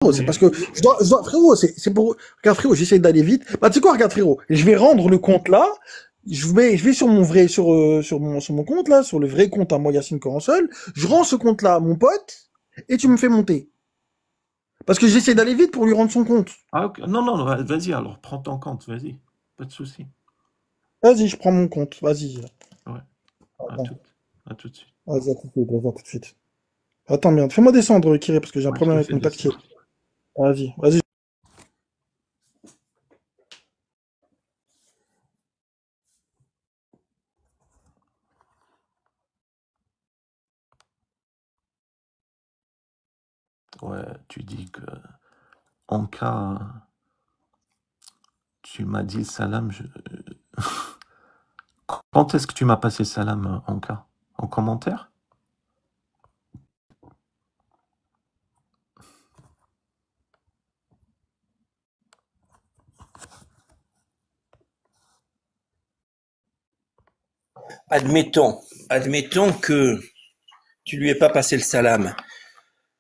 C'est mais parce que frérot, c'est pour, regarde frérot, j'essaie d'aller vite. Bah, tu sais quoi, regarde frérot, je vais rendre le compte là, je vais sur mon vrai, sur mon compte là, sur le vrai compte à moi, Yacine Coransol, je rends ce compte là à mon pote, et tu me fais monter. Parce que j'essaie d'aller vite pour lui rendre son compte. ah, ok. Non, non, vas-y alors, prends ton compte, vas-y. Pas de souci. Vas-y, je prends mon compte, vas-y. Ouais, Attends, à tout de suite. vas-y, à tout de suite. Attends, merde, fais-moi descendre, Kiré, parce que j'ai un Ouais, je problème te avec fais mon tactile. descendre. Vas-y. Ouais, tu dis que en cas, tu m'as dit salam. Quand est-ce que tu m'as passé salam en cas? En commentaire? Admettons que tu lui aies pas passé le salam.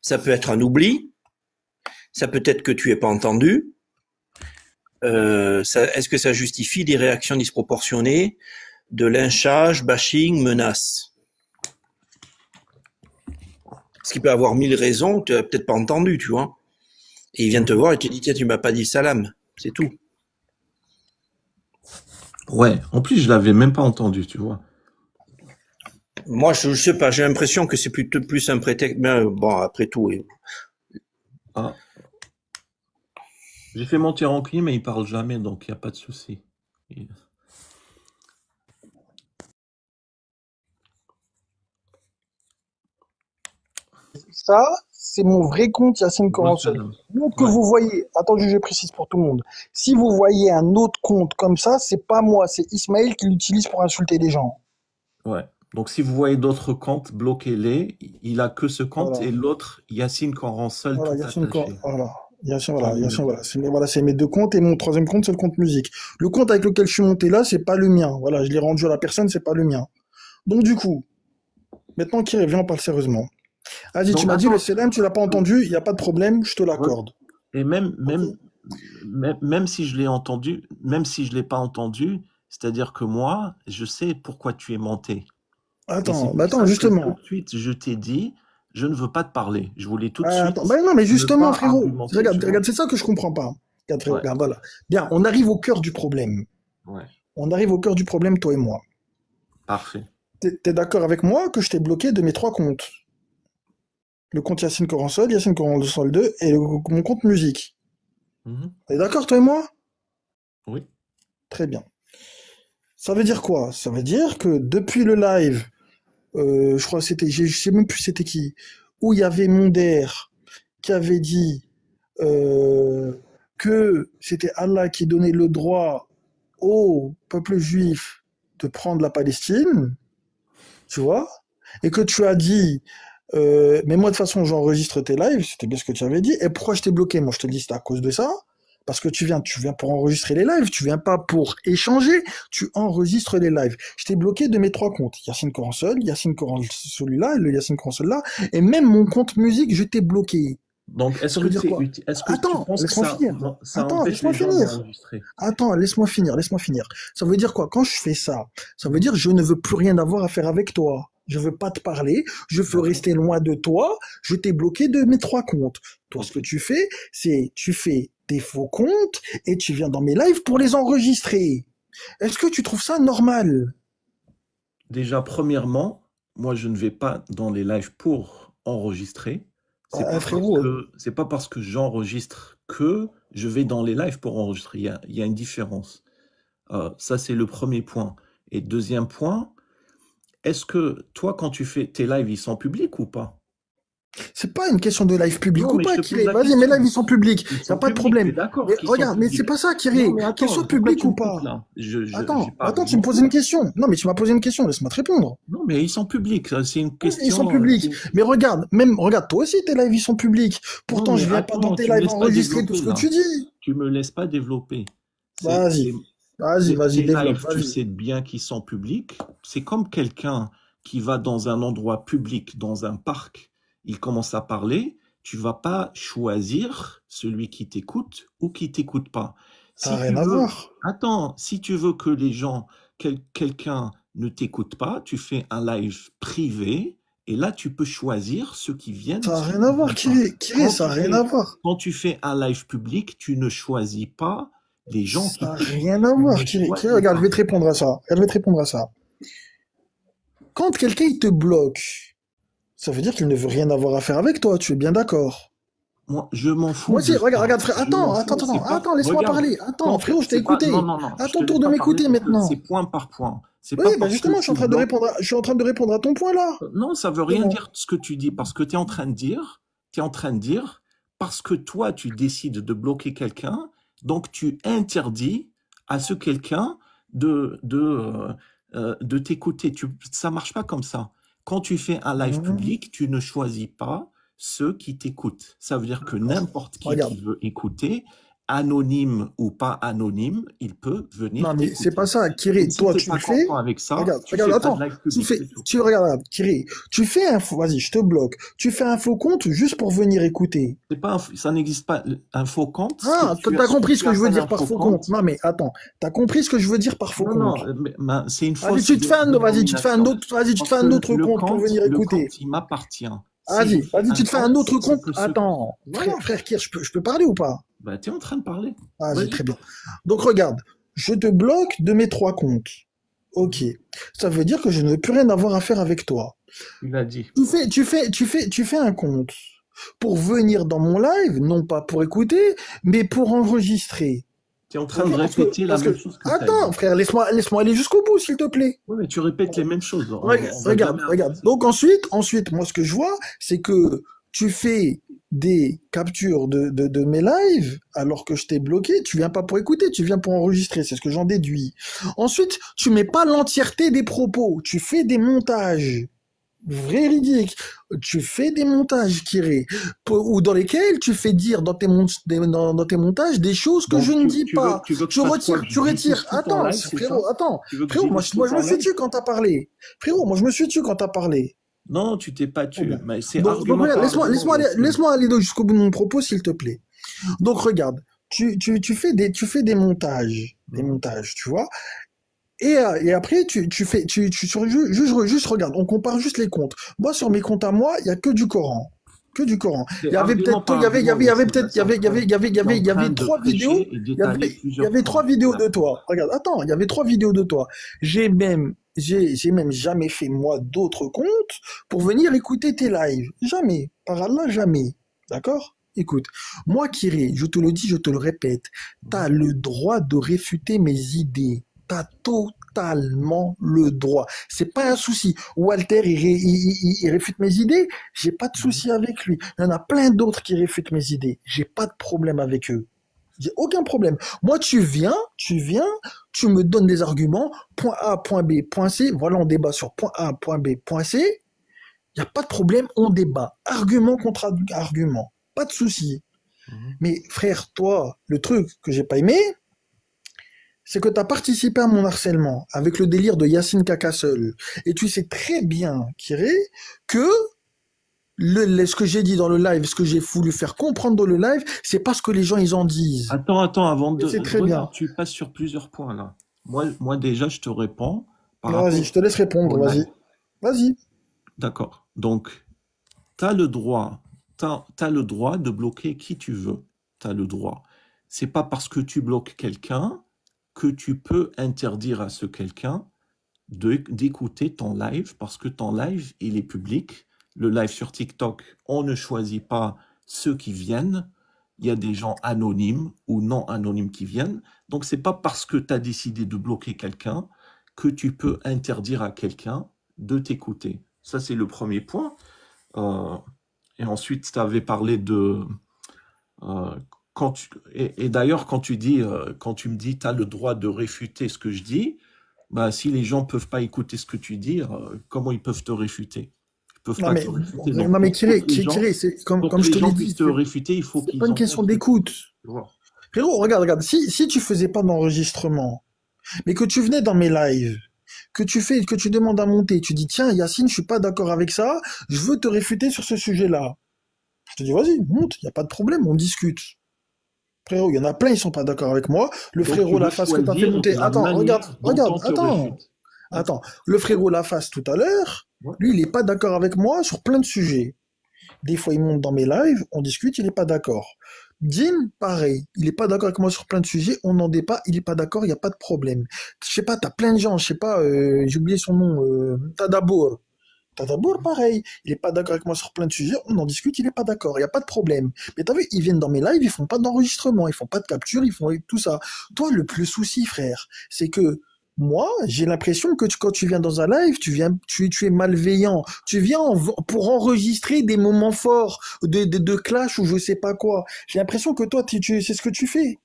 Ça peut être un oubli, ça peut être que tu aies pas entendu. Est-ce que ça justifie des réactions disproportionnées, de lynchage, bashing, menaces? Parce qu'il peut avoir 1000 raisons, tu n'as peut-être pas entendu, tu vois. Et il vient te Mhm. voir et te dit, tiens, tu m'as pas dit salam. C'est tout. Ouais, en plus, je l'avais même pas entendu, tu vois. Moi, je sais pas, j'ai l'impression que c'est plutôt plus un prétexte. Mais bon, après tout, Ah, j'ai fait monter en clim, mais il parle jamais, donc il n'y a pas de souci. Et- Ça, c'est mon vrai compte Yacine Bon Coransol. salam. Donc que Ouais, vous voyez, attendez, je précise pour tout le monde. Si vous voyez un autre compte comme ça, c'est pas moi, c'est Ismaël qui l'utilise pour insulter les gens. ouais. Donc, si vous voyez d'autres comptes, bloquez-les. Il a que ce compte et Voilà, l'autre, Yacine Coransol, voilà, tout Yacine attaché, voilà. Yacine, sans voilà, Yacine, numéro. voilà. C'est mes deux comptes et mon troisième compte, c'est le compte musique. Le compte avec lequel je suis monté là, c'est pas le mien. Voilà, je l'ai rendu à la personne, c'est pas le mien. Donc du coup, maintenant qu'il revient, on parle sérieusement. Vas-y, tu Donc, m'as dit le attends. CLM, tu l'as pas entendu, il n'y a pas de problème, je te Ouais. l'accorde. Et Ok. même si je l'ai entendu, même si je l'ai pas entendu, c'est-à-dire que moi, je sais pourquoi tu es monté. Et c'est pour Attends, ça que tout justement. de suite, je t'ai dit, je ne veux pas te parler. Je voulais tout de suite Attends, bah non, mais ne justement, pas frérot, argumenter, tu regarde, vois. regarde, c'est ça que je comprends pas. Regarde, frérot, Ouais, regarde, voilà. Bien, on arrive au cœur du problème. ouais, On arrive au cœur du problème, toi et moi. parfait. T'es d'accord avec moi que je t'ai bloqué de mes trois comptes? Le compte Yacine Coransol 2 et mon compte musique. Mhm. T'es d'accord, toi et moi? Oui. Très bien. Ça veut dire quoi? Ça veut dire que depuis le live, je crois que c'était, je sais même plus c'était qui, où il y avait Monder qui avait dit euh, que c'était Allah qui donnait le droit au peuple juif de prendre la Palestine, tu vois, et que tu as dit, mais moi de toute façon j'enregistre tes lives, c'était bien ce que tu avais dit, et pourquoi je t'ai bloqué? Moi je te dis c'est à cause de ça, parce que tu viens pour enregistrer les lives, tu viens pas pour échanger, tu enregistres les lives. Je t'ai bloqué de mes trois comptes, Yacine Coransol, Yacine Coransol celui-là, et le Yacine Coransol là, et même mon compte musique je t'ai bloqué. Donc, Ça veut dire quoi? est-ce que tu Attends, penses que laisse-moi finir. ça Attends, empêche laisse-moi les gens finir. d'enregistrer? Attends, laisse-moi finir, laisse-moi finir. Ça veut dire quoi? Quand je fais ça, ça veut Mhm. dire je ne veux plus rien avoir à faire avec toi. Je veux pas te parler, je veux D'accord. rester loin de toi, je t'ai bloqué de mes trois comptes. Toi, ce Ok. que tu fais, c'est tu fais des faux comptes et tu viens dans mes lives pour les enregistrer. Est-ce que tu trouves ça normal? Déjà, premièrement, moi, je ne vais pas dans les lives pour enregistrer. Frérot, C'est pas parce que j'enregistre que je vais dans les lives pour enregistrer. Il y a une différence. Ça, c'est le premier point. Et deuxième point, est-ce que toi, quand tu fais tes lives, ils sont publics ou pas? c'est pas une question de live public Non, ou mais je pas, te pose Kiré. la Vas-y, mes lives, question. ils sont publics. Ils Y a sont pas de publics, tu problème. es d'accord Mais qu'ils sont regarde, mais c'est publics. pas ça, Non, Kiré. mais Qu'ils attends, soient pourquoi publics tu ou me coupes pas. là? J'ai pas Attends, tu me poses argumenté. une question. Non, mais tu m'as posé une question, laisse-moi te répondre. Non, mais ils sont publics. Ça, c'est une Oui, ils sont question. publics. Mais regarde, regarde, toi aussi, tes lives, ils sont publics. Non, Pourtant, mais je viens pas dans attends, tes tu me lives laisses pas enregistrer tout développer ce que là. tu dis. Tu me laisses pas développer. C'est, Vas-y. tes, Vas-y, tes développe, lives, tu vas-y. sais bien qu'ils sont publics. C'est comme quelqu'un qui va dans un endroit public, dans un parc. Il commence à parler. tu vas pas choisir celui qui t'écoute ou qui t'écoute pas. Ça n'a Si rien tu à veux, voir. attends, si tu veux que les gens, quelqu'un ne t'écoute pas, tu fais un live privé et là tu peux choisir ceux qui viennent, Ça n'a ceux rien à qui voir, viennent pas. Kiré, ça n'a rien à voir. Quand tu fais un live public, tu ne choisis pas les gens qui Ça n'a t'écoutent. rien à Tu voir, ne Kiré. Kiré, choisis regarde, je pas. vais te répondre à ça. Regarde, je vais te répondre à ça. Quand quelqu'un il te bloque, ça veut dire qu'il ne veut rien avoir à faire avec toi, tu es bien d'accord? Moi, je m'en fous Moi aussi, de regarde, ça. regarde, frère, Je m'en fous, c'est pas. attends, laisse-moi Regarde, parler. Attends, frérot, je t'ai c'est pas. Non, écouté. non, non, À je te ton tour laisse de pas parler m'écouter parce que c'est maintenant. point par point. C'est Oui, pas bah parce que justement, tu bloques. je suis en train de répondre à ton point là. Non, ça veut C'est rien bon. dire ce que tu dis parce que tu es en train de dire, parce que toi tu décides de bloquer quelqu'un, donc tu interdis à ce quelqu'un de t'écouter. Ça marche pas comme ça. Quand tu fais un live Mhm. public, tu ne choisis pas ceux qui t'écoutent. Ça veut dire que n'importe qui Regarde. veut écouter, anonyme ou pas anonyme, il peut venir Non, mais c'est t'écouter. pas ça. Kiré, Et si toi, tu n'es tu pas le fais. content avec ça, Regarde, tu regarde, fais pas de attends. live public, c'est tout. Regarde, Kiré, tu fais un faux, vas-y, je te bloque. Tu fais un faux compte juste pour venir écouter. C'est pas ça n'existe pas un faux compte. Ah, t'as compris ce que je veux dire par Faux faux compte. compte. Non, mais attends, t'as compris ce que je veux dire par faux Non, compte. non, c'est une Vas-y, fausse tu te fais un dénomination. autre, vas-y, tu te Parce fais un que autre compte pour venir le écouter. compte, il m'appartient. Si Vas-y, je fais vas-y, un tu te fais un compte, autre c'est compte. que Attends, voilà. frère Kir, je peux parler ou pas? Bah, t'es en train de parler. Vas-y, Vas-y. très bien. Donc regarde, je te bloque de mes 3 comptes. Ok. Ça veut dire que je ne veux plus rien avoir à faire avec toi. Tu l'as dit. Tu fais un compte pour venir dans mon live, non pas pour écouter, mais pour enregistrer. Tu es en train de Parce que- répéter la parce que- même chose que t'as Attends, dit. frère, laisse-moi aller jusqu'au bout, s'il te plaît. Oui, mais tu répètes les mêmes choses. On va Regarde, jamais regarde. avancer. Donc ensuite, moi, ce que je vois, c'est que tu fais des captures de mes lives alors que je t'ai bloqué. Tu viens pas pour écouter, tu viens pour enregistrer. C'est ce que j'en déduis. Ensuite, tu mets pas l'entièreté des propos. Tu fais des montages. Véridique. Tu fais des montages, Kiré, ou dans lesquels tu fais dire dans tes montages des choses que Donc, je ne dis pas. tu veux que Tu je fasse retires, quoi? tu Je retires. diffuse tout ton Attends, live, c'est frérot, ça? attends. Tu veux que je Frérot, moi, diffuse moi, tout je me ton suis live? tué quand t'as parlé. Frérot, moi, je me suis tué quand t'as parlé. Non, tu t'es pas tué. Bon. Mais c'est Donc argument regarde, par argument, je suis. laisse-moi aller jusqu'au bout de mon propos, s'il te plaît. Donc regarde, tu fais des montages, tu vois. Et après, juste regarde, on compare juste les comptes. Moi, sur mes comptes à moi, il y a que du Coran. Que du Coran. Il y avait Argument peut-être, par il y avait argument, peut-être, tu es en il y train avait de 3 prêcher vidéos. et d'étaler Il y plusieurs avait 3 points. vidéos de toi. Regarde, attends, il y avait 3 vidéos de toi. J'ai même jamais fait, moi, d'autres comptes pour venir écouter tes lives. Jamais. Par Allah, jamais. D'accord? Écoute, moi, Kiré, je te le dis, je te le répète, t'as le droit de réfuter mes idées. T'as totalement le droit. C'est pas un souci. Walter, il réfute mes idées. J'ai pas de souci avec lui. Il y en a plein d'autres qui réfutent mes idées. J'ai pas de problème avec eux. J'ai aucun problème. Moi, tu viens, tu me donnes des arguments. Point A, point B, point C. Voilà, on débat sur point A, point B, point C. Il n'y a pas de problème, on débat. Argument contre argument. Pas de souci. Mais frère, toi, le truc que j'ai pas aimé, c'est que tu as participé à mon harcèlement avec le délire de Yacine Cacaseul. Et tu sais très bien, Kiré, que ce que j'ai dit dans le live, ce que j'ai voulu faire comprendre dans le live, c'est pas ce que les gens ils en disent. Attends, avant de. C'est très Regarde, bien. tu passes sur plusieurs points là. Moi déjà, je te réponds par Non, vas-y, rapport je te laisse répondre, au vas-y. live. Vas-y. D'accord. Donc, tu as le droit, t'as le droit de bloquer qui tu veux. Tu as le droit. C'est pas parce que tu bloques quelqu'un que tu peux interdire à ce quelqu'un d'écouter ton live parce que ton live, il est public. Le live sur TikTok, on ne choisit pas ceux qui viennent. Il y a des gens anonymes ou non anonymes qui viennent. Donc, c'est pas parce que tu as décidé de bloquer quelqu'un que tu peux interdire à quelqu'un de t'écouter. Ça, c'est le premier point. Et ensuite, tu avais parlé de... et d'ailleurs, quand tu me dis, tu as le droit de réfuter ce que je dis, bah, si les gens peuvent pas écouter ce que tu dis, comment ils peuvent te réfuter? Ils peuvent Non pas mais, te réfuter. non, Donc, mais pour que les gens, Kiré, c'est pour comme que je les te l'ai gens dit, puissent te réfuter, il faut c'est qu'ils pas une entendent question ce que tu d'écoute. dis. Tu vois. Frérot, regarde, si tu faisais pas d'enregistrement, mais que tu venais dans mes lives, que tu demandes à monter, tu dis tiens Yacine, je suis pas d'accord avec ça, je veux te réfuter sur ce sujet-là. Je te dis, vas-y, monte, il n'y a pas de problème, on discute. Frérot, il y en a plein, ils sont pas d'accord avec moi. Le Donc, frérot tu veux Laface que tu as fait choisir monter. la Attends, regarde, manière dont regarde, on te attends, réfute. attends. Le frérot Laface tout à l'heure, Ouais. lui, il est pas d'accord avec moi sur plein de sujets. Des fois, il monte dans mes lives, on discute, il est pas d'accord. Dim, pareil, il est pas d'accord avec moi sur plein de sujets, on n'en débat, il est pas d'accord, il n'y a pas de problème. Je sais pas, t'as plein de gens, je sais pas, j'ai oublié son nom, Tadabour. Tadabour, pareil, il est pas d'accord avec moi sur plein de sujets, on en discute, il est pas d'accord, il n'y a pas de problème. Mais t'as vu, ils viennent dans mes lives, ils font pas d'enregistrement, ils font pas de capture, ils font tout ça. Toi, le plus souci, frère, c'est que moi, j'ai l'impression que quand tu viens dans un live, tu es malveillant. Tu viens pour enregistrer des moments forts de clash ou je sais pas quoi. J'ai l'impression que toi, c'est ce que tu fais.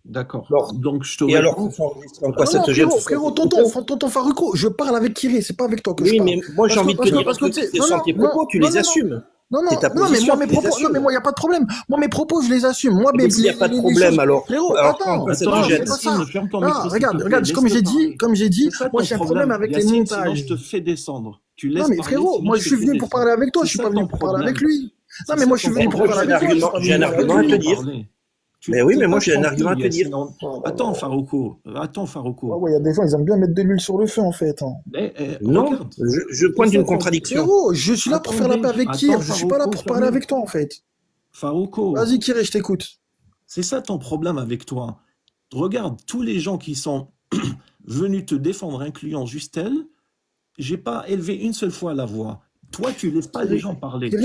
D'accord. Alors, Donc, je te et alors, réponds. en quoi Non, ça non, te gêne? frérot, tonton Faruko, je parle avec Kiri, c'est pas avec toi que je Oui, parle. mais moi j'ai envie de te dire un Parce que, tu truc, sais, ce non, sont non, tes non, propos, tu non, les non, non. assumes. Non, C'est ta non, mais moi, position, mes tu les propos, non, mais assumes. moi, il n'y a pas de problème. Moi, mes propos, je les assume. Moi, Mais s'il n'y a pas de les problème, choses. alors, Frérot, alors en attends, quoi ça te non, c'est gêne? pas ça. Yacine, ferme ton Non, micro, s'il te plaît. regarde, Laisse-le parler. comme j'ai dit, C'est ça moi, ton j'ai un problème problème. avec les Yacine, sinon je montages. te fais descendre. Tu Non, laisses mais parler, frérot, sinon moi, je je te suis fais venu pour descendre. parler avec toi, C'est je suis ça pas venu ton pour parler avec problème. lui. Non, C'est mais ça moi, je suis ton venu Ben, pour moi problème. parler avec toi, je suis pas j'ai venu un parler avec argument à te Laisse-le lui. dire. parler. Mais oui, mais T'es moi pas j'ai un argument à tranquille, te dire. Yacine. Oh là Attends, là. Farouko. Attends, Ah Farouko. ouais, il y a des gens, ils aiment bien mettre de l'huile sur le feu, en fait, hein. Non, Regarde. je C'est pointe ça une ton... contradiction. Frérot, je suis là pour faire la paix Attendez. avec Attends, Kir, je suis pas là Farouko, pour parler ferme-le. avec toi, en fait. Farouko. Vas-y, Kir, je t'écoute. C'est ça ton problème avec toi. Regarde, tous les gens qui sont venus te défendre, incluant Justel, j'ai pas élevé une seule fois la voix. Toi, tu laisses pas les Kir, gens parler. Kir,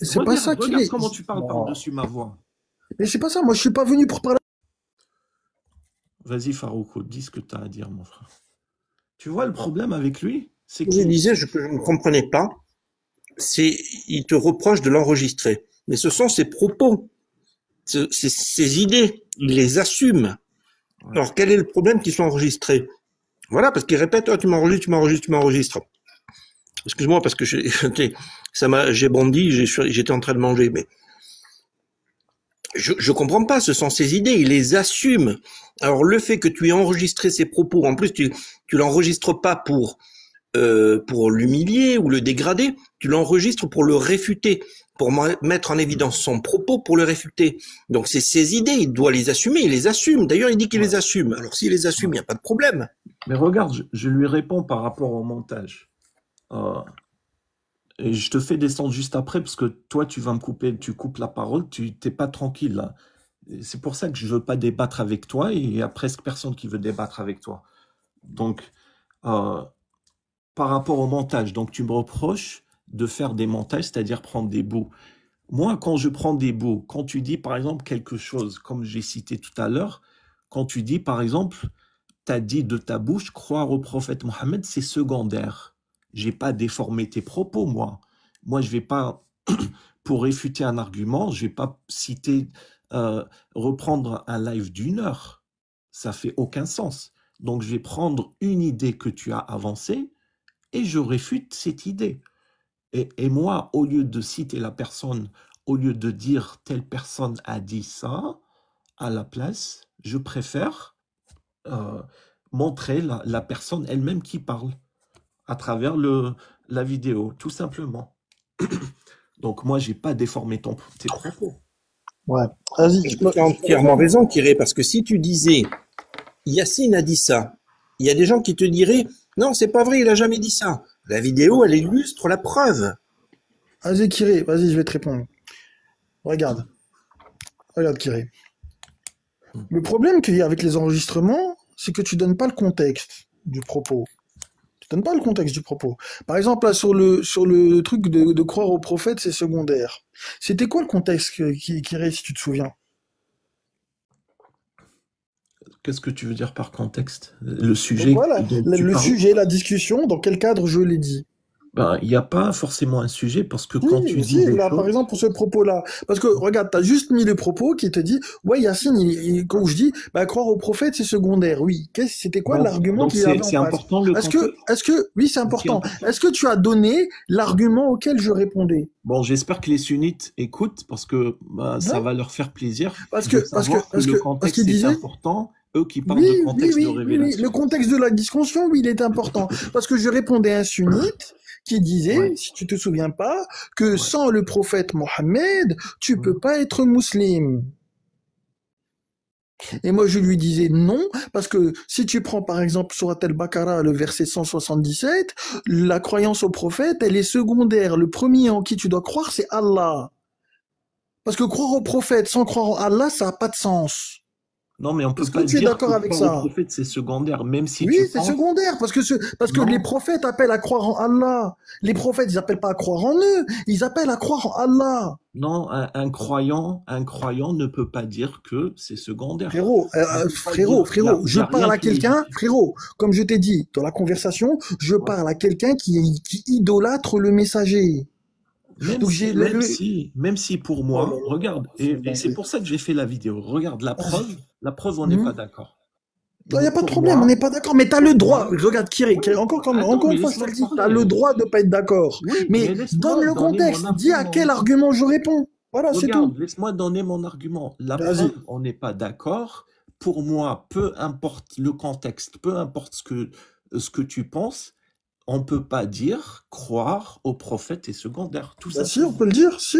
c'est pas ça, Kir. Regarde comment tu parles Non. par-dessus ma voix. Mais c'est pas ça, moi, je suis pas venu pour parler. Vas-y, Farouko, dis ce que tu as à dire, mon frère. Tu vois, le problème avec lui, c'est Je qu'il... disais, je ne comprenais pas, c'est, il te reproche de l'enregistrer. Mais ce sont ses propos, ses idées, il les assume. Ouais. Alors, quel est le problème qu'ils soient enregistrés? Voilà, parce qu'il répète, oh, tu m'enregistres, tu m'enregistres, tu m'enregistres. Excuse-moi, parce que j'ai bondi, j'étais en train de manger, mais je comprends pas, ce sont ses idées, il les assume. Alors, le fait que tu aies enregistré ses propos, en plus, tu l'enregistres pas pour l'humilier ou le dégrader, tu l'enregistres pour le réfuter, pour mettre en évidence son propos pour le réfuter. Donc c'est ses idées, il doit les assumer, il les assume. D'ailleurs, il dit qu'il les assume. Alors s'il les assume, il n'y a pas de problème. Mais regarde, je lui réponds par rapport au montage. Et je te fais descendre juste après, parce que toi, tu vas me couper, tu coupes la parole, tu t'es pas tranquille là. C'est pour ça que je veux pas débattre avec toi, et il y a presque personne qui veut débattre avec toi. Donc, par rapport au montage, donc tu me reproches de faire des montages, c'est-à-dire prendre des bouts. Moi, quand je prends des bouts, quand tu dis par exemple quelque chose, comme j'ai cité tout à l'heure, quand tu dis par exemple, tu as dit de ta bouche, croire au prophète Mohammed, c'est secondaire. J'ai pas déformé tes propos, moi. Moi, je vais pas, pour réfuter un argument, je vais pas citer, reprendre un live d'1 heure. Ça fait aucun sens. Donc, je vais prendre une idée que tu as avancée et je réfute cette idée. Et moi, au lieu de citer la personne, au lieu de dire telle personne a dit ça, à la place, je préfère montrer la personne elle-même qui parle à travers la vidéo, tout simplement. Donc moi, j'ai pas déformé tes propos. Ouais, vas-y. Tu as entièrement raison, Kiré, parce que si tu disais Yacine a dit ça, il y a des gens qui te diraient non, c'est pas vrai, il a jamais dit ça. La vidéo, elle illustre la preuve. Vas-y, Kiré, vas-y, je vais te répondre. Regarde, Kiré. Le problème qu'il y a avec les enregistrements, c'est que tu donnes pas le contexte du propos. Tu donnes pas le contexte du propos. Par exemple, là, sur le truc de croire au prophète, c'est secondaire. C'était quoi le contexte, Kiré, si tu te souviens? Qu'est-ce que tu veux dire par contexte? Le sujet Donc voilà, dont tu le parles? sujet, la discussion, dans quel cadre je l'ai dit? Ben, il n'y a pas forcément un sujet parce que Oui, quand tu dis si, des là, par choses, exemple, pour ce propos-là. Parce que, regarde, t'as juste mis le propos qui te dit, ouais, Yacine, quand je dis, bah, croire au prophète, c'est secondaire. Oui. C'était quoi l'argument qu'il avait en c'est face? important le contexte. Oui, c'est C'est important. important. Est-ce que tu as donné l'argument auquel je répondais? Bon, j'espère que les sunnites écoutent parce que bah, ça Non, va leur faire plaisir parce que, de parce que, savoir que parce le que, parce qu'il contexte est disait, important. Eux qui parlent oui, de oui, contexte de oui, oui, oui, le révélation. contexte de la discussion, oui, il est important. Parce que je répondais à un sunnite qui disait, Ouais, si tu te souviens pas, que ouais. sans le prophète Mohammed, tu peux Mhm. pas être musulman. Et moi, je lui disais non, parce que si tu prends par exemple Surat al-Baqarah, le verset 177, la croyance au prophète, elle est secondaire. Le premier en qui tu dois croire, c'est Allah. Parce que croire au prophète sans croire en Allah, ça n'a pas de sens. Non, mais on peut Est-ce que pas tu es dire que d'accord avec croire au ça? prophète, c'est secondaire, même si Oui, tu c'est penses. secondaire, parce que les Non, prophètes appellent à croire en Allah. Les prophètes, ils appellent pas à croire en eux, ils appellent à croire en Allah. non, un croyant ne peut pas dire que c'est secondaire. Frérot, On peut pas dire, je y a rien parle à qui est quelqu'un, légitime. frérot, comme je t'ai dit dans la conversation, je Ouais. parle à quelqu'un qui idolâtre le messager. Donc j'ai Même si pour oh là moi, là, regarde, c'est et bon, c'est oui. pour ça que j'ai fait la vidéo. Regarde Vas-y. la preuve, on n'est pas Mhm. d'accord. Il n'y a pas de Pour problème, on n'est moi, pas d'accord, mais t'as le pour droit. moi, Regarde, Kiri, oui, attends, encore une mais fois, je te laisse-moi le te dis, t'as le parler. droit de pas être d'accord. Oui, Mais mais donne laisse-moi le donner mon contexte, dis à quel argument. argument je réponds. Voilà, c'est tout. Regarde, laisse-moi donner mon argument. La Vas-y. preuve, on n'est pas d'accord. Pour moi, peu importe le contexte, peu importe ce que tu penses, on peut pas dire croire au prophète est secondaire, tout Bah si, on simplement. peut le dire, si.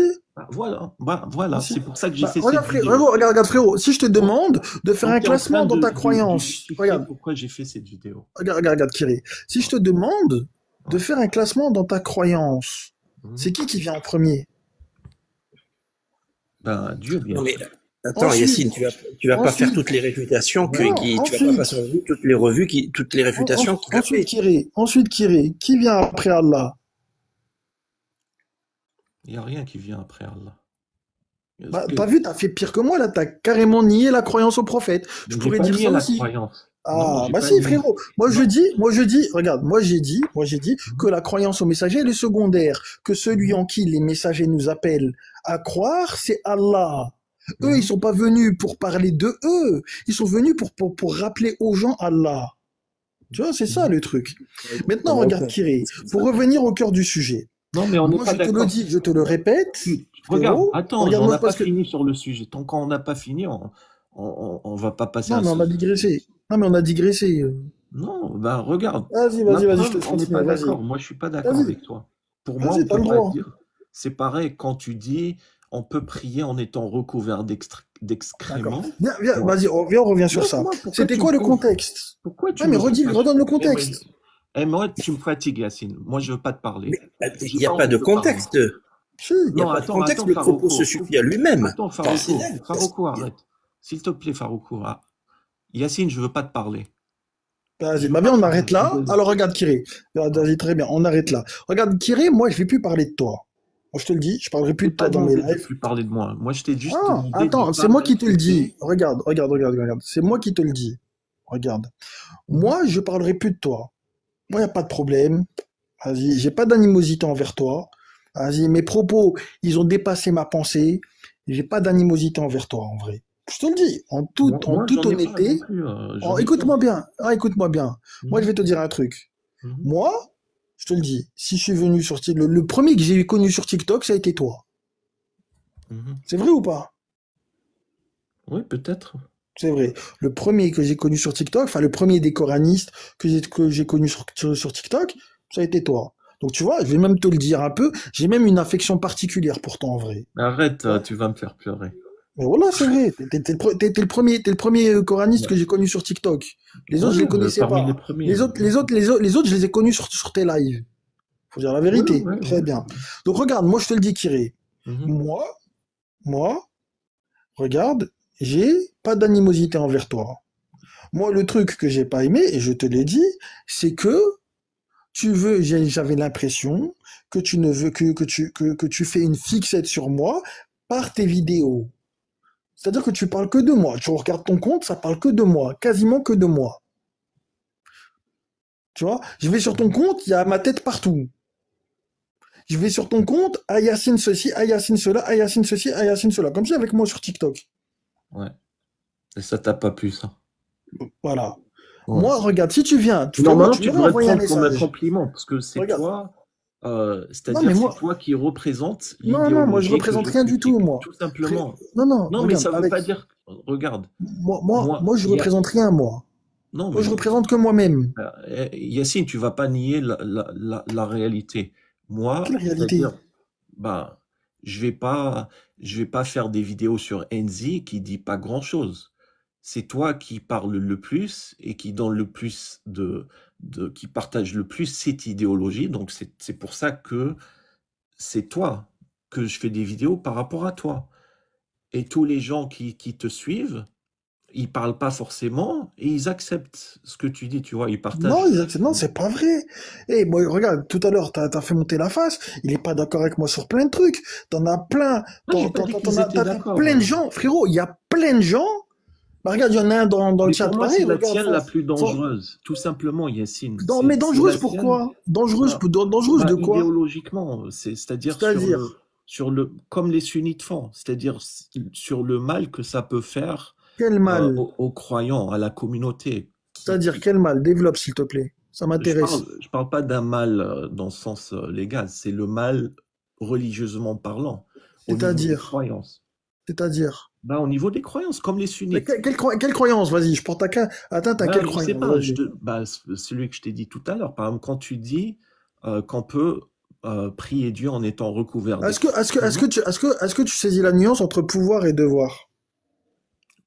Voilà, Si. c'est pour ça que j'ai Bah, fait cette regarde, vidéo. regarde, frérot, si je te Donc, demande de faire donc un tu es en train classement dans ta de croyance, justifier regarde, pourquoi j'ai fait cette vidéo. regarde, Kiri, si je Ouais, te demande de ouais. faire un classement dans ta croyance, c'est Mhm. qui vient en premier? Ben, Dieu, bien Non mais sûr. attends, Ensuite, Yacine, tu vas pas faire ensuite, toutes les réfutations Ouais. non, tu vas pas passer en revue toutes les réfutations qu'il a fait. ensuite, Kiri, qui vient après Allah? Il n'y a rien qui vient après Allah. Est-ce Bah, que... t'as vu, t'as fait pire que moi, là, t'as carrément nié la croyance au prophète. Je Mais j'ai pourrais pas dire nié ça la aussi. croyance. Non, Ah, j'ai bah pas si, nié. frérot. Non. Moi je dis, regarde, moi j'ai dit que Mhm. la croyance au messager elle est secondaire, que celui Mhm. en qui les messagers nous appellent à croire, c'est Allah. Eux, ils Mhm. sont pas venus pour parler de eux, ils sont venus pour rappeler aux gens Allah. Tu vois, c'est ça Mhm. le truc. On Maintenant, n'a regarde, aucun Kiri, contexte. pour revenir au cœur du sujet. Non, mais on n'est Moi, pas je te le d'accord. dis, je te le répète, Regarde, frérot, attends, on regarde-moi n'a pas parce que, fini sur le sujet. Tant qu'on n'a pas fini, on va pas passer non, à mais on ce a sujet. digressé. Non, mais on a digressé. Non, ben regarde, la Vas-y, je te preuve, laisse on n'est continuer, pas vas-y. d'accord. Moi, je suis pas d'accord Vas-y, avec toi. Pour moi, on vas-y, t'as peut le pas droit. dire. C'est pareil quand tu dis on peut prier en étant recouvert D'accord. d'excréments. Viens, Ouais. vas-y, on revient sur ça. Laisse-moi, pourquoi C'était tu quoi me le poses? contexte? Pourquoi Ouais, tu mais me fais passer? redonne le contexte. Moi, tu me fatigues, Yacine. Moi, je veux pas te parler. Mais il J'ai n'y a pas pas envie de de parler. contexte. Si. Il n'y a Non, pas de attends, contexte. Le propos se Farouko. suffit à lui-même. Attends, Enfin, c'est Farouko. elle. Farouko, arrête. S'il te plaît, Farouko. Ah. Yacine, je veux pas te parler. Vas-y, Je veux bah pas bien, te on parler. arrête là. Désolé. Alors regarde Kiré. Ouais. Vas-y, très bien, on arrête là. Regarde Kiré, moi je vais plus parler de toi. Moi je te le dis, je parlerai Je plus t'ai de toi pas dans mes demandé de lives. plus parler de moi. Moi, je t'ai juste Ah, demandé de attends, c'est pas moi qui te le dis. m'insulter. Regarde. C'est moi qui te le dis. Regarde. Mhm. Moi, je parlerai plus de toi. Moi, y a pas de problème. Vas-y, j'ai pas d'animosité envers toi. Vas-y, mes propos, ils ont dépassé ma pensée. J'ai pas d'animosité envers toi, en vrai. Je te le dis, en Moi, toute j'en ai pas non honnêteté. plus. J'en ai pas. Écoute-moi bien. Moi, je Mhm. vais te dire un truc. Mhm. Moi, je te le dis, si je suis venu sur TikTok, le premier que j'ai connu sur TikTok, ça a été toi. Mhm. C'est vrai ou pas? Oui, peut-être. C'est vrai. Le premier que j'ai connu sur TikTok, enfin le premier des coranistes que j'ai connu sur TikTok, ça a été toi. Donc tu vois, je vais même te le dire un peu, j'ai même une affection particulière pour toi en vrai. Mais arrête, Tu vois. tu vas me faire pleurer. Mais voilà, c'est vrai. T'es le premier coraniste que Ouais, j'ai connu sur TikTok. Les autres, je les ouais, connaissais parmi les pas. premiers. Les autres, je les ai connus sur tes lives. Faut dire la vérité. Très Ouais. bien. Donc regarde, moi je te le dis, Kiré. Mhm. Moi, moi, regarde, j'ai pas d'animosité envers toi. Moi, le truc que j'ai pas aimé, et je te l'ai dit, c'est que j'avais l'impression que tu ne veux que tu fais une fixette sur moi par tes vidéos. C'est-à-dire que tu parles que de moi. Tu regardes ton compte, ça parle que de moi, quasiment que de moi. Tu vois, je vais sur ton compte, il y a ma tête partout. Je vais sur ton compte, Ayassine ceci, Ayassine cela, Ayassine ceci, Ayassine cela. Comme ça avec moi sur TikTok. Ouais. Et ça t'a pas plu, ça. Voilà. Ouais. Moi, regarde, si tu viens, frérot, Normalement, tu tu peux devrais m'envoyer un prendre comme un message. compliment, parce que c'est Regarde. toi. Non, C'est-à-dire, mais c'est moi, toi qui représente non, moi, je l'idéologie que représente je rien du tout, critique, moi. tout simplement. Non, non, Non, mais regarde, ça veut pas Alex, dire, regarde, moi, moi, je représente rien, moi. non, Moi, je mais représente que moi-même. Yacine, tu vas pas nier la réalité. Quelle Moi, réalité? c'est-à-dire, bah, je vais pas, je vais pas faire des vidéos sur Enzi qui dit pas grand-chose. C'est toi qui parles le plus et qui donne le plus qui partage le plus cette idéologie. Donc c'est pour ça que c'est toi que je fais des vidéos par rapport à toi. Et tous les gens qui te suivent, ils parlent pas forcément et ils acceptent ce que tu dis, tu vois, ils Non, partagent. non, c'est pas vrai. Eh, moi, regarde, tout à l'heure, t'as fait monter la face. Il est pas d'accord avec moi sur plein de trucs. T'en as plein. Non, j'ai pas dit qu'ils étaient T'as d'accord. plein de gens, frérot. Il y a plein de gens. Bah, regarde, il y en a un dans le Mais chat, pour moi, pareil. c'est la Regarde, tienne la plus dangereuse, tout simplement, Yacine. mais C'est la dangereuse tienne. pourquoi? Dangereuse, Bah, dangereuse de quoi? idéologiquement, c'est-à-dire C'est-à-dire, comme les sunnites font, c'est-à-dire sur le mal que ça peut faire quel mal? aux croyants, à la communauté. C'est-à-dire, quel mal? Développe, s'il te plaît. Ça m'intéresse. Je parle pas d'un mal dans le sens légal, c'est le mal religieusement parlant, au niveau des C'est-à-dire, croyances. c'est-à-dire. Bah, au niveau des croyances, comme les Mais sunnites. quelle croyance? Vas-y, je porte atteinte à Ben, quelle je sais croyance? pas, Vas-y. celui que je t'ai dit tout à l'heure, par exemple, quand tu dis qu'on peut prier Dieu en étant recouvert d'excréments, Est-ce que tu saisis la nuance entre pouvoir et devoir?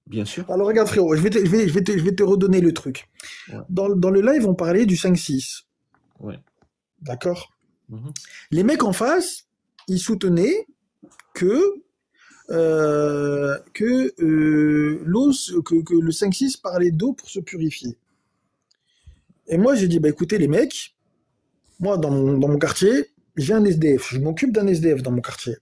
bien sûr, Alors regarde frérot, je vais te redonner le truc. ouais, Dans le live, on parlait du 5-6. ouais, D'accord? mhm, Les mecs en face, ils soutenaient que, que le 5-6 parlait d'eau pour se purifier. Et moi, j'ai dit, bah écoutez les mecs, moi dans mon quartier, j'ai un SDF. Je m'occupe d'un SDF dans mon quartier.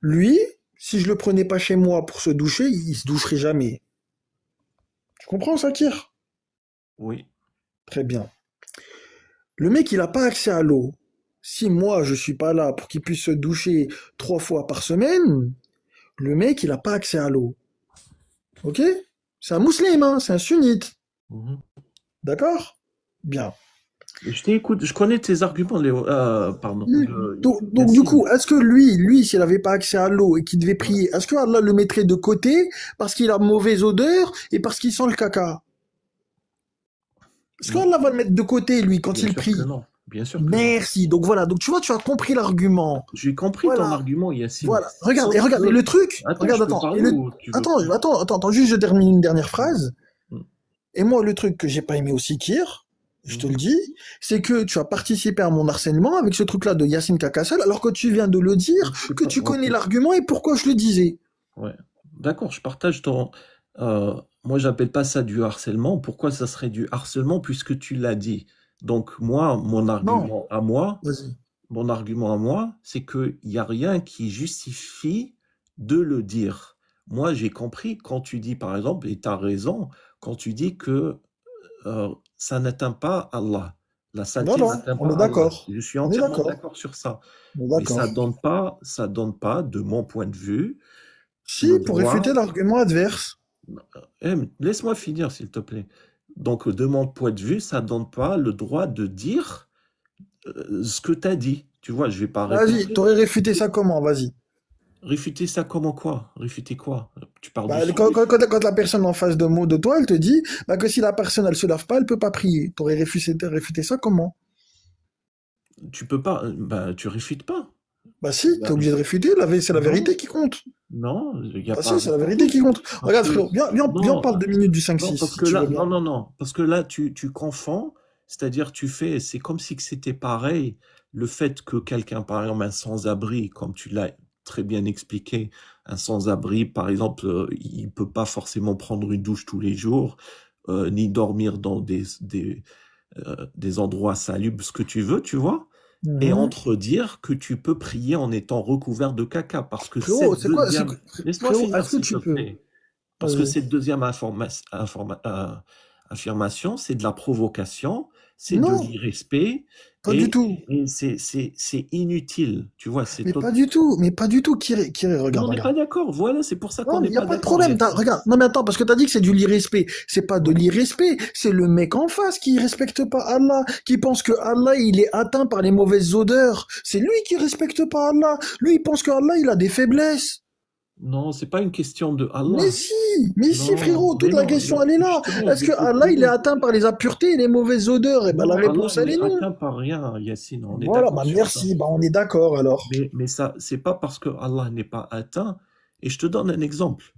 Lui, si je le prenais pas chez moi pour se doucher, il se doucherait jamais. Tu comprends, Sakir? oui, Très bien. Le mec, il n'a pas accès à l'eau. Si moi, je suis pas là pour qu'il puisse se doucher 3 fois par semaine, le mec, il n'a pas accès à l'eau. Ok? C'est un musulman, hein, c'est un sunnite. mhm. D'accord? Bien. Je t'écoute, je connais tes arguments, Léo, pardon, Donc, du Yacine. coup, est-ce que lui, s'il n'avait pas accès à l'eau et qu'il devait prier, est-ce que Allah le mettrait de côté parce qu'il a mauvaise odeur et parce qu'il sent le caca? Est-ce Non, qu'Allah va le mettre de côté, lui, quand bien il sûr que prie? non, bien sûr que non. Merci. Donc voilà. Donc tu vois, tu as compris l'argument. J'ai compris ton Voilà. argument, Yacine. Voilà. Regarde. Et Sauf regarde. Et que, le truc. attends, Regarde, je peux attends. Et parler le... ou tu veux Attends, pas? attends. Juste, je termine une dernière phrase. Mm, Et moi, le truc que j'ai pas aimé aussi, Kir, je te le mhm. dis, c'est que tu as participé à mon harcèlement avec ce truc-là de Yacine Kakassel, alors que tu viens de le dire, Je sais que pas, tu ok. connais l'argument et pourquoi je le disais. Ouais. D'accord, je partage ton. Moi, j'appelle pas ça du harcèlement. Pourquoi ça serait du harcèlement puisque tu l'as dit? Donc, moi, Non. Vas-y. mon argument à moi, c'est qu'il n'y a rien qui justifie de le dire. Moi, j'ai compris quand tu dis, par exemple, et tu as raison, quand tu dis que ça n'atteint pas Allah. La saleté Voilà. n'atteint On pas est Allah. d'accord. Je suis On est entièrement d'accord. d'accord sur ça. On est Mais d'accord. ça donne pas, de mon point de vue, le Si, pour réfuter droit. l'argument adverse. Laisse-moi finir, s'il te plaît. Donc, de mon point de vue, ça donne pas le droit de dire ce que tu as dit. Tu vois, je vais pas Vas-y, répéter. t'aurais réfuté ça comment? Vas-y. Réfuter ça comment quoi? Réfuter quoi? Tu parles du Bah, soufisme. quand la personne en face de toi, elle te dit bah, que si la personne elle se lave pas, elle peut pas prier. T'aurais réfuté ça comment? Tu peux pas, bah, tu réfutes pas. Bah si, t'es Bah, obligé de réfuter, c'est la non, vérité qui compte. non, il n'y a Bah pas à si, c'est la vérité réfuter. qui compte. Parce Regarde que, frérot, viens, on non, parle 2 minutes du cinq non, six parce si que tu là, veux bien. non, parce que là, tu confonds, c'est-à-dire c'est comme si que c'était pareil, le fait que quelqu'un, par exemple, un sans-abri, comme tu l'as très bien expliqué, un sans-abri, par exemple, il peut pas forcément prendre une douche tous les jours, ni dormir dans des endroits salubres, ce que tu veux, tu vois, et Mhm. entre dire que tu peux prier en étant recouvert de caca, parce que Frérot, cette deuxième, laisse-moi frérot, finir est-ce que s'il te tu peux? plaît, parce que Vas-y. cette deuxième affirmation, c'est de la provocation, c'est de Non, l'irrespect, Pas du tout. Et c'est inutile, tu vois, c'est Mais tot- pas du tout. Mais pas du tout, Kiri, Mais regarde, on n'est regarde. pas d'accord, voilà, c'est pour ça qu'on Non, n'est il n'y a pas pas de d'accord, problème. Yacine. Regarde, non mais attends, parce que t'as dit que c'est du l'irrespect. C'est pas de Ouais. l'irrespect, c'est le mec en face qui respecte pas Allah, qui pense que Allah il est atteint par les mauvaises odeurs. C'est lui qui respecte pas Allah. Lui il pense que Allah il a des faiblesses. Non, c'est pas une question de Mais Allah. si, mais si Non, frérot, mais toute la non, question elle est là. justement, Est-ce que Allah il est atteint par les impuretés et les mauvaises odeurs? Eh ben la non, Allah, réponse il elle est est non. atteint par rien, Yacine, on est Voilà, d'accord bah sur ça. merci, bah on est d'accord alors. Mais ça, c'est pas parce que Allah n'est pas atteint. Et je te donne un exemple.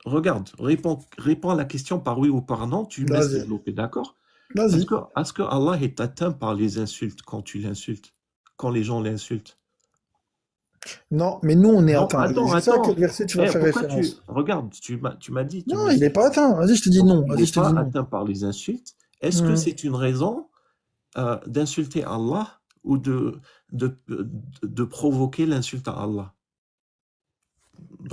Regarde, réponds à la question par oui ou par non, tu me laisses Vas-y, développer, d'accord? vas-y. Est-ce que Allah est atteint par les insultes quand tu l'insultes, quand les gens l'insultent? Non, mais nous on est Non, atteints. attends, C'est ça quel attends. verset tu vas Eh, faire pourquoi tu... référence. Regarde, tu m'as dit, tu me Non, laisses il est pas développer. atteint. Vas-y, je te dis Donc, non. il Vas-y, n'est je te pas dis non. atteint par les insultes. Est-ce que Hmm. c'est une raison d'insulter Allah ou de provoquer l'insulte à Allah?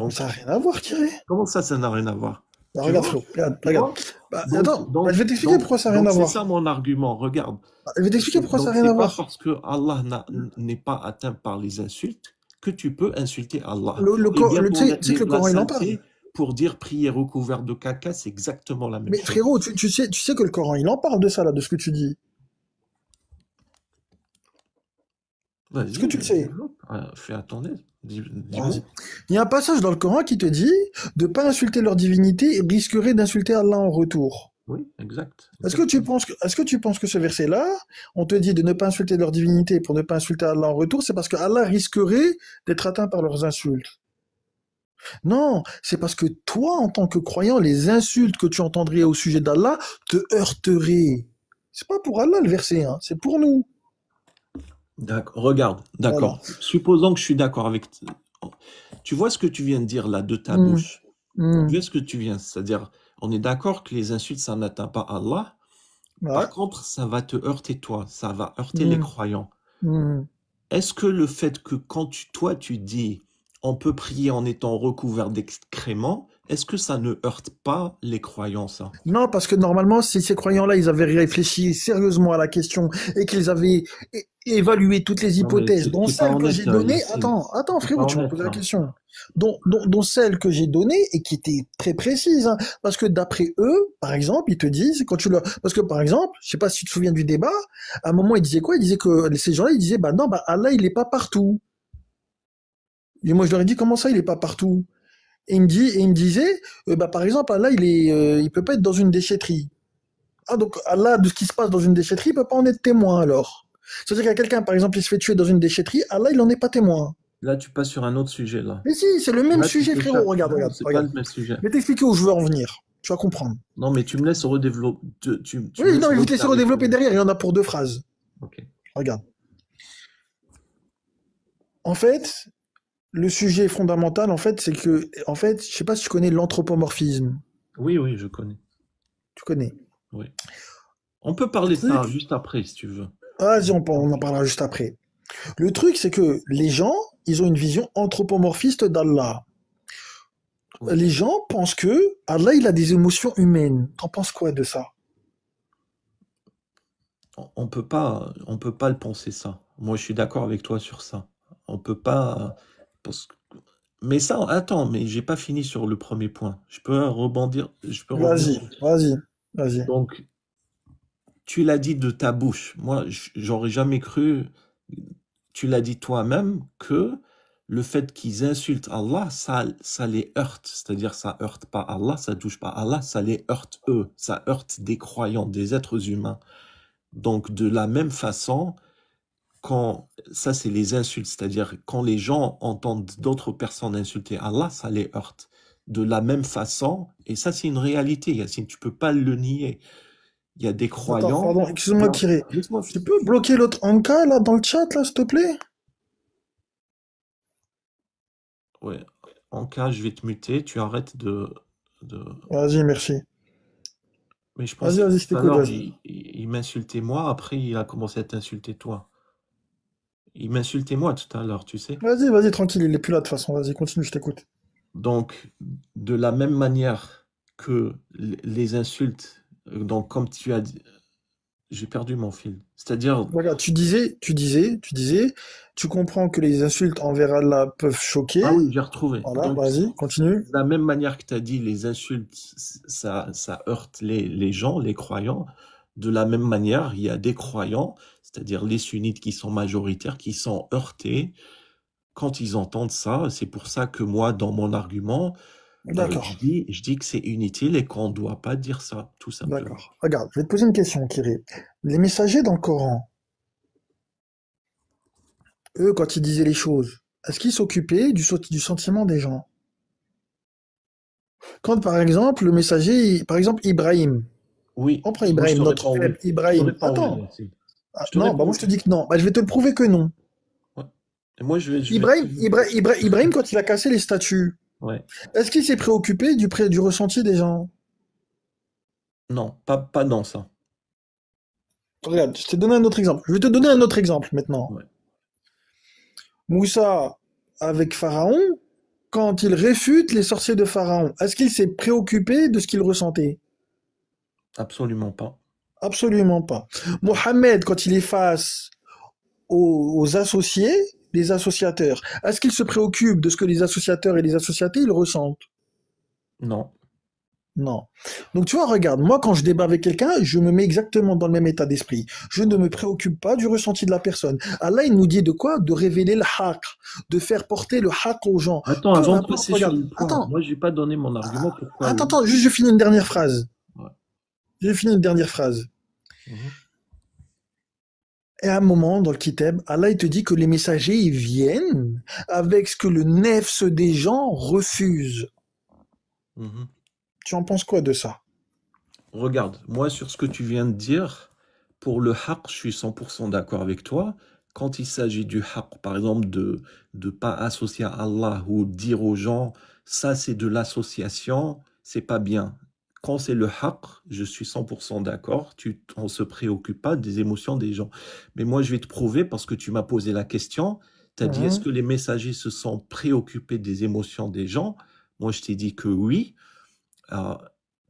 Ça n'a Donc, rien à voir, Thierry. comment ça n'a rien à voir? Bah, Tu regarde, vois? Flo, regarde, Tu regarde. vois? Bah, Donc, attends, bah, donc, je vais t'expliquer donc, pourquoi ça n'a rien donc à c'est voir. ça mon argument. Regarde. Bah, je vais t'expliquer pourquoi ça Donc, n'a rien c'est à pas voir. parce que Allah n'est pas atteint par les insultes que tu peux insulter Allah. Tu Eh bien, pour sais que le la Coran, il en parle. saleté, pour dire prier recouvert de caca, c'est exactement la même Mais chose. frérot, tu sais que le Coran, il en parle de ça, là, de ce que tu dis. Est-ce que Vas-y, tu le sais? développe. Fais à ton aise. Dis-moi. Vas-y. Il y a un passage dans le Coran qui te dit de pas insulter leur divinité et risquerait d'insulter Allah en retour. Oui, exact. Est-ce que tu penses que ce verset-là, on te dit de ne pas insulter leur divinité pour ne pas insulter Allah en retour, c'est parce que Allah risquerait d'être atteint par leurs insultes? Non, c'est parce que toi, en tant que croyant, les insultes que tu entendrais au sujet d'Allah te heurteraient. C'est pas pour Allah le verset, hein, c'est pour nous. D'accord. Regarde, Voilà. d'accord. Supposons que je suis d'accord avec... Tu vois ce que tu viens de dire là de ta Hmm, bouche. Tu hmm. vois ce que tu viens. C'est-à-dire, on est d'accord que les insultes, ça n'atteint pas Allah. Ouais. Par contre, ça va te heurter toi. Ça va heurter les Hmm, croyants. hmm. Est-ce que le fait que quand toi tu dis on peut prier en étant recouvert d'excréments, est-ce que ça ne heurte pas les croyants, ça? Non, parce que normalement, si ces croyants-là, ils avaient réfléchi sérieusement à la question et qu'ils avaient évalué toutes les Non, mais hypothèses, dont t'es pas celle que j'ai honnête, donnée, Yacine. attends, T'es pas frérot, tu m'as honnête, posé la là. question, dont celle que j'ai donnée et qui était très précise, hein, parce que d'après eux, par exemple, ils te disent, parce que par exemple, je sais pas si tu te souviens du débat, à un moment, ils disaient quoi? Ils disaient que ces gens-là, ils disaient, bah non, bah Allah, il est pas partout. Et moi, je leur ai dit, comment ça, il est pas partout? Et il me disait, bah par exemple, Allah, il peut pas être dans une déchetterie. Ah, donc Allah, de ce qui se passe dans une déchetterie, il peut pas en être témoin alors. C'est-à-dire qu'il y a quelqu'un, par exemple, il se fait tuer dans une déchetterie, Allah, il en est pas témoin. Là, tu passes sur un autre sujet, là. Mais si, c'est le même Là, tu sujet, fais frérot. ça. Regarde, Non, regarde, c'est pas regarde. le même sujet. Je vais t'expliquer où je veux en venir. Tu vas comprendre. Non, mais tu me laisses redévelopper. Tu me Oui, laisses non, mais je vais te laisser reclarifier. redévelopper derrière. Il y en a pour 2 phrases. Ok. Regarde. En fait, le sujet fondamental, en fait, c'est que, en fait, je sais pas si tu connais l'anthropomorphisme. Oui, oui, je connais. Tu connais. Oui. On peut Le parler de ça truc, juste après, si tu veux. vas-y, on en parlera juste après. Le truc, c'est que les gens, ils ont une vision anthropomorphiste d'Allah. Oui. Les gens pensent que Allah, il a des émotions humaines. T'en penses quoi de ça? On peut pas le penser ça. Moi, je suis d'accord avec toi sur ça. On peut pas. parce que- Mais ça, attends, mais j'ai pas fini sur le premier point. Je peux rebondir. Je peux revenir. Vas-y, vas-y, vas-y. Donc, tu l'as dit de ta bouche. Moi, j'aurais jamais cru. Tu l'as dit toi-même que le fait qu'ils insultent Allah, ça les heurte. C'est-à-dire, ça heurte pas Allah, ça touche pas Allah, ça les heurte eux. Ça heurte des croyants, des êtres humains. Donc, de la même façon, ça c'est les insultes, c'est-à-dire quand les gens entendent d'autres personnes insulter Allah, ça les heurte. De la même façon, et ça c'est une réalité, Yacine, tu peux pas le nier. Il y a des Attends, croyants. pardon, excuse-moi, Non, Thierry. laisse-moi Tu peux bloquer l'autre Anka, là, dans le chat, là, s'il te plaît? Ouais. En cas, je vais te muter, tu arrêtes de... Vas-y, merci. Mais je Vas-y, pensais vas-y, que je tout à t'écoute, l'heure, vas-y. il m'insultait moi, après il a commencé à t'insulter toi. Il m'insultait moi tout à l'heure, tu sais. Vas-y, tranquille, il est plus là, de toute façon. Vas-y, continue, je t'écoute. Donc, de la même manière que les insultes, donc comme tu as dit, J'ai perdu mon fil. C'est-à-dire, Regarde, tu comprends que les insultes envers Allah peuvent choquer. ah oui, j'ai retrouvé. Voilà, Donc, vas-y, continue. de la même manière que tu as dit, les insultes, ça heurte les gens, les croyants. De la même manière, il y a des croyants, c'est-à-dire les sunnites qui sont majoritaires, qui sont heurtés quand ils entendent ça. C'est pour ça que moi, dans mon argument, D'accord, je dis que c'est inutile et qu'on ne doit pas dire ça, tout simplement. d'accord. Regarde, je vais te poser une question, Kiri. Les messagers dans le Coran, eux, quand ils disaient les choses, est-ce qu'ils s'occupaient du sentiment des gens? Quand, par exemple, le messager, par exemple, Ibrahim, Oui, on prend moi je te Ibrahim, notre réponds frère oui. Je te Ibrahim. réponds oui Attends, là-dessus. ah, Je te non, bah réponds moi je te oui. dis que non. Bah, je vais te le prouver que non. Ouais. Et moi je vais te... Ibrahim, quand il a cassé les statues, Ouais. est-ce qu'il s'est préoccupé du ressenti des gens? Non, pas dans ça. Regarde, je t'ai donné un autre exemple. Je vais te donner un autre exemple maintenant. Ouais. Moussa, avec Pharaon, quand il réfute les sorciers de Pharaon, est-ce qu'il s'est préoccupé de ce qu'il ressentait? Absolument pas. Absolument pas. Mohamed, quand il est face aux associés, les associateurs, est-ce qu'il se préoccupe de ce que les associateurs et les associatés ils ressentent? Non. Non. Donc tu vois, regarde, moi quand je débat avec quelqu'un, je me mets exactement dans le même état d'esprit. Je ne me préoccupe pas du ressenti de la personne. Allah, il nous dit de quoi? De révéler le haqq, de faire porter le haqq aux gens. Attends, Peu avant de importe, passer sur regarde, le point, attends, moi j'ai pas donné mon argument pourquoi oui. attends, juste je finis une dernière phrase. Ouais. Je finis une dernière phrase. Mhm. Et à un moment, dans le Kitab, Allah, il te dit que les messagers, ils viennent avec ce que le nefs des gens refuse. Mhm. Tu en penses quoi de ça? Regarde, moi sur ce que tu viens de dire, pour le haqq, je suis 100% d'accord avec toi. Quand il s'agit du haqq, par exemple, de ne pas associer à Allah ou dire aux gens, ça c'est de l'association, c'est pas bien. Quand c'est le haqq, je suis 100% d'accord, on se préoccupe pas des émotions des gens. Mais moi je vais te prouver, parce que tu m'as posé la question, tu as dit, est-ce Mhm. que les messagers se sont préoccupés des émotions des gens? Moi je t'ai dit que oui. euh,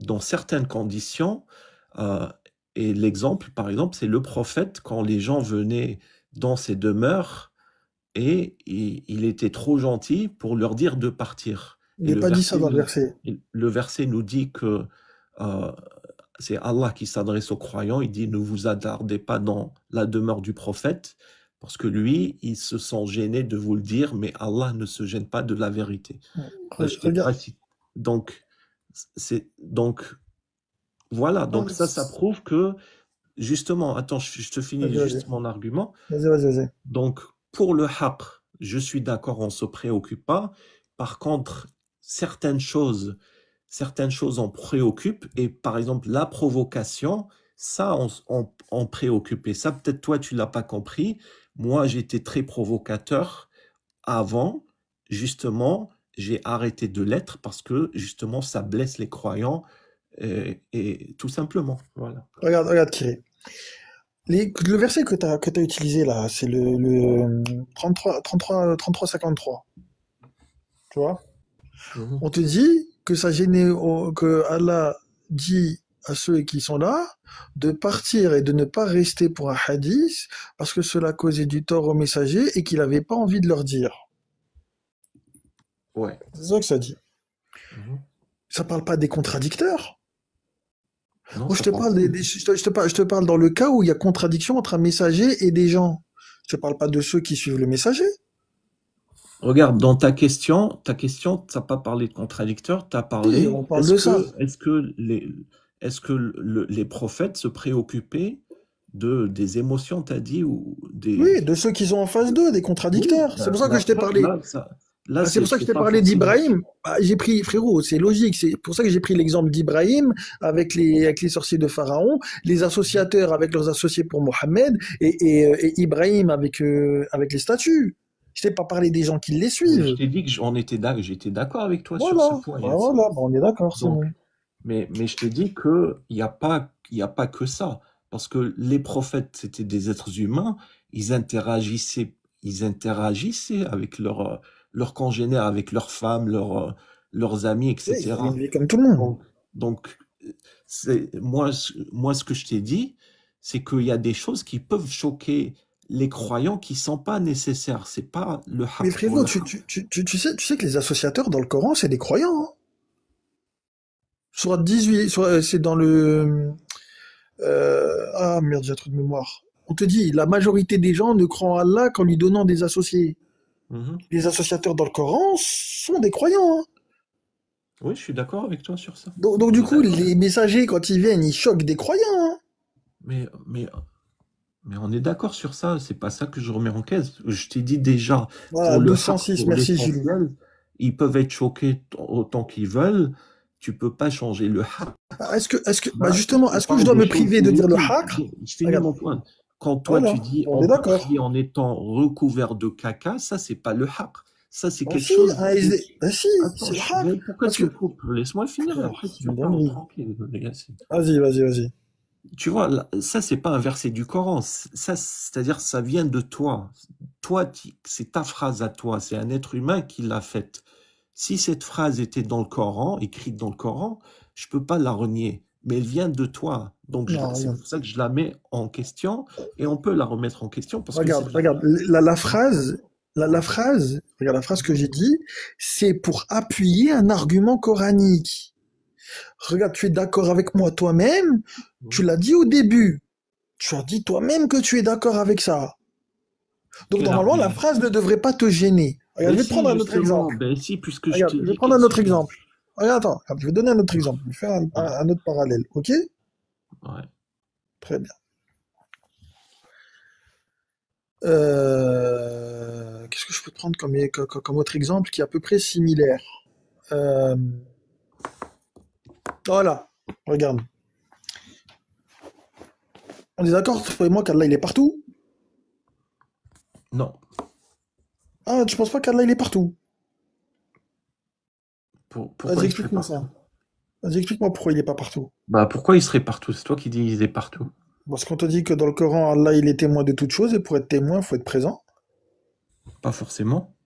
dans certaines conditions. euh, et l'exemple, par exemple, c'est le prophète quand les gens venaient dans ses demeures et il était trop gentil pour leur dire de partir. Il Et n'est pas dit ça dans le verset. le verset nous dit que euh, c'est Allah qui s'adresse aux croyants. Il dit, ne vous attardez pas dans la demeure du prophète, parce que lui, il se sent gêné de vous le dire, mais Allah ne se gêne pas de la vérité. Là, je t'ai Regarde. pas cité. Donc, donc voilà, Non, donc ça prouve que, justement, attends, je te finis vas-y, vas-y. juste mon argument. Vas-y, vas-y, vas-y. Donc, pour le haqq, je suis d'accord, on ne se préoccupe pas. Par contre, certaines choses, certaines choses en préoccupent. Et par exemple, la provocation, ça, on préoccupe. Et ça, peut-être toi, tu l'as pas compris. Moi, j'étais très provocateur avant. Justement, j'ai arrêté de l'être parce que, justement, ça blesse les croyants. Et tout simplement, voilà. Regarde, Kiri. Le verset que t'as utilisé là, c'est le 33, 53. Tu vois? Mhm. On te dit que que Allah dit à ceux qui sont là de partir et de ne pas rester pour un hadith parce que cela causait du tort aux messagers et qu'il n'avait pas envie de leur dire. Ouais. C'est ça que ça dit. Mhm. Ça parle pas des contradicteurs. Non, Moi, je ça te parle parle pas. je te parle dans le cas où il y a contradiction entre un messager et des gens. Je te parle pas de ceux qui suivent le messager. Regarde, dans ta question, t'as pas parlé de contradicteur, t'as Si, parlé, on parle de ça. est-ce que les prophètes se préoccupaient des émotions, t'as dit, ou des, Oui, de ceux qui sont en face d'eux, des oui, contradicteurs. C'est ben, pour ça que je t'ai parlé. là, Bah, c'est pour ça que je c'est t'ai pas parlé forcément. d'Ibrahim. Bah, j'ai pris, frérot, c'est logique. C'est pour ça que j'ai pris l'exemple d'Ibrahim avec les sorciers de Pharaon, les associateurs avec leurs associés pour Mohammed et Ibrahim avec les statues. Je t'ai pas parlé des gens qui les Mais je suivent. t'ai dit que j'étais d'accord avec toi sur ce Voilà, point, bah, Yacine. voilà, bah, on est d'accord, c'est Donc, bon. mais je te dis que il y a pas que ça. Parce que les prophètes, c'était des êtres humains, ils interagissaient, ils interagissaient avec leurs congénères, avec leurs femmes, leurs amis, Oui, ils avaient une etc. vie comme tout le monde. Donc, donc c'est, moi, ce que je t'ai dit, c'est qu'il y a des choses qui peuvent choquer les croyants qui ne sont pas nécessaires. C'est pas le Mais haqq pour frérot, le haqq. tu sais que les associateurs dans le Coran, c'est des croyants. Hein. Sourate 18, c'est dans le... ah merde, j'ai un trou de mémoire. On te dit, la majorité des gens ne croient en Allah qu'en lui donnant des associés. Mhm. Les associateurs dans le Coran sont des croyants. Hein. Oui, je suis d'accord avec toi sur ça. Donc On du est coup, d'accord. les messagers, quand ils viennent, ils choquent des croyants. Hein. Mais, mais, mais on est d'accord sur ça. C'est pas ça que je remets en cause. Je t'ai dit déjà, Voilà, pour le haqq, 1206, pour merci Jules. l'essentiel, ils peuvent être choqués autant qu'ils veulent. Tu peux pas changer le haqq. Ah, bah Bah, justement, on est-ce que je parle dois des me choses priver de dire le inutiles. haqq? Je finis Regarde, mon point. Quand toi voilà, tu dis on on est d'accord. prie en étant recouvert de caca, ça c'est pas le haqq. Ça c'est Bah quelque si, chose. un SD, bah si, Attends, c'est le haqq. mais pourquoi Parce tu que, me coupes? Laisse-moi finir, frère, après c'est tu une parles dinguerie. tranquille, les gars. Vas-y. Tu vois, ça c'est pas un verset du Coran. Ça, c'est-à-dire, ça vient de toi. Toi, c'est ta phrase à toi. C'est un être humain qui l'a faite. Si cette phrase était dans le Coran, écrite dans le Coran, je peux pas la renier. Mais elle vient de toi. Donc, Non, c'est regarde. pour ça que je la mets en question. Et on peut la remettre en question parce que c'est de Regarde, la la- phrase, la Ouais. phrase, regarde la phrase que j'ai dit, c'est pour appuyer un argument coranique. Regarde, tu es d'accord avec moi toi-même, tu l'as dit au début. Tu as dit toi-même que tu es d'accord avec ça. Donc Quel normalement, la argument? phrase ne devrait pas te gêner. Regarde, Ben je vais te prendre si, un autre justement. exemple. Ben si, puisque je Regarde, te je vais dis prendre que un c'est autre bien. exemple. Regarde, attends, je vais donner un autre exemple. Je vais faire Ouais, un autre parallèle, ok? ouais. Très bien. Qu'est-ce que je peux te prendre comme autre exemple qui est à peu près similaire? Euh, voilà, regarde. On est d'accord, toi et moi, qu'Allah, il est partout? Non. Ah, tu penses pas qu'Allah, il est partout? Pourquoi Vas-y, il serait explique-moi partout? ça. Vas-y, explique-moi pourquoi il est pas partout. Bah, pourquoi il serait partout? C'est toi qui dis il est partout. Parce qu'on te dit que dans le Coran, Allah, il est témoin de toutes choses, et pour être témoin, il faut être présent. Pas forcément.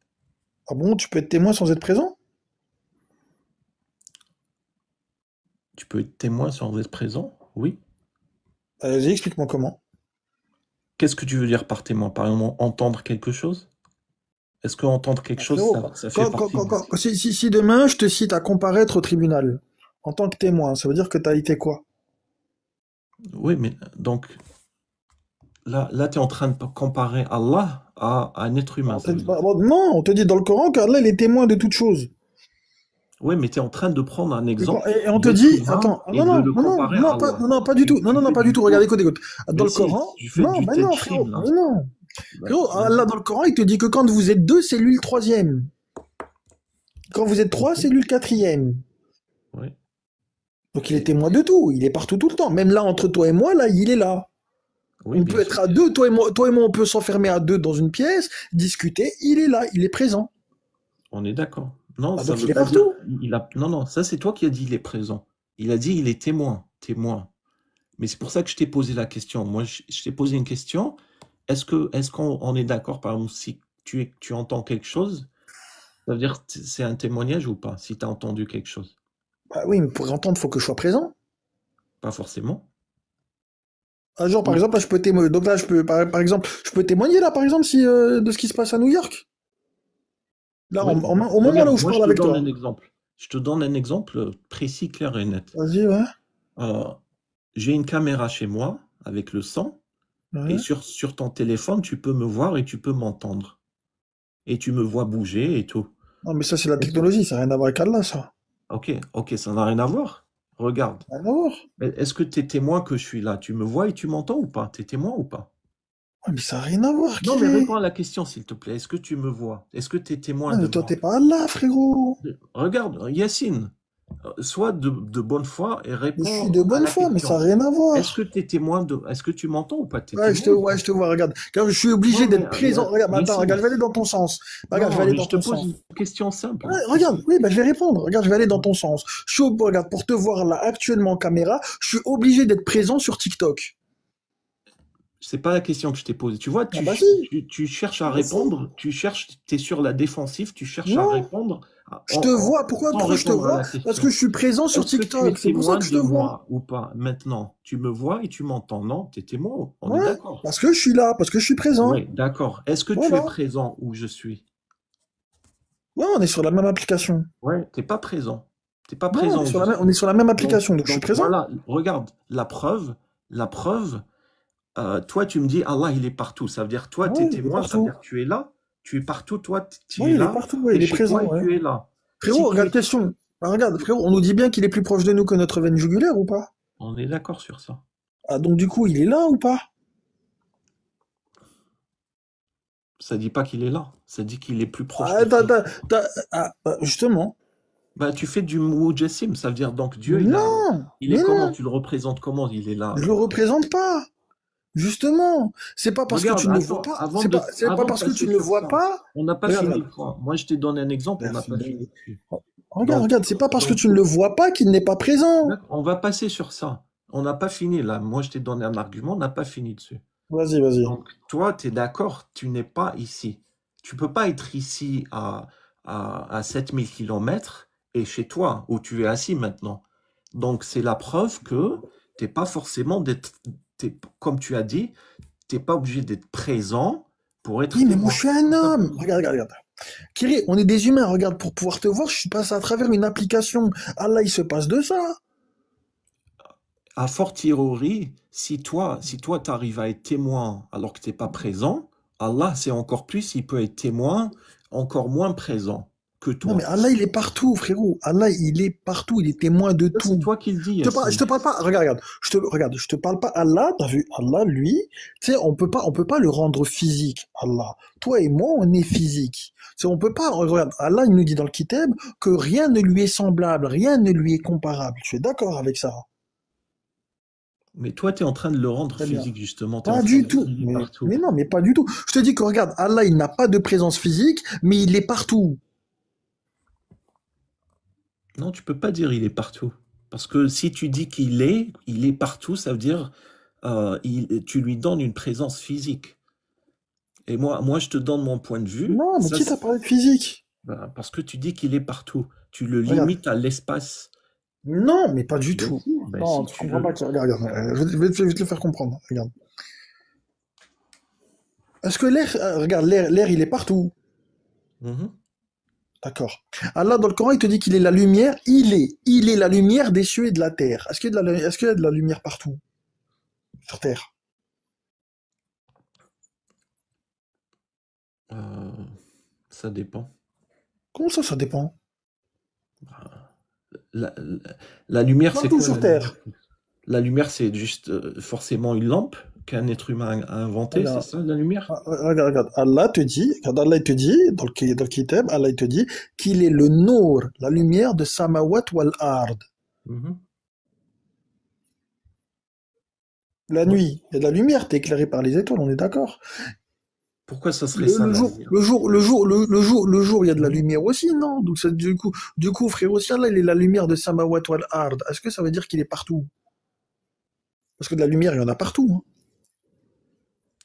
Ah bon, tu peux être témoin sans être présent? Tu peux être témoin sans être présent? Oui. Vas-y, explique-moi comment. Qu'est-ce que tu veux dire par témoin? Par exemple, entendre quelque chose? Est-ce que entendre quelque Ah, chose, frérot, ça fait partie du... si demain je te cite à comparaître au tribunal en tant que témoin, ça veut dire que tu as été quoi? Oui, mais donc, là tu es en train de comparer Allah à un être humain, ça veut dire. Non, on te dit dans le Coran qu'Allah il est témoin de toutes choses. Oui, mais tu es en train de prendre un exemple Et on te d'être dit, humain attends, ah, et de le comparer à Allah. non, pas du tout, Tu non, fais pas du du tout, regarde, faux. écoute. Dans Mais le si, Coran, tu fais non, du mais non, frérot, tenchim, là. mais non. Frérot, Allah Vas-y. dans le Coran, il te dit que quand vous êtes deux, c'est lui le troisième. Quand vous êtes trois, Ok. c'est lui le quatrième. Ouais. Donc il est témoin de tout, il est partout tout le temps. Même là, entre toi et moi, là, il est là. Oui, On bien peut sûr. être à deux, toi et moi, on peut s'enfermer à deux dans une pièce, discuter, il est là, il est présent. On est d'accord. Non, Ah, ça donc il veut est pas dire. partout. Non, ça c'est toi qui as dit il est présent. Il a dit il est témoin, témoin. Mais c'est pour ça que je t'ai posé la question. Moi, je t'ai posé une question. Est-ce qu'on est d'accord, par exemple, si tu entends quelque chose, ça veut dire que c'est un témoignage ou pas, si tu as entendu quelque chose? Bah oui, mais pour entendre, il faut que je sois présent. Pas forcément. Un jour, par Ou- exemple, là, je peux témoigner. Donc là, par exemple, je peux témoigner là, par exemple, si de ce qui se passe à New York. Là, Oui, au moment là regarde, où je moi je parle te avec donne toi. un exemple. Je te donne un exemple précis, clair et net. Vas-y, ouais. Euh, j'ai une caméra chez moi avec le son, et Ouais. sur ton téléphone, tu peux me voir et tu peux m'entendre. Et tu me vois bouger et tout. Non, mais ça, c'est la Est-ce que... technologie, ça n'a rien à voir avec Allah, ça. Ok, ça n'a rien à voir. Regarde. Rien à voir. Est-ce que tu es témoin que je suis là? Tu me vois et tu m'entends ou pas? Tu es témoin ou pas? Ouais, mais ça n'a rien à voir, Non, mais Kiré. réponds à la question, s'il te plaît. Est-ce que tu me vois? Est-ce que tu es témoin Ouais, de mais toi, moi? t'es pas Allah, frérot. Regarde, Yacine, sois de bonne foi et Mais je suis réponds de à bonne la foi, mais ça question. n'a rien à Est-ce voir. que tu es témoin de... Est-ce que tu m'entends ou pas? Tu es témoin ou Ouais, pas? je te vois, regarde. Car je suis obligé Non, mais d'être présent. Regarde, mais attends, regarde, Yacine, je vais aller dans ton sens. Regarde, je vais non, aller mais dans je te ton pose sens. une question simple. Ouais, Est-ce regarde, que... oui, bah, je vais répondre. Regarde, je vais aller dans ton sens. Regarde, pour te voir là actuellement en caméra, je suis obligé d'être présent sur TikTok. C'est pas la question que je t'ai posée. Tu vois, Ah bah si, tu cherches à bah si. répondre, tu es sur la défensive, tu cherches à Non, répondre Je te vois. Pourquoi, Sans pourquoi je te répondre à vois? la Parce que question. je suis présent sur Est-ce que tu es TikTok. C'est pour ça témoin que je te de vois. moi ou pas? Maintenant, tu me vois et tu m'entends, non? Tu es témoin, on est Ouais, d'accord. parce que je suis là, parce que je suis présent. Oui, d'accord. Est-ce que tu es Voilà. présent où je suis? Ouais, on est sur la même application. Ouais, t'es pas présent. T'es pas Ouais, on est présent où sur je la même, on est suis. sur la même Donc, application, donc je suis donc présent. voilà, regarde, la preuve, toi tu me dis Allah il est partout. Ça veut dire toi tu es Ouais, il est témoin, ça veut dire partout. que tu es là, tu es partout, toi tu es Ouais, il est là, partout, ouais, tu es il est chez toi présent, et ouais. tu es là. Si Frérot, tu regarde, es... question. Ah, regarde, frérot, on nous dit bien qu'il est plus proche de nous que notre veine jugulaire ou pas? On est d'accord sur ça. Ah, donc du coup, il est là ou pas? Ça dit pas qu'il est là, ça dit qu'il est plus proche Ah, de toi. justement. Bah tu fais du Mujassim, ça veut dire donc Dieu Non, il est mais comment? non, Tu le représentes comment? Il est là je le alors. représente pas. Justement, c'est pas parce que Regarde, tu ne le vois attends, pas, c'est pas avant de parce que tu passer ne le sur vois ça, pas. on n'a pas Regarde, fini regarde. le point. Moi, je t'ai donné un exemple, on n'a Merci, pas dingue. fini dessus. Regarde, Donc, regarde, c'est pas parce que donc, tu ne le vois pas qu'il n'est pas présent. on va passer sur ça. On n'a pas fini là. Moi, je t'ai donné un argument, on n'a pas fini dessus. Vas-y, vas-y. Donc, toi, tu es d'accord, tu n'es pas ici. Tu peux pas être ici à 7000 kilomètres et chez toi, où tu es assis maintenant. Donc, c'est la preuve que t'es pas forcément comme tu as dit, tu n'es pas obligé d'être présent pour être Oui, mais moi témoin. je suis un Tout homme. simplement. Regarde, regarde, regarde. Kiri, on est des humains. Regarde, pour pouvoir te voir, je suis passé à travers une application. Allah, il se passe de ça. A fortiori, si toi t'arrives à être témoin alors que t'es pas présent, Allah, c'est encore plus, il peut être témoin encore moins présent que Non, mais toi. Allah, il est partout, frérot. Allah, il est partout. Il est témoin de Ça, c'est tout. toi qui le dis, Je Yacine. te parle pas. Regarde, je te parle pas Allah. T'as vu, Allah, lui, tu sais, on peut pas le rendre physique. Allah. Toi et moi, on est physique. Tu sais, on peut pas. Regarde, Allah, il nous dit dans le Kitab que rien ne lui est semblable, rien ne lui est comparable. Tu es d'accord avec ça? Mais toi, tu es en train de le rendre Très bien. physique, justement. Tu es en Pas train du de dire tout. qu'il est partout. Mais non, mais pas du tout. Je te dis que regarde, Allah, il n'a pas de présence physique, mais il est partout. Non, tu peux pas dire il est partout. Parce que si tu dis il est partout, ça veut dire tu lui donnes une présence physique. Et moi, je te donne mon point de vue. Non, mais Ça, qui t'a parlé de physique? ben, parce que tu dis qu'il est partout. Tu le Regarde. limites à l'espace. Non, mais pas du Ben tout. si, ben Non, si tu tu comprends pas. veux. Regarde, je vais te le faire comprendre. Regarde. Est-ce que l'air, regarde, l'air, il est partout. Mhm. D'accord. Allah, dans le Coran, il te dit qu'il est la lumière. Il est la lumière des cieux et de la terre. Est-ce qu'il y a de la lumière partout sur terre? Euh, ça dépend. Comment ça dépend? La, la- la lumière, c'est Partout quoi sur la lumière? terre. La lumière, c'est juste forcément une lampe qu'un être humain a inventée, c'est Regarde, ça la lumière? regarde. Allah, il te dit, dans le Kitab, Allah, il te dit qu'il est le Nour, la lumière de Samawat wal Ard. Mhm. La Ouais. nuit, il y a de la lumière, t'es éclairé par les étoiles, on est d'accord. Pourquoi ça serait ça Le la jour, lumière? le jour, il y a de la Mhm. lumière aussi, non? Donc, du coup, frère aussi, Allah, il est la lumière de Samawat wal Ard. Est-ce que ça veut dire qu'il est partout? Parce que de la lumière, il y en a partout, hein.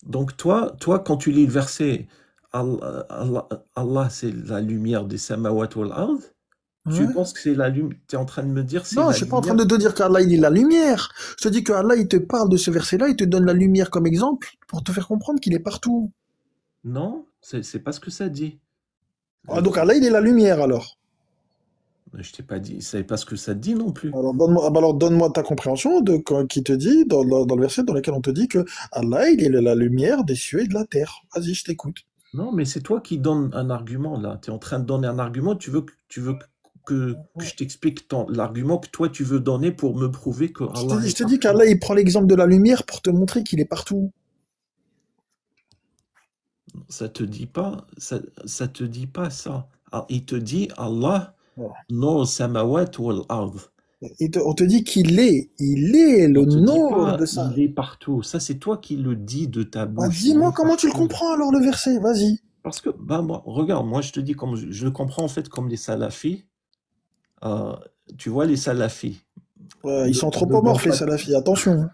Donc toi, quand tu lis le verset, Allah, c'est la lumière des samawat wal ard, tu Ouais. penses que c'est la lumière, tu es en train de me dire c'est Non, la je suis pas en train lumière? de te dire qu'Allah, il est la lumière. Je te dis que Allah, il te parle de ce verset-là, il te donne la lumière comme exemple pour te faire comprendre qu'il est partout. Non, c'est pas ce que ça dit. Ah, donc Allah, il est la lumière, alors. Je t'ai pas dit, c'est pas ce que ça dit non plus. Alors donne-moi ta compréhension qui te dit, dans le verset dans lequel on te dit que Allah, il est la lumière des cieux et de la terre. Vas-y, je t'écoute. Non, mais c'est toi qui donnes un argument là. Tu es en train de donner un argument, tu veux que je t'explique l'argument que toi tu veux donner pour me prouver que Allah Je est te dis partout. qu'Allah, il prend l'exemple de la lumière pour te montrer qu'il est partout. Ça te dit pas, ça te dit pas ça. Ah, il te dit Allah Voilà. no samawat wal ard. On te dit il est On le te dit nord pas de ça. il est partout. Ça c'est toi qui le dis de ta Bah, bouche. Il dis-moi est comment tu le partout. comprends alors le verset, vas-y. Parce que bah moi, regarde, moi je te dis comme je le comprends en fait comme les salafis. Euh, tu vois les salafis. Ouais, ils sont Ne tombe anthropomorphes les pas, salafis, attention, hein.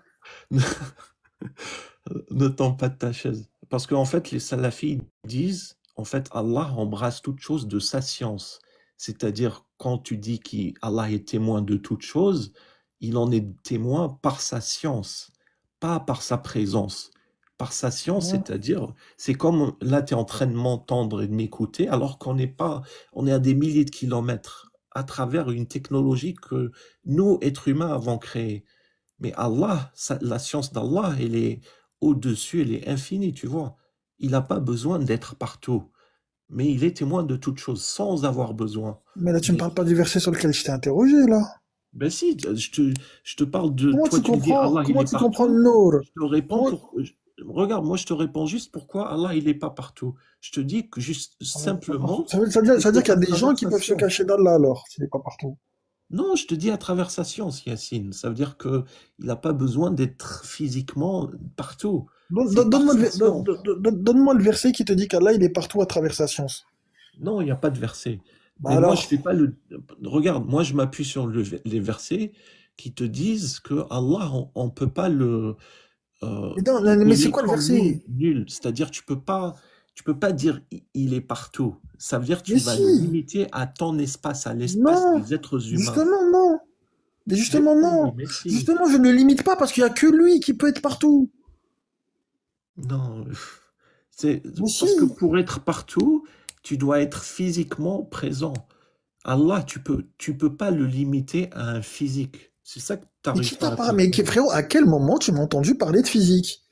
ne tombe pas de ta chaise. Parce qu'en fait les salafis disent en fait Allah embrasse toute chose de sa science. C'est-à-dire, quand tu dis qu'Allah est témoin de toutes choses, il en est témoin par sa science, pas par sa présence. Par sa science, Ouais. c'est-à-dire, c'est comme là, tu es en train de m'entendre et de m'écouter, alors qu'on n'est pas, on est à des milliers de kilomètres à travers une technologie que nous, êtres humains, avons créée. Mais Allah, la science d'Allah, elle est au-dessus, elle est infinie, tu vois. Il n'a pas besoin d'être partout, mais il est témoin de toutes choses sans avoir besoin. Mais là, tu me Mais, parles pas du verset sur lequel je t'ai interrogé, là. ben si, je te parle de, toi tu me dis Allah, il Comment est tu comprends le partout, Nour? je te réponds Comment- regarde, moi je te réponds juste pourquoi Allah, il n'est pas partout. Je te dis que juste simplement, Ça veut dire qu'il y a à des gens travers qui sa peuvent se science. cacher d'Allah, alors, s'il n'est pas partout. Non, je te dis à travers sa science, Yacine. Ça veut dire que il n'a pas besoin d'être physiquement partout. C'est par sa science. Donne-moi le verset qui te dit qu'Allah, il est partout à travers sa science. Non, il n'y a pas de verset. Bah Mais moi, je alors, fais pas le. Regarde, moi, je m'appuie sur les versets qui te disent que Allah, on peut pas euh, mais il c'est est quoi le comme nul, verset? nul. C'est-à-dire, tu peux pas dire il est partout. Ça veut dire que Mais tu vas le si, limiter à ton espace, à l'espace non, des êtres humains. justement, non. Mais Mais justement, si, non. mais si. Justement, je ne le limite pas parce qu'il n'y a que lui qui peut être partout. Non, c'est Mais parce que si. pour être partout, tu dois être physiquement présent. Allah, tu peux pas le limiter à un physique. C'est ça que tu Mais n'arrives qui pas t'a à parlé? Mais comprendre. frérot, à quel moment tu m'as entendu parler de physique?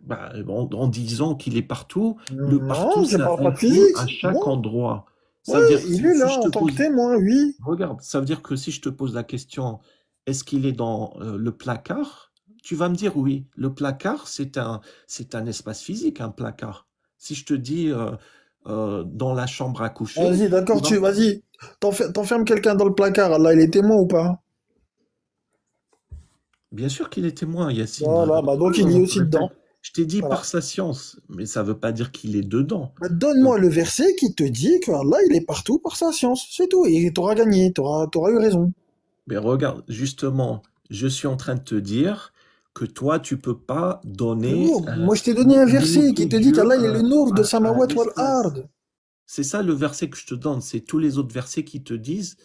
Bah, en disant qu'il est partout, le partout, Non, je ça parle pas de inclut à physique. chaque Non. endroit. Ça veut Ouais, dire que il si, est si là je te en tant que pose, témoin, oui. regarde, ça veut dire que si je te pose la question, est-ce qu'il est dans le placard? Tu vas me dire oui. Le placard, c'est un espace physique, un placard. Si je te dis dans la chambre à coucher, Vas-y, tu d'accord, vas me vas-y. T'enfermes quelqu'un dans le placard, Allah, il est témoin ou pas? Bien sûr qu'il est témoin, Yacine. Voilà, bah donc il est aussi dedans. Répète. Je t'ai dit Voilà. par sa science, mais ça ne veut pas dire qu'il est dedans. Bah, donne-moi le verset qui te dit que Allah, il est partout par sa science. C'est tout. Et t'auras gagné, t'auras eu raison. Mais regarde, justement, je suis en train de te dire que toi, tu peux pas donner, Frérot, moi je t'ai donné un verset qui limiter te dit Dieu qu'Allah, il est le Nour de à un Samawat wal espace. Ard. C'est ça le verset que je te donne. C'est tous les autres versets qui te disent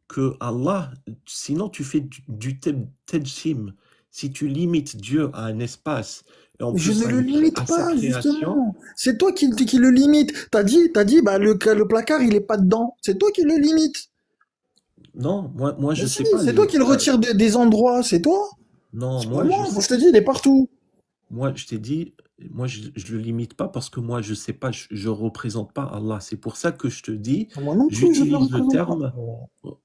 que Allah, sinon tu fais du tedjim. Si tu limites Dieu à un espace, et en Je plus ne le limite à sa pas, création, justement. C'est toi qui le limite. T'as dit, bah, le placard, il est pas dedans. C'est toi qui le limite. non, moi Mais je si, sais pas c'est toi les. qui le retire des endroits, c'est toi. Non, C'est pas moi je moi. Moi, sais. je te dis, il est partout. Moi, je t'ai dit, moi, je le limite pas parce que moi, je sais pas, je représente pas Allah. C'est pour ça que je te dis, Moi non plus, je ne le j'utilise le représente pas. terme,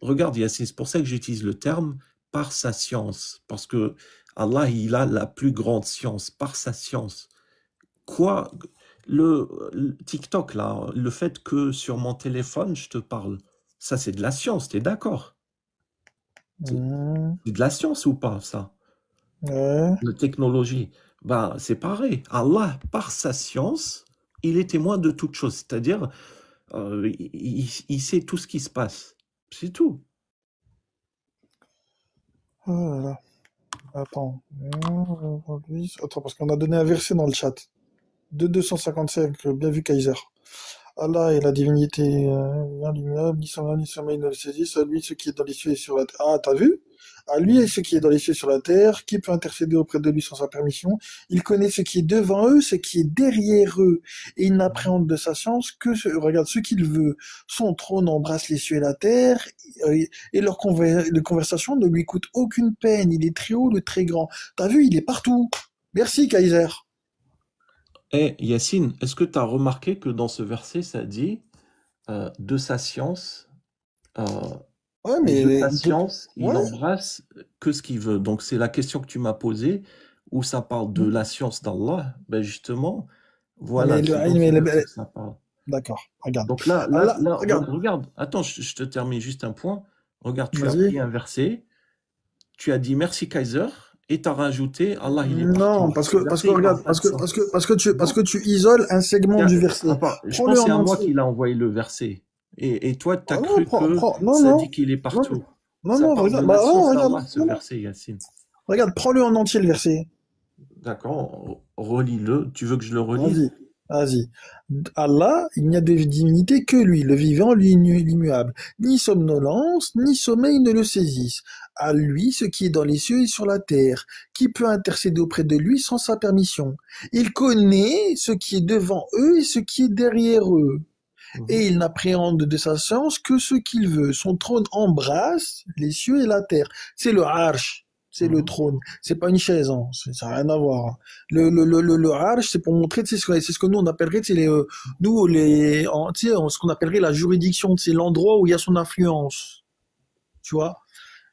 regarde, Yassine, c'est pour ça que j'utilise le terme par sa science. Parce que Allah, il a la plus grande science, par sa science. Quoi, le TikTok, là, le fait que sur mon téléphone, je te parle, ça, c'est de la science, t'es d'accord? C'est Hmm, c'est de la science ou pas, ça? ouais. La technologie, ben, c'est pareil. Allah, par sa science, il est témoin de toute chose. C'est-à-dire, il sait tout ce qui se passe. C'est tout. Oh là là. Attends. Attends, parce qu'on a donné un verset dans le chat. De 255, bien vu Kaiser. Allah est la divinité inlimitable, ni son nom ni son sommeil ne le saisissent, à lui ce qui est dans les cieux et sur la terre. Ah, t'as vu? À lui et ce qui est dans les cieux et sur la terre, qui peut intercéder auprès de lui sans sa permission? Il connaît ce qui est devant eux, ce qui est derrière eux, et il n'appréhende de sa science que regarde ce qu'il veut. Son trône embrasse les cieux et la terre, et les conversations ne lui coûtent aucune peine. Il est très haut, le très grand. T'as vu, il est partout. Merci, Kaiser. Et Yacine, est-ce que tu as remarqué que dans ce verset, ça dit de sa science, euh, Ouais, et de mais sa science, il ouais. embrasse que ce qu'il veut. Donc, c'est la question que tu m'as posée, où ça parle de la science d'Allah. Ben justement, voilà, Mais c'est dans ce verset que ça parle. d'accord, regarde. Donc là, là, Allah, là, regarde, regarde, attends, je te termine juste un point. Regarde, tu as pris vas-y. un verset, tu as dit merci Kaiser, et tu as rajouté Allah, il est Non, partout. parce que, Ce parce verset, que il parle regarde, pas de ça. parce que Donc, tu isoles un segment du verset. je pense Prends-le que c'est en à moi entier. qu'il a envoyé le verset. Et toi, tu Ah as non, cru que non, ça non, dit qu'il est non, partout. non, Ça non, parle de regarde, la bah, non, science regarde, d'Allah, ce non, non. verset, Yacine. Regarde, prends-le en entier le verset. D'accord, relis-le. Tu veux que je le relise? Vas-y. Vas-y. Allah, il n'y a de divinité que lui, le vivant, l'immuable. Ni somnolence, ni sommeil ne le saisissent. À lui ce qui est dans les cieux et sur la terre. Qui peut intercéder auprès de lui sans sa permission? Il connaît ce qui est devant eux et ce qui est derrière eux. Mhm. Et il n'appréhende de sa science que ce qu'il veut. Son trône embrasse les cieux et la terre. C'est le arsh, c'est le Mhm. trône. C'est pas une chaise, hein. Ça n'a rien à voir, hein. Le arsh, c'est pour montrer, tu sais, c'est ce que nous on appellerait, tu sais, nous tu sais, ce qu'on appellerait la juridiction, c'est l'endroit où il y a son influence, tu vois.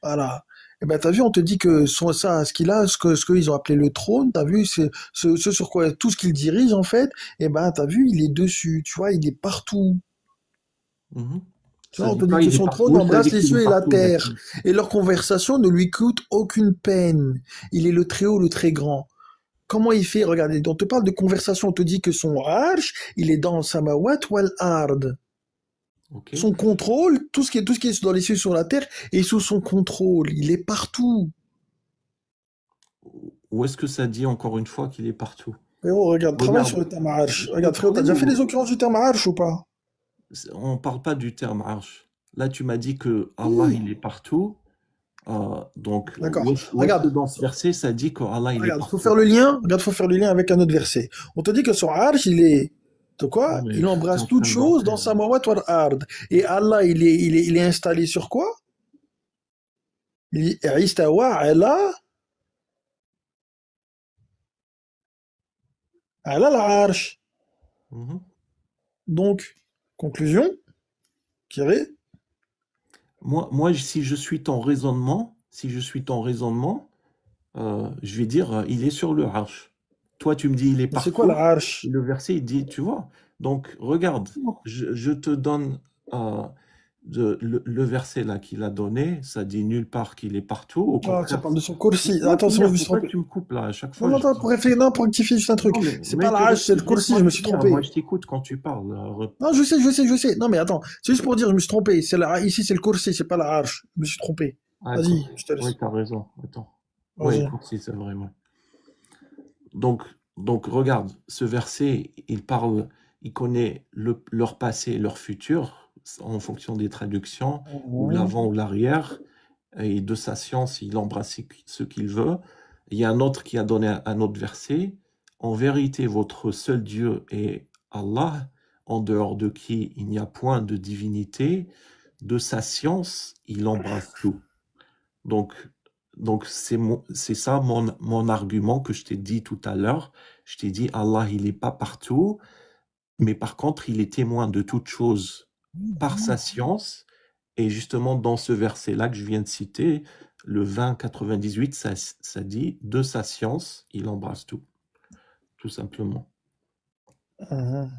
Voilà. Et ben t'as vu, on te dit que ça, ce qu'il a, ce qu'ils ont appelé le trône, t'as vu, c'est ce sur quoi tout ce qu'il dirige en fait. Et ben t'as vu, il est dessus, tu vois, il est partout. Mhm. Tu vois, Ça on dit te dit pas que il est son trône partout, ça embrasse dit les qu'il est cieux et la partout, terre, d'accord. et leur conversation ne lui coûte aucune peine. Il est le très haut, le très grand. Comment il fait? Regardez, on te parle de conversation, on te dit que son arsh, il est dans samawat wal ard. Ok. Son contrôle, tout ce qui est dans les cieux et sur la terre, est sous son contrôle. Il est partout. Où est-ce que ça dit encore une fois qu'il est partout? Frérot, regarde, travaille sur Regarde, le terme arsh. je peux Regarde, frérot, t'as parler déjà fait les ou occurrences du terme arsh ou pas? on parle pas du terme arche? Là, tu m'as dit que Allah Si. il est partout. Donc, D'accord. où est-ce que Regarde, dans ce verset ça dit que Allah il est regarde, faut partout? faire le lien. Regarde, faut faire le lien avec un autre verset. On te dit que son arsh, il est de Non, quoi? mais Il tu es embrasse en toutes train de choses mentir. dans sa mawat wal ard. Et Allah, il est installé sur quoi? Istawa ala ala l'arsh. Mhm. Donc, conclusion, tiré. Si je suis ton raisonnement, je vais dire, il est sur le arche. Toi, tu me dis, il est Mais c'est quoi partout. Et l'arsh? le verset, il dit, tu vois. Donc, regarde, je te donne le verset là qu'il a donné. Ça dit nulle part qu'il est partout. Au Ah, ça contraire. parle de son kursi. Laisse-moi Attends, c'est moi, je finir. me suis Pourquoi trompé. tu me coupes là? À chaque Non, fois, non, je attends, dis. pour rectifier juste un truc. Non, C'est pas mais l'arsh, c'est le kursi, laisse-moi je me suis finir. Moi, trompé. je t'écoute quand tu parles. Non, je sais. Non, mais attends, c'est juste pour dire, je me suis trompé. Ici, c'est le kursi, c'est pas la arche. Je me suis trompé. Ah, Vas-y, je te oui, laisse. tu as raison. Attends. Oui, Vas-y. écoute, si, c'est vrai. Ouais. Donc, donc, regarde, ce verset, il connaît leur passé et leur futur en fonction des traductions, ou Mhm. l'avant ou l'arrière, et de sa science, il embrasse ce qu'il veut. Il y a un autre qui a donné un autre verset. En vérité, votre seul Dieu est Allah, en dehors de qui il n'y a point de divinité. De sa science, il embrasse tout. Donc, donc c'est ça mon argument que je t'ai dit tout à l'heure. Je t'ai dit, Allah, il n'est pas partout, mais par contre, il est témoin de toute chose par sa science. Et justement, dans ce verset-là que je viens de citer, le 20-98, ça dit, de sa science, il embrasse tout simplement. Mhm.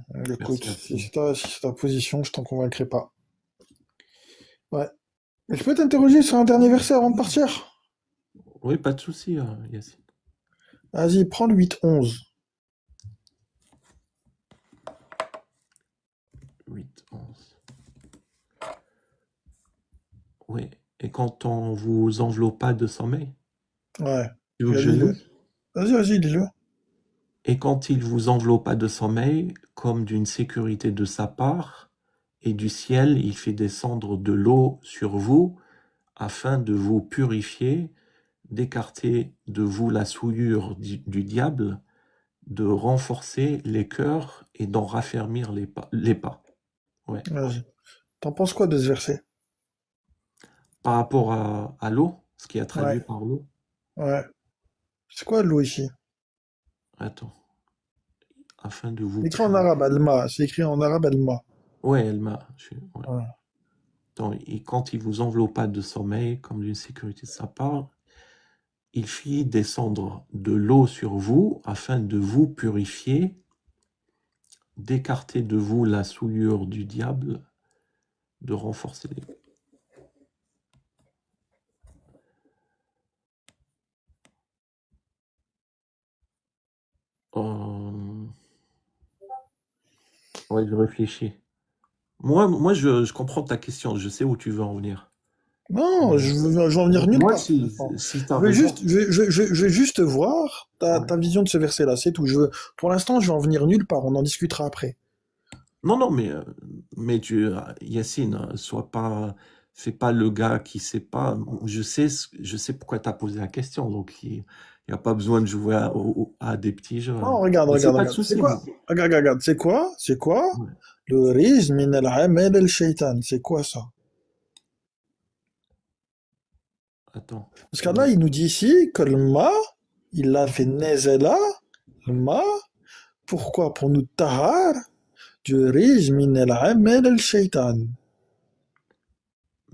Écoute, Merci à si toi. c'est ta position, je t'en convaincrai pas. Ouais. Mais je peux t'interroger sur un dernier verset avant de partir? Oui, pas de souci, Yacine. Vas-y, prends le 8-11. 8, 11. Oui. Et quand on vous enveloppa de sommeil, Ouais. tu veux que je Lis-le. lise? Vas-y, lis-le. Et quand il vous enveloppa de sommeil, comme d'une sécurité de sa part, et du ciel il fait descendre de l'eau sur vous, afin de vous purifier, d'écarter de vous la souillure du diable, de renforcer les cœurs et d'en raffermir les pas. Ouais. Vas-y. T'en penses quoi de ce verset? Par rapport à l'eau, ce qui a Ouais. traduit par l'eau, Ouais. C'est quoi l'eau ici? attends, afin de vous C'est écrit en purifier. arabe, Alma. C'est écrit en arabe, Alma. Ouais, ouais. Ouais. Et quand il vous enveloppa de sommeil, comme d'une sécurité de sa part, il fit descendre de l'eau sur vous afin de vous purifier, d'écarter de vous la souillure du diable, de renforcer les... Euh, ouais, je réfléchis. Je comprends ta question, je sais où tu veux en venir. Non, Euh, je vais en venir donc nulle moi, part pour si, l'instant. si tu as Je veux raison, juste, je veux juste voir ouais. ta vision de ce verset-là, c'est tout. Pour l'instant, je vais en venir nulle part, on en discutera après. Non, non, mais Yacine, fais pas le gars qui sait pas. Je sais pourquoi tu as posé la question, donc il n'y a pas besoin de jouer à des petits jeux, Non, hein. regarde, Mais c'est regarde, pas de regarde. C'est souci, quoi? moi. Regarde, regarde, regarde. C'est quoi? Ouais. Le riz min al-amal al-shaytan. C'est quoi ça? Attends. Parce que là, il nous dit ici que le ma, il l'a fait nezela, le ma. Pourquoi? Pour nous tahar du riz min al-amal al-shaytan.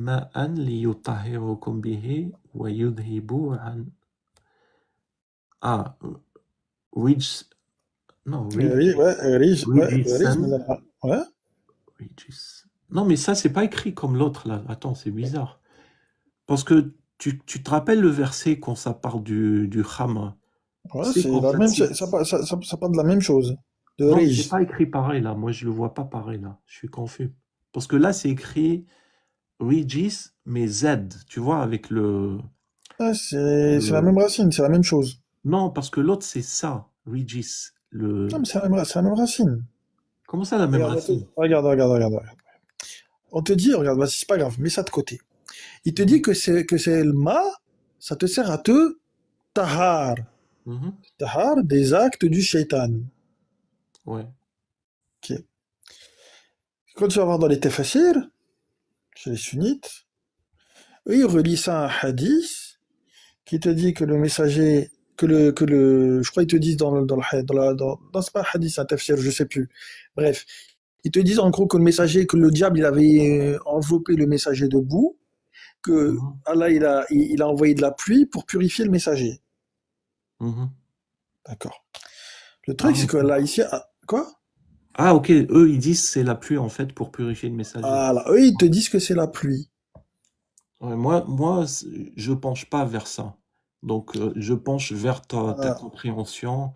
Ma'an liyutahhirukum bihi wa yudhibu an. Ah, Ridge. Non, Le riz min Ridgeson. al-amal. Ouais. Ridges. Non, mais ça, c'est pas écrit comme l'autre, là. Attends, c'est bizarre. Parce que tu te rappelles le verset quand ça parle du Kham? Ouais, C'est c'est qu'en la fait, même, ça parle de la même chose. De non, mais c'est riz. pas écrit pareil, là. Moi, je le vois pas pareil, là. Je suis confus. Parce que là, c'est écrit Regis, mais Z, tu vois, avec Ouais, c'est la le... même racine, c'est la même chose. Non, parce que l'autre, c'est ça, Regis. Non, mais c'est la même racine. Comment ça, la même Regarde, racine? regarde. On te dit, regarde, vas-y, c'est pas grave, mets ça de côté. Il te dit Mhm, que c'est le ma, ça te sert à te tahar. mhm, Tahar des actes du shaitan. ouais. Ok. Quand tu vas voir dans les tafsirs, chez les sunnites, eux, ils relient ça à un hadith qui te dit que le messager, je crois qu'ils te disent dans c'est pas un hadith, c'est un tafsir, je sais plus. Bref. Ils te disent en gros que le messager, que le diable, il avait enveloppé le messager de boue, que Mhm, Allah, il a envoyé de la pluie pour purifier le messager. mhm. D'accord. Le Ah, truc, c'est que ok. là, ici, quoi? Ah, ok. Eux, ils disent c'est la pluie, en fait, pour purifier le messager. Ah là, eux, ils te disent que c'est la pluie. Ouais, je penche pas vers ça. Donc, je penche vers ta Ah, compréhension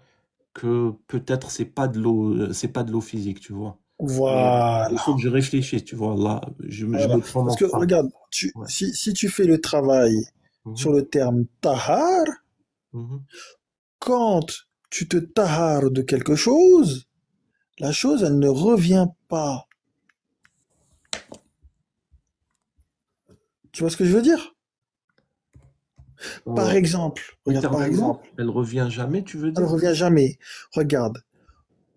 que peut-être c'est pas de l'eau physique, tu vois. Mais il voilà. faut que je réfléchisse, tu vois. Là, je Voilà. me Parce que, prononce pas. regarde, Ouais. si tu fais le travail sur Mhm, le terme tahar, mhm. quand tu te tahares de quelque chose, la chose, elle ne revient pas. Tu vois ce que je veux dire? Par Euh, exemple, regarde, par éternellement, exemple, elle revient jamais, tu veux elle ne dire? revient jamais. Regarde,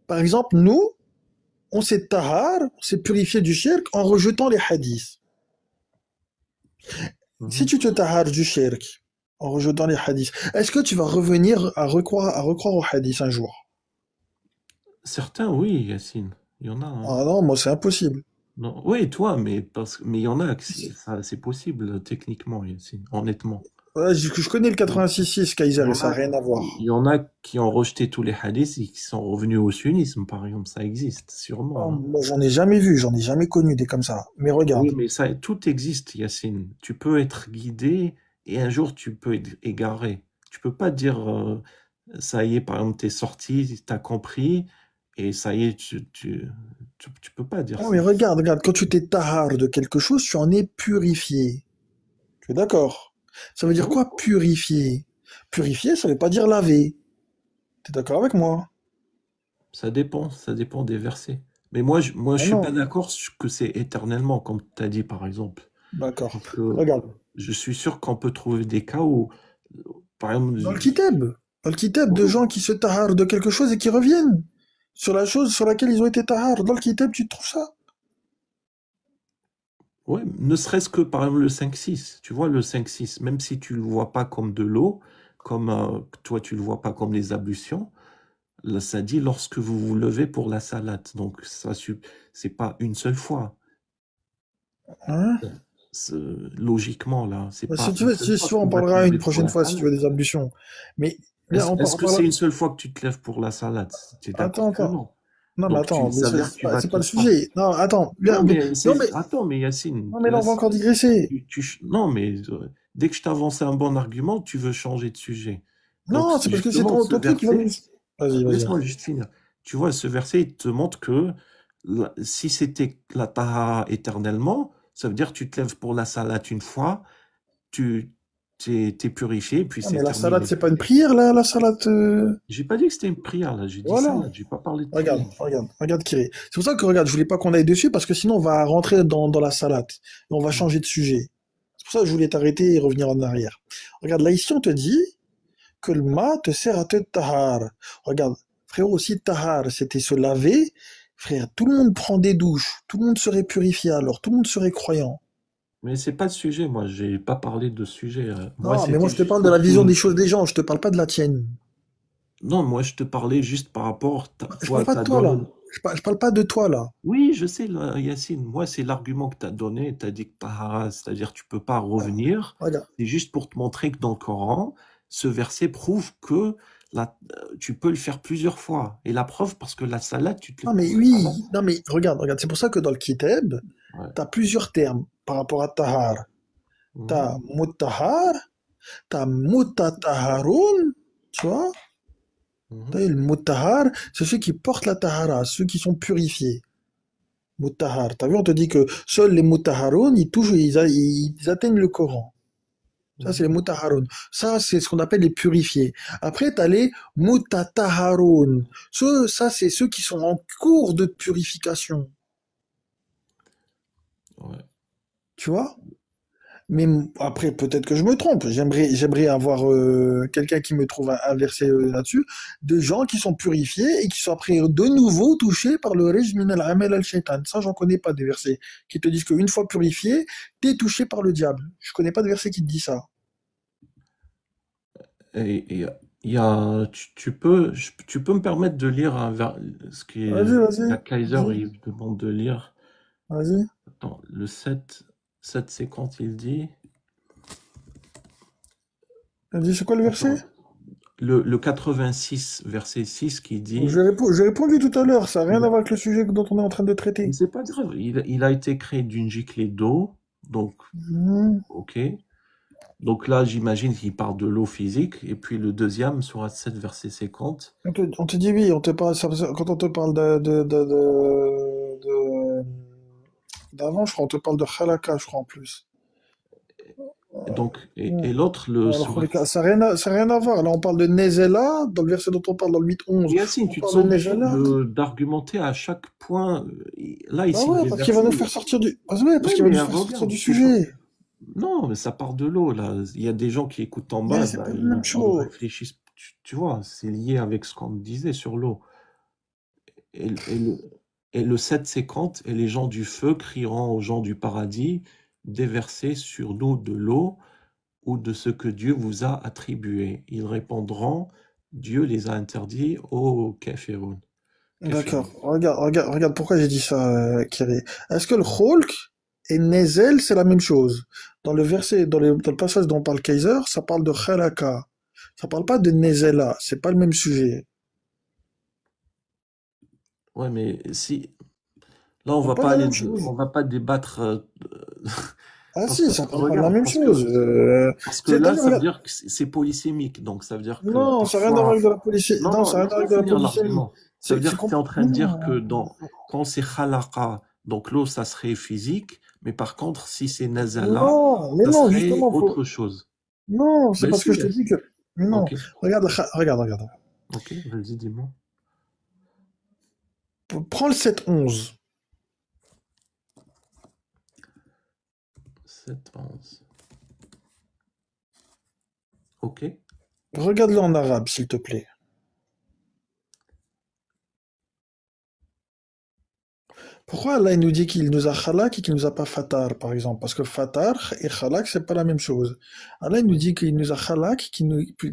par exemple, nous, on s'est tahar, on s'est purifié du shirk en rejetant les hadiths. Si Mhm. tu te tahares du shirk en rejetant les hadiths, est-ce que tu vas revenir à recroire aux hadiths un jour? Certains, oui, Yacine. Il y en a, hein. Ah non, moi c'est impossible. Non. Oui, toi, mais il y en a que c'est possible techniquement, Yacine, honnêtement. Ouais, je connais le 86-6 Il y Kaiser et en ça n'a a, rien à il voir. y en a qui ont rejeté tous les hadiths et qui sont revenus au sunnisme, par exemple. Ça existe, Oh, sûrement, hein. moi j'en ai jamais vu, j'en ai jamais connu des comme ça. Mais regarde. Oui, mais ça, tout existe, Yacine. Tu peux être guidé et un jour tu peux être égaré. Tu peux pas dire, ça y est, par exemple, t'es sorti, t'as compris et ça y est, tu peux pas dire Oh, mais ça. regarde, quand tu t'es tahar de quelque chose, tu en es purifié. Tu es d'accord? Ça veut dire Oui, quoi purifier? Purifier, ça veut pas dire laver. T'es d'accord avec moi? ça dépend des versets. Mais moi, je Ah suis pas non. d'accord que c'est éternellement, comme tu as dit, par exemple. D'accord. Parce que Regarde. je suis sûr qu'on peut trouver des cas où, par exemple, Dans le kitab de oui, gens qui se taharent de quelque chose et qui reviennent sur la chose sur laquelle ils ont été tahar. Dans le kitab, tu trouves ça? ouais, ne serait-ce que par exemple le 5-6. Tu vois, le 5-6, même si tu le vois pas comme de l'eau, comme toi tu le vois pas comme les ablutions, là, ça dit lorsque vous vous levez pour la salade. Donc c'est pas une seule fois. Hein? C'est- Logiquement là, c'est Bah, si pas tu une veux, seule si fois tu veux, que on tu vas te parlera une lever pour prochaine la fois si tu veux salade. des ablutions. Mais là, on Est-ce que parlera. c'est une seule fois que tu te lèves pour la salade? Tu es Attends, d'accord que attends. non. Non, mais Donc attends, mais ça veut dire que c'est tu pas, vas c'est pas te le pas. sujet. Non, attends. Non mais Non, mais, attends mais Yacine, non, mais là, là on va encore digresser. non mais dès que je t'avance un bon argument, tu veux changer de sujet. Donc Non, c'est parce que c'est justement ton, ce ton truc qui va nous. verset, Vas-y, vas-y. laisse-moi juste finir. Tu vois, ce verset il te montre que si c'était la tahara éternellement, Ça veut dire que tu te lèves pour la salat une fois, tu t'es purifié, puis Ah, c'est mais la salade, terminé. c'est pas une prière, là, la salade. J'ai pas dit que c'était une prière, là, j'ai dit Voilà. salat, j'ai pas parlé de Regarde, prière. regarde, Kiri. C'est pour ça que, regarde, je voulais pas qu'on aille dessus, parce que sinon, on va rentrer dans la salade. Et on va Hmm. changer de sujet. C'est pour ça que je voulais t'arrêter et revenir en arrière. Regarde, là, ici, on te dit que le ma te sert à te tahar. Regarde, frérot, aussi, tahar, c'était se laver. Frère, tout le monde prend des douches. Tout le monde serait purifié alors. Tout le monde serait croyant. Mais c'est pas le sujet, moi, j'ai pas parlé de sujet. Moi, Non, mais moi, c'était je te juste parle de pour la vision souligner. des choses des gens. Je te parle pas de la tienne. Non, moi, je te parlais juste par rapport, Je parle toi, pas de t'as toi, là. donné. Je parle pas de toi, là. Oui, je sais, là, Yacine, moi, c'est l'argument que tu as donné, tu as dit que tahara, c'est-à-dire tu peux pas revenir. Regarde. C'est juste pour te montrer que dans le Coran, ce verset prouve que tu peux le faire plusieurs fois. Et la preuve, parce que la salade, tu te Non, lèves mais pour la oui. salade. Non, mais regarde. C'est pour ça que dans le kitab, Ouais. t'as plusieurs termes par rapport à tahar. Mhm, T'as mutahar, t'as mutataharun, tu vois? mhm. T'as le mutahar, c'est ceux qui portent la tahara, ceux qui sont purifiés. Mutahar. T'as vu, on te dit que seuls les mutaharun, ils touchent, ils atteignent le Coran. Ça, c'est les Mhm. mutaharun. Ça, c'est ce qu'on appelle les purifiés. Après, t'as les mutataharun. Ça, c'est ceux qui sont en cours de purification. Ouais. Tu vois? Mais après, peut-être que je me trompe. J'aimerais avoir quelqu'un qui me trouve un verset là-dessus, de gens qui sont purifiés et qui sont après de nouveau touchés par le rejim min al-amal al-shaytan. Ça, j'en connais pas des versets qui te disent qu'une fois purifié, t'es touché par le diable. Je connais pas de verset qui te dit ça. Et il y a, tu peux me permettre de lire ce qui est, la Kaiser, Vas-y, il demande de lire. vas-y. Attends, le 7 50, il dit. Vas-y, c'est quoi le verset? Attends, le 86, verset 6 qui dit, J'ai répondu tout à l'heure, ça n'a rien il à a- voir avec le sujet dont on est en train de mais traiter. c'est pas grave, il a été créé d'une giclée d'eau, donc, Mhm. ok. Donc là, j'imagine qu'il parle de l'eau physique, et puis le deuxième, surat 7, verset 50. On te dit oui, on te parle, quand on te parle d'avant, je crois, on te parle de Khalaka, je crois, en plus. Et donc, Ouais. et l'autre, le Alors, surat. ça a rien à voir. Là, on parle de Nezela, dans le verset dont on parle dans le 8-11. Yacine, On tu te parle sens de obligé Nezela. d'argumenter à chaque point. Là, Bah ici, ouais, les parce qu'il va versets. nous faire sortir du, ouais, Oui, parce qu'il va mais nous faire sortir regarde, du sujet. non, mais ça part de l'eau, là. Il y a des gens qui écoutent en Mais bas, c'est bah, pas la même ils chose. réfléchissent. Tu vois, c'est lié avec ce qu'on disait sur l'eau. Et, et le, et le 7,50, et les gens du feu crieront aux gens du paradis, déversez sur nous de l'eau ou de ce que Dieu vous a attribué. Ils répondront, Dieu les a interdits aux kafirun. D'accord. Regarde pourquoi j'ai dit ça, Kiri. Est-ce que le Hulk et Nezel, c'est la même chose? Dans le verset, dans le passage dont parle Kaiser, ça parle de Khalaka. Ça parle pas de Nezela. C'est pas le même sujet. Ouais, mais si, là, on Ça parle va pas de pas la aller, même chose. on va pas débattre, Ah parce si, que, ça parle pas de la regarde, même chose. parce que T'as là, vu, ça veut regarde. dire que c'est polysémique, donc ça veut dire que Non, ça n'a rien à voir avec parfois, de la polysémie. non, Non, non, ça n'a rien à voir laisse-moi avec de la finir polysémie. l'argument. Ça veut dire que tu es en train de dire que Non. quand c'est khalaqa, donc l'eau, ça serait physique, mais par contre, si c'est nazala, Non, mais ça non, serait justement, autre chose. non, c'est Ben parce que si, je te dis que, mais non. ok, Regarde. ok, vas-y, dis-moi. Prends le 7-11. 7, 11. Ok. Regarde-le en arabe, s'il te plaît. Pourquoi Allah il nous dit qu'il nous a khalaq et qu'il nous a pas fatar, par exemple? Parce que fatar et khalaq, c'est pas la même chose. Allah il nous dit qu'il nous a khalaq,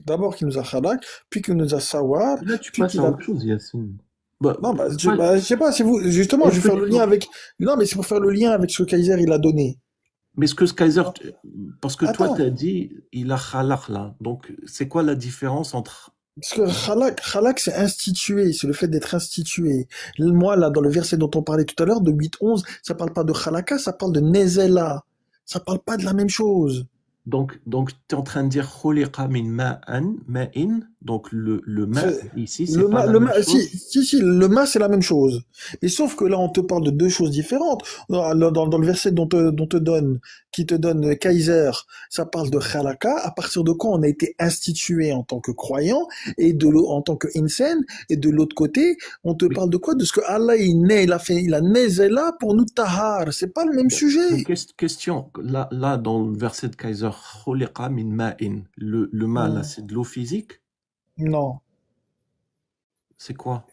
d'abord qu'il nous a khalaq, puis qu'il nous a sawar, Et là, tu puis passes qu'il à a... autre chose, Yacine. Bah, Non, pas- je sais pas, si vous, justement, je est-ce vais que faire tu le lien peux... avec, non, mais c'est pour faire le lien avec ce que Kaiser il a donné. Mais ce que Kaiser, parce que toi, tu Attends, as dit, il a khalaq là. Donc, c'est quoi la différence entre... parce que khalaq, c'est institué, c'est le fait d'être institué. Moi, là, dans le verset dont on parlait tout à l'heure, de 8-11, ça parle pas de khalaqa, ça parle de nezela. Ça parle pas de la même chose. Donc tu es en train de dire khuliqa min ma'in, Donc le ma C'est- ici, c'est pas la même chose. si, le mas, c'est la même chose. Mais sauf que là, on te parle de deux choses différentes. Dans le verset dont te donne, qui te donne Kaiser, ça parle de Khalaka, à partir de quand on a été institué en tant que croyant, en tant que insen, et de l'autre côté, on te Oui. parle de quoi? De ce que Allah, il a naisé là pour nous tahar. C'est pas le même Mais sujet. question, là, dans le verset de Kaiser, Khuliqa min ma'in, le ma, là, Hmm. c'est de l'eau physique? Non. C'est quoi?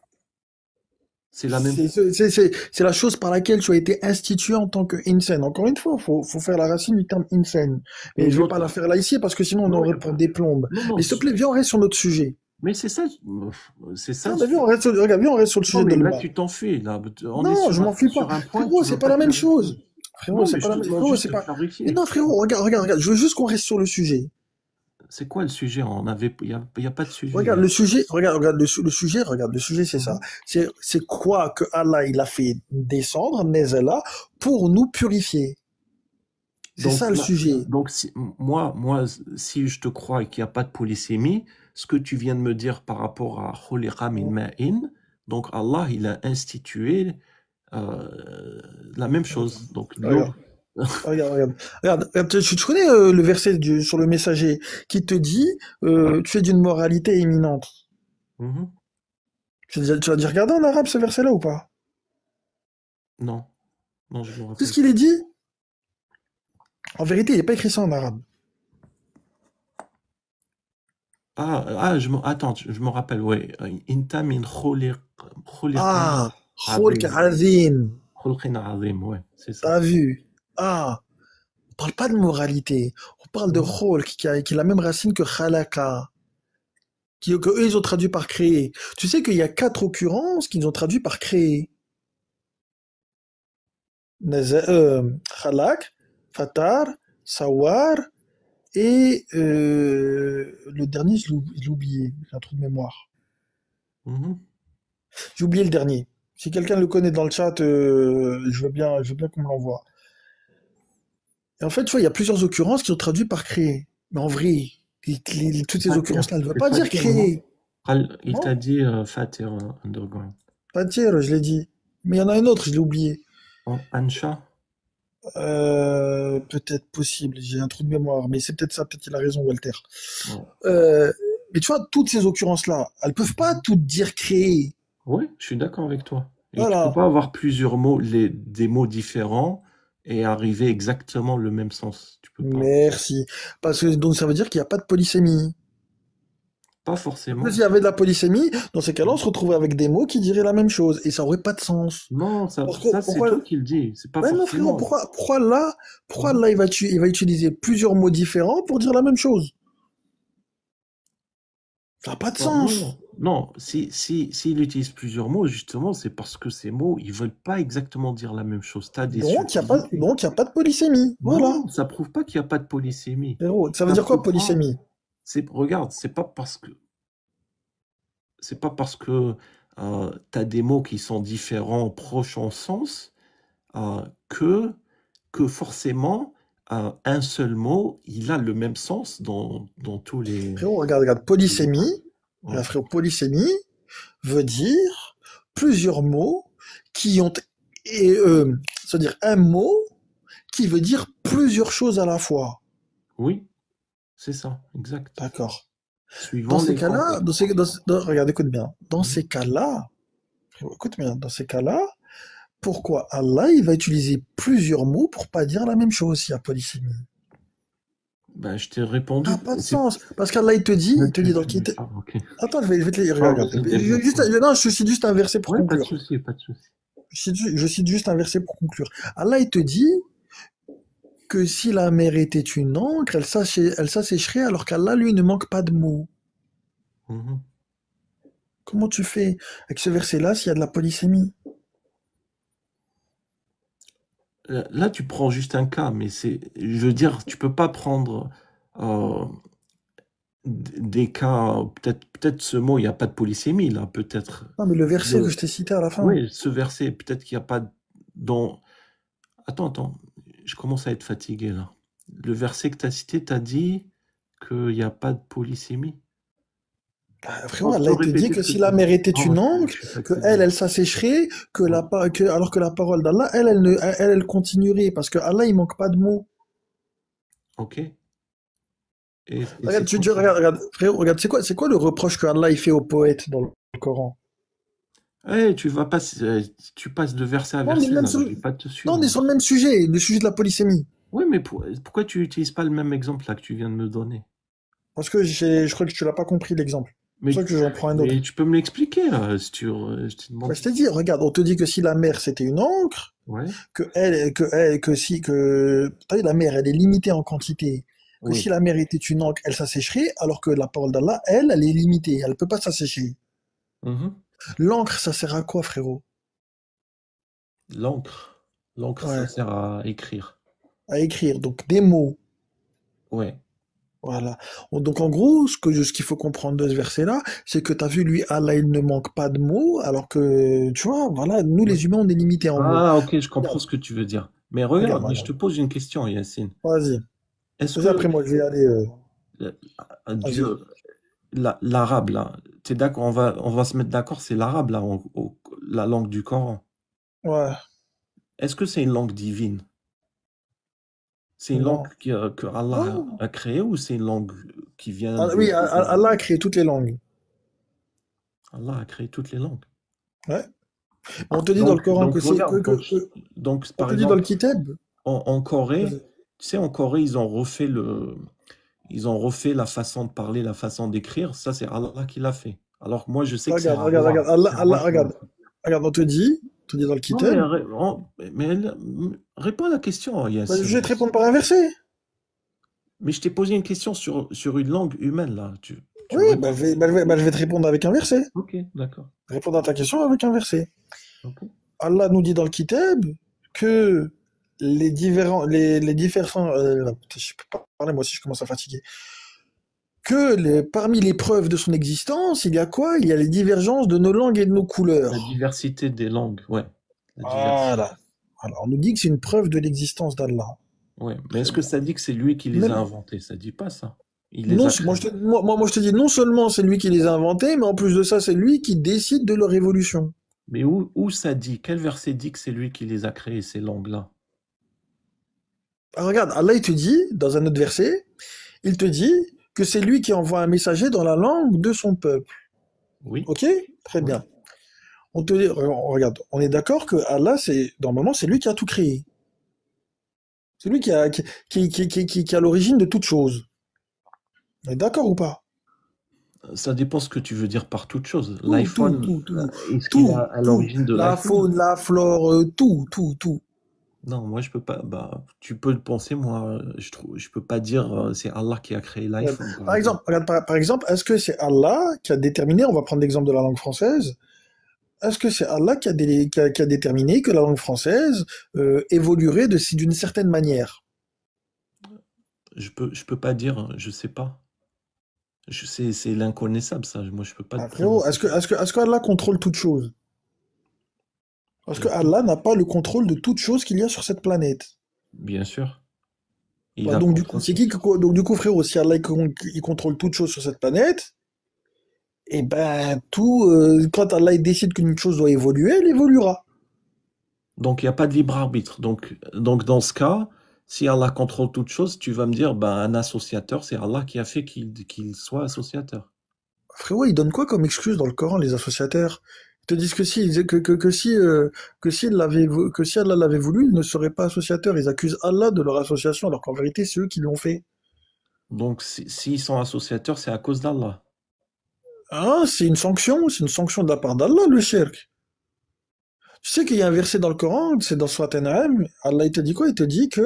C'est la même. C'est la chose par laquelle tu as été institué en tant que insen. Encore une fois, faut faire la racine du terme insen. Et Mais je vais pas l'autre. la faire là ici parce que sinon on Non, y aurait a pour pas. des plombes. Non, non, Mais s'il te plaît, viens, on reste sur notre sujet. mais c'est ça, c'est ça. Tiens, bah, viens, regarde, viens, on reste sur le Non, sujet de mais là, l'Alma. tu t'enfuis, là. On est Non, je m'enfuis pas. sur un point que Frérot, tu c'est veux pas pas la même chose. clarifier. Frérot, Non, c'est mais pas je la te même, demande frérot, juste c'est de pas. Mais clarifier. non, frérot, regarde. Je veux juste qu'on reste sur le sujet. C'est quoi le sujet? Y a pas de sujet. Regarde le sujet, regarde le sujet, c'est ça. Mhm. C'est quoi que Allah, il a fait descendre, Nezela, pour nous purifier. C'est Donc ça le là, sujet. donc moi, si je te crois qu'il n'y a pas de polysémie, ce que tu viens de me dire par rapport à Khuliqa min ma'in, donc Allah, il a institué la même chose. Donc de l'eau. Regarde, tu connais le verset sur le messager qui te dit tu es d'une moralité éminente. Mhm. Tu as déjà regardé en arabe ce verset-là ou pas? Non, non, je me C'est ce rappelle. qu'il est dit? En vérité, il n'est pas écrit ça en arabe. Attends, je me rappelle, ouais. Inta min khuliqin Ah, khulq azim. azim. Khulqin azim, ouais, c'est ça. T'as vu? Ah, on parle pas de moralité. On parle de Mhm. khulq qui a la même racine que khalaqa, que eux ils ont traduit par créer. Tu sais qu'il y a 4 occurrences qu'ils ont traduit par créer. Khalaq, fatar, sawar, et le dernier, je l'ai oublié. J'ai un trou de mémoire. Mhm. J'ai oublié le dernier. Si quelqu'un le connaît dans le chat, je veux bien qu'on me l'envoie. Et en fait, tu vois, il y a plusieurs occurrences qui sont traduites par créer. Mais en vrai, toutes ces Fatir, occurrences-là, elles ne veulent c'est pas dire Fatir, non? créer. Il Non? t'a dit Fatir Underground. Pas dire, je l'ai dit. Mais il y en a un autre, je l'ai oublié. Ansha? Peut-être possible, j'ai un trou de mémoire, mais c'est peut-être ça, peut-être qu'il a raison, Walter. Ouais. Euh, mais tu vois, toutes ces occurrences-là, elles peuvent pas toutes dire créer. Oui, je suis d'accord avec toi. Et tu peux Voilà. pas avoir plusieurs mots, des mots différents et arriver exactement le même sens. Tu peux pas. Merci. Parce que donc ça veut dire qu'il n'y a pas de polysémie. Pas Parce que s'il forcément. y avait de la polysémie, dans ces cas-là, on se retrouverait avec des mots qui diraient la même chose. Et ça aurait pas de sens. Non, ça c'est Pourquoi? toi qui le dis. C'est pas Ouais, non, frérot, forcément. pourquoi là, il va utiliser plusieurs mots différents pour dire la même chose? Ça n'a pas de Non, non, sens. non. Non, s'il utilise plusieurs mots, justement, c'est parce que ces mots, ils veulent pas exactement dire la même chose. Tu as des subtilités. Donc, il y a pas de polysémie. Voilà. Non, ça prouve pas qu'il n'y a pas de polysémie. Frérot, ça veut Ça dire quoi, prouvera. polysémie? Regarde, c'est pas parce que tu as des mots qui sont différents, proches en sens, euh, que, que forcément un seul mot, il a le même sens dans tous les. Frérot, regarde, les cas. polysémie. Ouais. Frérot, polysémie veut dire plusieurs mots qui ont, c'est-à-dire un mot qui veut dire plusieurs choses à la fois. Oui, c'est ça, exact. D'accord. Dans Suivant ces les cas-là, contextes. regarde, écoute bien. Dans Mhm. ces cas-là, frérot, écoute bien, dans ces cas-là, pourquoi Allah, il va utiliser plusieurs mots pour pas dire la même chose s'il y a polysémie? Ben, je t'ai Ça répondu. n'a pas de sens. Parce qu'Allah, il te dit, Ah, ok. attends, je vais te lire, Ah, regarde. vas-y, développe. Non, je cite juste un verset pour Ouais, pas de conclure. souci, pas de souci. Je cite juste un verset pour conclure. Allah, il te dit que si la mer était une encre, elle s'assécherait alors qu'Allah, lui, ne manque pas de mots. Mhm. Comment tu fais avec ce verset-là s'il y a de la polysémie? Là, tu prends juste un cas, mais je veux dire, tu peux pas prendre euh, des cas, peut-être ce mot, il n'y a pas de polysémie, là, peut-être. Non, mais le verset que Le- je t'ai cité à la fin. Oui, ce verset, peut-être qu'il n'y a pas dans. Attends, je commence à être fatigué, là. Le verset que tu as cité, tu as dit qu'il n'y a pas de polysémie. Frérot, Je Allah, peux il te dit répéter que ce que si tu la as mer dit. était Non, une encre, je suis que fatigué. elle s'assécherait, Ouais. alors que la parole d'Allah, elle continuerait, parce que Allah, il manque pas de mots. Ok. Et Regarde, c'est quoi ça? frérot, regarde, c'est quoi le reproche que Allah, il fait aux poètes dans le Coran? Tu vas pas, tu passes de verset à Non, on est verset même là, sur, je vais pas te non, suivre on est là. sur le même sujet, le sujet de la polysémie. Oui, mais pourquoi tu n'utilises pas le même exemple là que tu viens de me donner? Parce que je crois que tu l'as pas compris l'exemple. C'est pour Mais, ça que j'en prends un autre. mais tu peux me l'expliquer là, si je te Bah, demande. je t'ai dit, regarde, on te dit que si la mer c'était une encre, Ouais, t'as vu, la mer elle est limitée en quantité, que si oui. la mer était une encre, elle s'assécherait, alors que la parole d'Allah, elle est limitée, elle peut pas s'assécher. Mhm. L'encre, ça sert à quoi, frérot? L'encre. L'encre, ça Ouais, sert à écrire. à écrire, donc des mots. Ouais. Voilà. Donc en gros, ce qu'il faut comprendre de ce verset-là, c'est que t'as vu, lui, Allah, il ne manque pas de mots, alors que, tu vois, voilà, nous Ouais. les humains, on est limités en mots. Ah, ok, je comprends Regarde, ce que tu veux dire. Mais regarde, regarde, mais je te regarde. pose une question, Yacine. Vas-y. Est-ce Vas-y, que après moi, je vais aller. euh, Vas-y. Dieu, l'arabe là, t'es d'accord, on va se mettre d'accord, c'est l'arabe là, la langue du Coran. Ouais, Est-ce que c'est une langue divine? C'est une langue non. que Allah Non. a créée ou c'est une langue qui vient Ah, de... oui, Allah a créé toutes les langues. Allah a créé toutes les langues. Ouais. On te dit dans le Coran que c'est Regarde, donc, on par te dit dans le exemple, Kitab. en Corée, Vas-y. tu sais, en Corée, ils ont refait la façon de parler, la façon d'écrire. Ça, c'est Allah qui l'a fait. Alors que moi, je sais que c'est Regarde, regarde, Allah. regarde. Allah, C'est Allah, Allah qui l'a regarde. fait. Regarde, on te dit dans le Non, mais, Kitab. réponds à la question, Bah, je Yacine. vais te répondre par un verset. Mais je t'ai posé une question sur une langue humaine, là. Tu Oui, me bah, réponds. je vais te répondre avec un verset. Ok, d'accord. Répondre à ta question avec un verset. Ok. Allah nous dit dans le Kitab que les différents, je peux pas parler, moi aussi je commence à fatiguer. Parmi les preuves de son existence, il y a quoi? Il y a les divergences de nos langues et de nos La couleurs. diversité des langues, ouais. La diversité. Voilà. Alors, on nous dit que c'est une preuve de l'existence d'Allah. Ouais. Mais est-ce Très que bien. ça dit que c'est lui qui les a Même, inventés? Ça dit pas ça. Il les non, a créés. moi, je te dis, non seulement c'est lui qui les a inventés, mais en plus de ça, c'est lui qui décide de leur évolution. Mais où ça dit? Quel verset dit que c'est lui qui les a créés, ces langues-là? Alors, regarde, Allah, il te dit, dans un autre verset, il te dit que c'est lui qui envoie un messager dans la langue de son peuple. Oui, Ok? Très oui. bien. Regarde, on est d'accord que Allah, normalement, c'est lui qui a tout créé. C'est lui qui a l'origine de toute chose. On est d'accord ou pas? Ça dépend ce que tu veux dire par toute chose. Tout, tout, L'iPhone, tout, tout, est-ce qu'il a tout, à tout. l'origine de La l'iPhone? faune, la flore, tout, tout, tout. Non, moi je peux pas. Bah, tu peux le penser, moi, je peux pas dire c'est Allah qui a créé Regarde. l'iPhone, par Par exemple. exemple, par exemple, est-ce que c'est Allah qui a déterminé, on va prendre l'exemple de la langue française, est-ce que c'est Allah qui a déterminé que la langue française évoluerait d'une certaine manière? Je peux pas dire, je sais pas. C'est l'inconnaissable, ça. Moi, je peux pas te Ah, frérot, prononcer. est-ce que Allah contrôle toute chose? Est-ce que Écoute, Allah n'a pas le contrôle de toute chose qu'il y a sur cette planète? bien sûr, il Bah, a donc du coup, contrôle sur ça. donc du coup, frérot, si Allah il contrôle toute chose sur cette planète, et ben quand Allah il décide qu'une chose doit évoluer, elle évoluera. Donc, il n'y a pas de libre arbitre. Donc, dans ce cas, si Allah contrôle toute chose, tu vas me dire, ben, un associateur, c'est Allah qui a fait qu'il soit associateur. Frérot, ils donnent quoi comme excuse dans le Coran, les associateurs? Ils te disent que si Allah l'avait voulu, ils ne seraient pas associateurs. Ils accusent Allah de leur association, alors qu'en vérité, c'est eux qui l'ont fait. Donc, s'ils sont associateurs, c'est à cause d'Allah. Ah, c'est une sanction de la part d'Allah, le shirk. Tu sais qu'il y a un verset dans le Coran, c'est dans Surat An-Nahl, Allah il te dit quoi? Il te dit que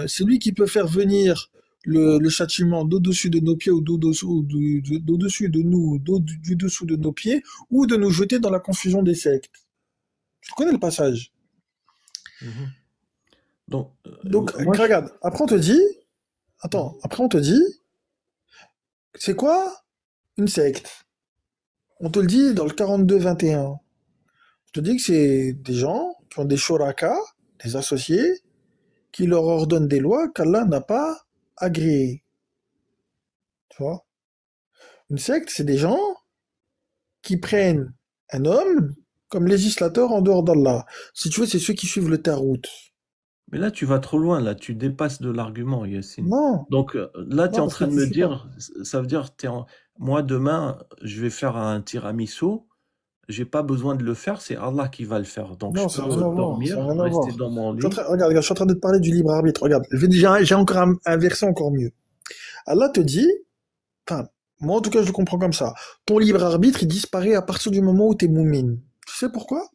c'est lui qui peut faire venir le châtiment d'au-dessus de nos pieds ou d'au-dessus de nous, du dessous de nos pieds, ou de nous jeter dans la confusion des sectes. Tu connais le passage. Mhm. Donc, Donc, moi, regarde, Mhm. après on te dit, c'est quoi une secte? On te le dit dans le 42-21. On te dit que c'est des gens qui ont des shuraka, des associés, qui leur ordonnent des lois qu'Allah n'a pas agréées. Tu vois? Une secte, c'est des gens qui prennent un homme comme législateur en dehors d'Allah. Si tu veux, c'est ceux qui suivent le Tarout. Mais là, tu vas trop loin, là, tu dépasses de l'argument, Yacine. Non, Donc là, tu es non, en parce que train de tu me suis pas. dire, ça veut dire, moi, demain, je vais faire un tiramisu, j'ai pas besoin de le faire, c'est Allah qui va le faire. Donc je Non, ça n'a rien peux à voir. Ça n'a dormir, rien à rester voir. dans mon lit. Regarde, regarde, je suis en train de te parler du libre arbitre. Regarde, j'ai encore un verset encore mieux. Allah te dit, enfin, moi en tout cas je le comprends comme ça. Ton libre arbitre, il disparaît à partir du moment où tu es moumine. Tu sais pourquoi?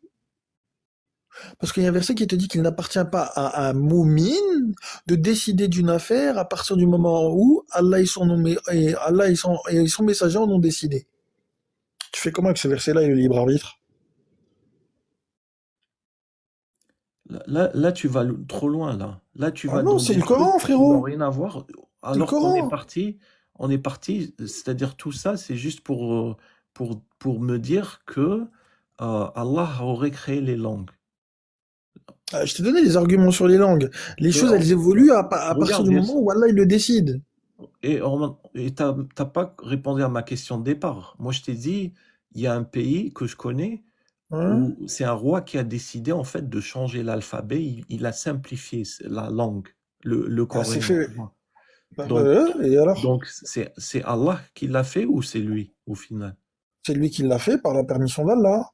Parce qu'il y a un verset qui te dit qu'il n'appartient pas à un moumine de décider d'une affaire à partir du moment où Allah et son messager en ont décidé. Tu fais comment avec ce verset-là et le libre arbitre? Là, tu vas trop loin, là. Là, tu Ah vas non, dans c'est des le Coran, trucs qui n'ont frérot. rien à voir, C'est le alors Coran. on est parti, c'est-à-dire tout ça, c'est juste pour me dire que Allah aurait créé les langues. Je t'ai donné des arguments sur les langues. Les Mais choses, elles évoluent à partir regarde, du moment où Allah il le décide. et t'as pas répondu à ma question de départ. Moi, je t'ai dit, il y a un pays que je connais Hein? où c'est un roi qui a décidé en fait de changer l'alphabet. Il a simplifié la langue, le Bah, c'est coréen, fait. tu vois. Bah, Donc, et alors? donc c'est Allah qui l'a fait ou c'est lui au final? C'est lui qui l'a fait par la permission d'Allah.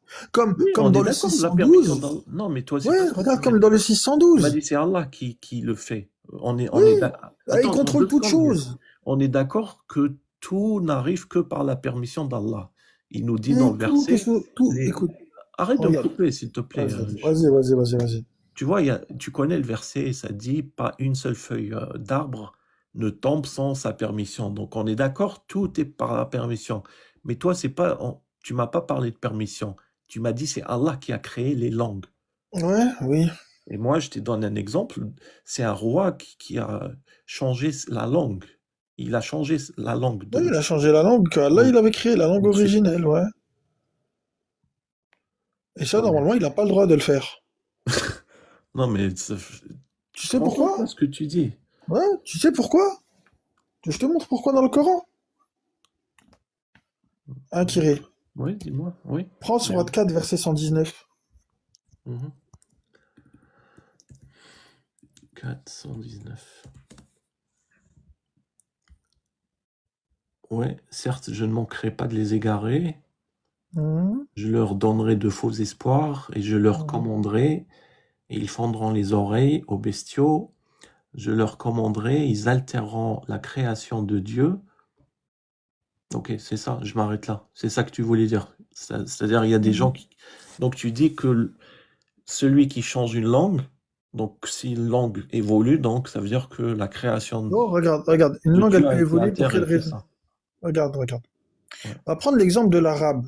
Oui, Comme on dans est le d'accord, la permission 612. d'Allah. Non, mais toi, c'est pas Ouais, ce que tu regarde m'as comme dans le dit. Tu m'as 612. dit c'est Allah qui le fait. Oui, il Attends, contrôle deux toutes secondes, choses. on est d'accord que tout n'arrive que par la permission d'Allah. Il nous dit dans Et le tout, verset, tout, les... écoute, arrête de me regarde. couper, s'il te plaît. Vas-y. Tu vois, tu connais le verset, ça dit pas une seule feuille d'arbre ne tombe sans sa permission. Donc on est d'accord, tout est par la permission. Mais toi, c'est pas, tu m'as pas parlé de permission. Tu m'as dit c'est Allah qui a créé les langues. Ouais, oui. Et moi, je te donne un exemple. C'est un roi qui a changé la langue. Il a changé la langue Oui, de. il a changé la langue que Allah, Donc, il avait créé, la langue donc c'est originelle, ouais. Et ça, non mais, normalement, il n'a pas le droit de le faire. non mais Tu tu te sais rends compte là pourquoi? ce que tu dis? Ouais, tu sais pourquoi? Je te montre pourquoi dans le Coran. Hein, Kiré. Oui, dis-moi. Oui. Prends Mais, surat 4, verset 119. mhm. 419. Ouais, certes, je ne manquerai pas de les égarer. Mhm, Je leur donnerai de faux espoirs et je leur mhm. commanderai, et ils fendront les oreilles aux bestiaux. Je leur commanderai, ils altéreront la création de Dieu. Ok, c'est ça, je m'arrête là. C'est ça que tu voulais dire. C'est-à-dire, il y a des gens Mhm. qui... Donc tu dis que celui qui change une langue, donc si une langue évolue, donc ça veut dire que la création Non, regarde. Une de langue, Dieu elle a peut été évoluer pour quelle altérée, c'est raison? ça. Regarde. Ouais. On va prendre l'exemple de l'arabe.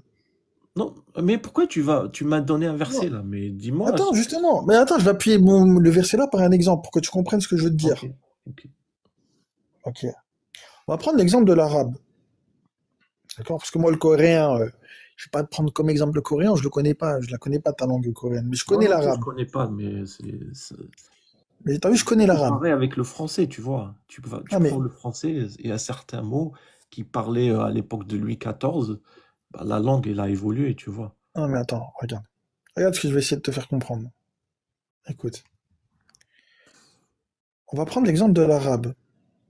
Non, mais pourquoi tu m'as donné un verset Non, là, mais dis-moi. attends, justement. Mais attends, je vais appuyer le verset là par un exemple pour que tu comprennes ce que je veux te Ok, dire. ok. Ok. On va prendre l'exemple de l'arabe. D'accord? Parce que moi, le coréen, je vais pas te prendre comme exemple le coréen, je le connais pas. Je la connais pas ta langue coréenne. Mais je Moi connais non plus, je l'arabe. connais pas, mais Mais t'as vu, je connais c'est l'arabe. pareil avec le français, tu vois. Tu Ah, mais, prends le français, il y a certains mots qui parlaient à l'époque de Louis XIV, bah, la langue, elle a évolué, tu vois. ah, mais attends, regarde. Regarde ce que je vais essayer de te faire comprendre. Écoute. On va prendre l'exemple de l'arabe.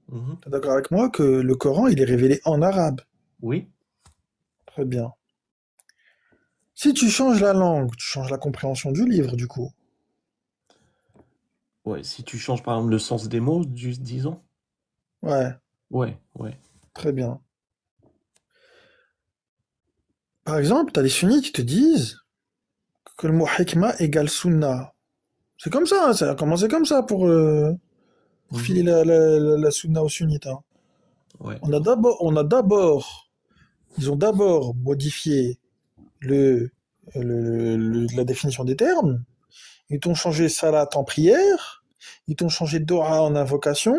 Mhm. T'es d'accord avec moi que le Coran, il est révélé en arabe. Oui, Très bien. Si tu changes la langue, tu changes la compréhension du livre, du coup. ouais. Si tu changes par exemple le sens des mots, disons. Ouais, Ouais. très bien. Par exemple, t'as les sunnites qui te disent que le mot hikmah égale sunna. C'est comme ça, hein, ça a commencé comme ça pour Mhm. filer la sunna aux sunnites. Hein. Ouais. Ils ont d'abord modifié le, la définition des termes. Ils t'ont changé salat en prière. Ils t'ont changé dua en invocation.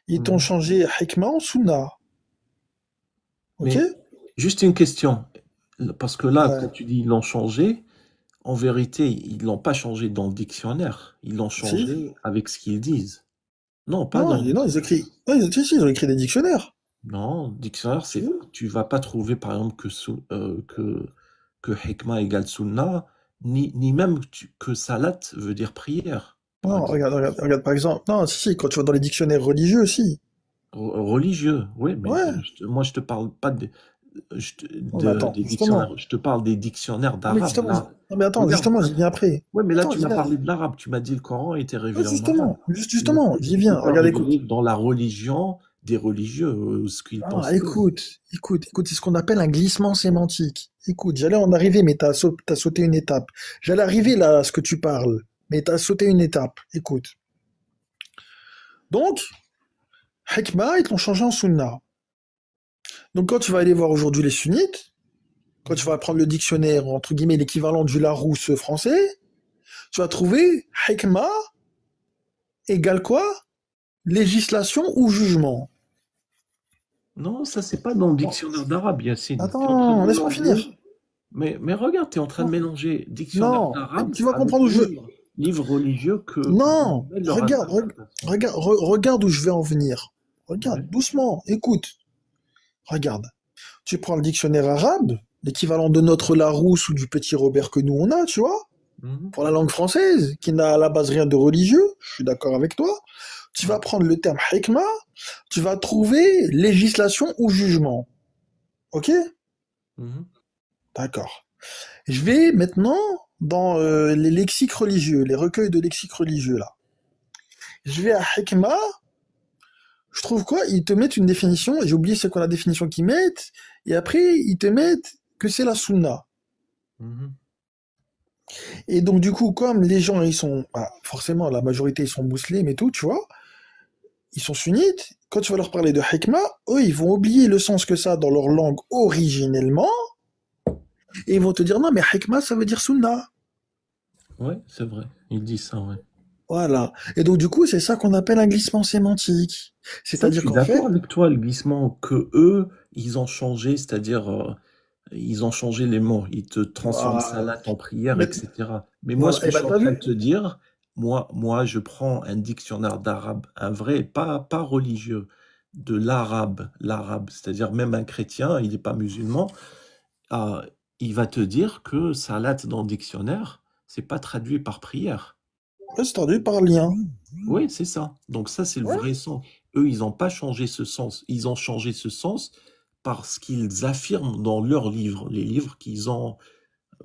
Ils t'ont Mhm. changé hikmah en sunna. Ok? Mais juste une question, parce que là, quand Ouais. tu dis ils l'ont changé, en vérité, ils l'ont pas changé dans le dictionnaire, ils l'ont Si? changé avec ce qu'ils disent. Non, pas Non, dans. non, ils ont écrit des dictionnaires. Non, dictionnaire, Si. tu vas pas trouver par exemple que hikma égale sunna, ni même que salat veut dire prière, par Non, exemple. regarde, par exemple. Non, si, quand tu vas dans les dictionnaires religieux aussi. Religieux, oui, mais Ouais. moi je te parle pas Non, mais attends, des justement. dictionnaires, je te parle des dictionnaires Non, mais d'arabe. justement, Là, non, mais attends, regarde, justement, j'y viens après. ouais, mais là Attends, tu j'y m'as viens. parlé de l'arabe, tu m'as dit le Coran était Ouais, révélé en arabe. justement, justement, j'y Il n'est viens. pas Regarde, écoute. révélé dans la religion des religieux, ce qu'ils Ah, pensent eux. écoute, c'est ce qu'on appelle un glissement sémantique. Écoute, j'allais en arriver, mais t'as sauté une étape. J'allais arriver là à ce que tu parles, mais t'as sauté une étape. Écoute. Donc, Hekma, ils t'ont changé en Sunna. Donc, quand tu vas aller voir aujourd'hui les sunnites, quand tu Mhm. vas prendre le dictionnaire, entre guillemets, l'équivalent du Larousse français, tu vas trouver Hekma égale quoi? Législation ou jugement. Non, ça c'est pas dans le dictionnaire d'arabe, Yacine. Tu es en train de Attends, laisse-moi mélanger. finir. Mais regarde, tu es en train de mélanger dictionnaire Non, d'arabe tu vas avec comprendre où je... livre religieux que les Non, musulmans leur interprétation. regarde où je vais en venir. Regarde, Ouais. doucement, écoute. Regarde. Tu prends le dictionnaire arabe, l'équivalent de notre Larousse ou du petit Robert que nous on a, tu vois, Mhm. pour la langue française, qui n'a à la base rien de religieux, je suis d'accord avec toi. Tu vas Mhm. prendre le terme hikma, tu vas trouver législation ou jugement. Ok? Mhm. D'accord. Je vais maintenant dans les lexiques religieux, les recueils de lexiques religieux là. Je vais à hikma, je trouve quoi? Ils te mettent une définition, j'ai oublié c'est quoi la définition qu'ils mettent, et après ils te mettent que c'est la sunna. Mhm. Et donc du coup, comme les gens ils sont, bah, forcément la majorité ils sont musulmans et tout, tu vois, ils sont sunnites, quand tu vas leur parler de hikma, eux ils vont oublier le sens que ça a dans leur langue originellement, et ils vont te dire non mais hikma ça veut dire sunna. Ouais, c'est vrai. Ils disent ça, ouais. Voilà. Et donc du coup c'est ça qu'on appelle un glissement sémantique. Ça, je C'est-à-dire suis qu'en d'accord fait, avec toi, le glissement, que eux, ils ont changé, c'est-à-dire, ils ont changé les mots. Ils te transforment voilà, salat en prière, mais- etc. Mais moi, ce voilà. que Et je bah suis en t'as train de vu? te dire, moi, je prends un dictionnaire d'arabe, un vrai, pas religieux, de l'arabe, c'est-à-dire même un chrétien, il n'est pas musulman, ah, il va te dire que salat dans le dictionnaire, c'est pas traduit par prière. Ouais, c'est traduit par lien. Oui, c'est ça. Donc ça, c'est le Ouais. vrai sens. Eux, ils n'ont pas changé ce sens. Ils ont changé ce sens parce qu'ils affirment dans leurs livres, les livres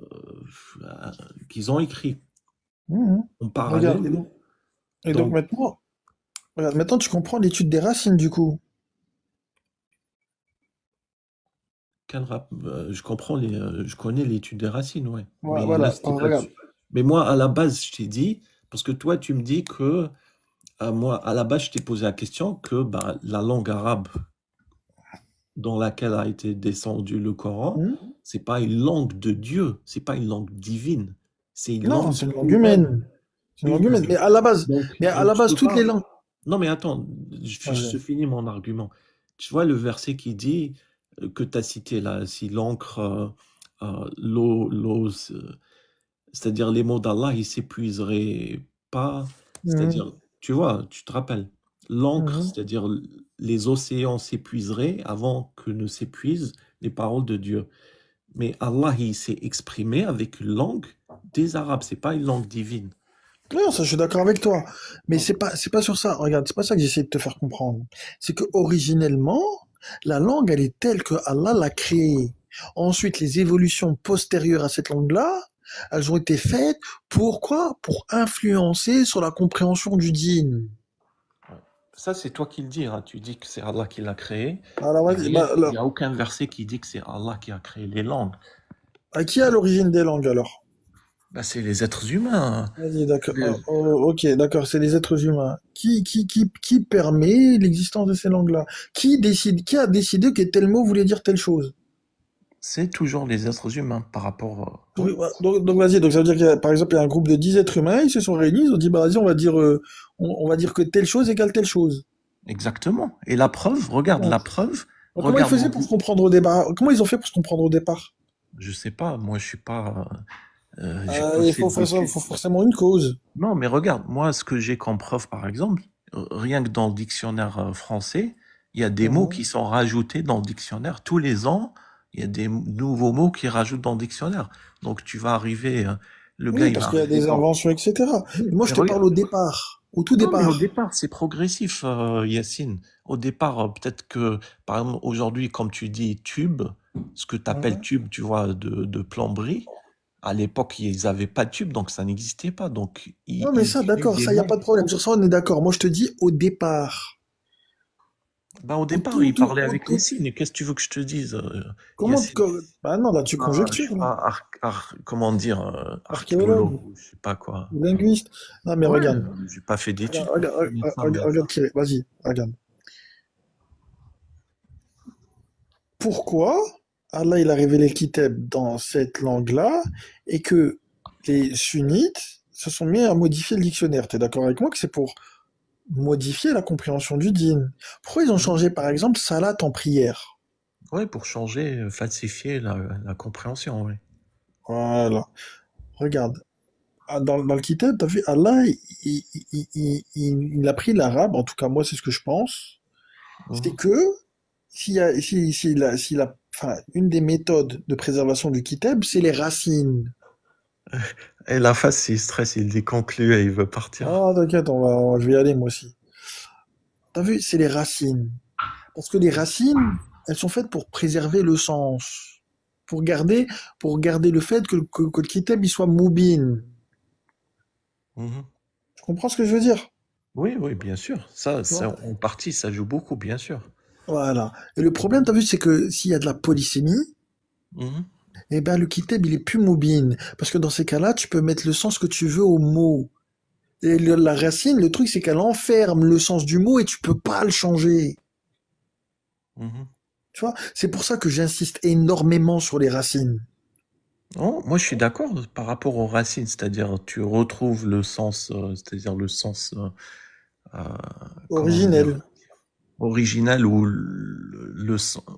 euh, qu'ils ont écrits Mhm. en Regarde. parallèle. Et donc Donc, maintenant, regarde, maintenant tu comprends l'étude des racines du coup. je comprends je connais l'étude des racines, ouais. Mais là, Voilà. c'était Alors, pas regarde. dessus. Mais moi, à la base, je t'ai dit, parce que toi, tu me dis que, moi, à la base, je t'ai posé la question que bah, la langue arabe dans laquelle a été descendu le Coran, Mhm. c'est pas une langue de Dieu, c'est pas une langue divine, c'est une Non, langue c'est une langue humaine. humaine. C'est une langue humaine. Humaine. Mais à Donc la tu base, peux toutes les pas. langues. Non, mais attends, je Vas-y. finis mon argument. Tu vois le verset qui dit que tu as cité là, si l'encre, c'est-à-dire les mots d'Allah, ils s'épuiseraient pas, Mhm. c'est-à-dire, tu vois, tu te rappelles, l'encre, Mhm. c'est-à-dire les océans s'épuiseraient avant que ne s'épuisent les paroles de Dieu. Mais Allah, il s'est exprimé avec une langue des Arabes, c'est pas une langue divine. Non, ça, je suis d'accord avec toi. Mais Donc, c'est pas sur ça. Regarde, c'est pas ça que j'essaie de te faire comprendre. C'est que originellement, la langue, elle est telle que Allah l'a créée. Ensuite, les évolutions postérieures à cette langue-là, elles ont été faites pour quoi? Pour influencer sur la compréhension du djinn. ouais. Ça, c'est toi qui le dis, hein. Tu dis que c'est Allah qui l'a créé. Alors, vas-y, bah, Il n'y alors, a aucun verset qui dit que c'est Allah qui a créé les langues. à qui a l'origine des langues alors? Bah, c'est les êtres humains, hein. Vas-y, d'accord. Les- Ok, d'accord, c'est les êtres humains. Qui permet l'existence de ces langues-là? Qui a décidé que tel mot voulait dire telle chose? C'est toujours les êtres humains par rapport. Oui, Donc vas-y, donc ça veut dire par exemple, il y a un groupe de 10 êtres humains, ils se sont réunis, ils ont dit, bah vas-y, on va dire que telle chose égale telle chose. exactement. Et la preuve, regarde Bon. la preuve, Donc, comment ils regarde faisaient pour se comprendre au départ? Comment ils ont fait pour se comprendre au départ? je sais pas, moi je suis pas, j'ai pas Il fait d'études. faut forcément une cause. Non, mais regarde, moi ce que j'ai comme preuve par exemple, rien que dans le dictionnaire français, Il y a des mots qui sont rajoutés dans le dictionnaire. Tous les ans, il y a des nouveaux mots qui rajoutent dans le dictionnaire. Donc tu vas arriver, le gars Oui, il parce va qu'il y a arriver des dans... inventions, etc. Oui, Mais moi, mais je te parle regarde. au départ, au tout Non, mais au départ. départ, c'est progressif, Yacine. Au départ, peut-être que, par exemple, aujourd'hui, comme tu dis tube, ce que tu appelles Mhm. tube, tu vois, de plomberie, à l'époque, ils n'avaient pas de tube, donc ça n'existait pas. Donc, Non, mais ils ça, utilisaient d'accord, des ça, il n'y a mots. pas de problème. Sur ça, on est d'accord. Moi, je te dis au départ. Ben, au Au départ, tout, ils tout, parlaient avec les signes. Qu'est-ce que tu veux que je te dise, comment, Yacine? bah non, là, tu Je suis conjectures, là. pas, comment dire, archéologue, Archéologue ou je sais pas quoi. ou linguiste. Non, mais Ouais, regarde. j'ai pas fait d'études Regarde, pour regarde, définir ça, mais... regarde, Kiré, vas-y, regarde. Pourquoi Allah il a révélé le Kitab dans cette langue-là et que les sunnites se sont mis à modifier le dictionnaire? T'es d'accord avec moi que c'est pour modifier la compréhension du dîn? Pourquoi ils ont Mhm. changé par exemple salat en prière? Ouais, pour changer, falsifier la compréhension, ouais. Voilà. Regarde. Dans le Kitab, t'as vu, Allah, il a pris l'arabe, en tout cas moi c'est ce que je pense, c'est Mhm. que enfin, une des méthodes de préservation du Kitab, c'est les racines. Et la face, il stresse, il déconclut et il veut partir. Ah, t'inquiète, je vais y aller moi aussi. T'as vu, c'est les racines. Parce que les racines, elles sont faites pour préserver le sens. Pour garder, pour garder le fait que le kitab, il soit moubin. Mhm. Tu comprends ce que je veux dire? Oui, oui, bien sûr. Ça, Tu vois? en partie, ça joue beaucoup, bien sûr. Voilà. Et le problème, t'as vu, c'est que s'il y a de la polysémie, Mhm. eh ben, le kitab, il est plus moubin. Parce que dans ces cas-là, tu peux mettre le sens que tu veux au mot. Et la racine, le truc, c'est qu'elle enferme le sens du mot et tu peux pas le changer. Mhm. Tu vois? C'est pour ça que j'insiste énormément sur les racines. Non, moi, je suis d'accord par rapport aux racines, c'est-à-dire tu retrouves le sens, c'est-à-dire le sens, euh, comment dire, Originelles. original ou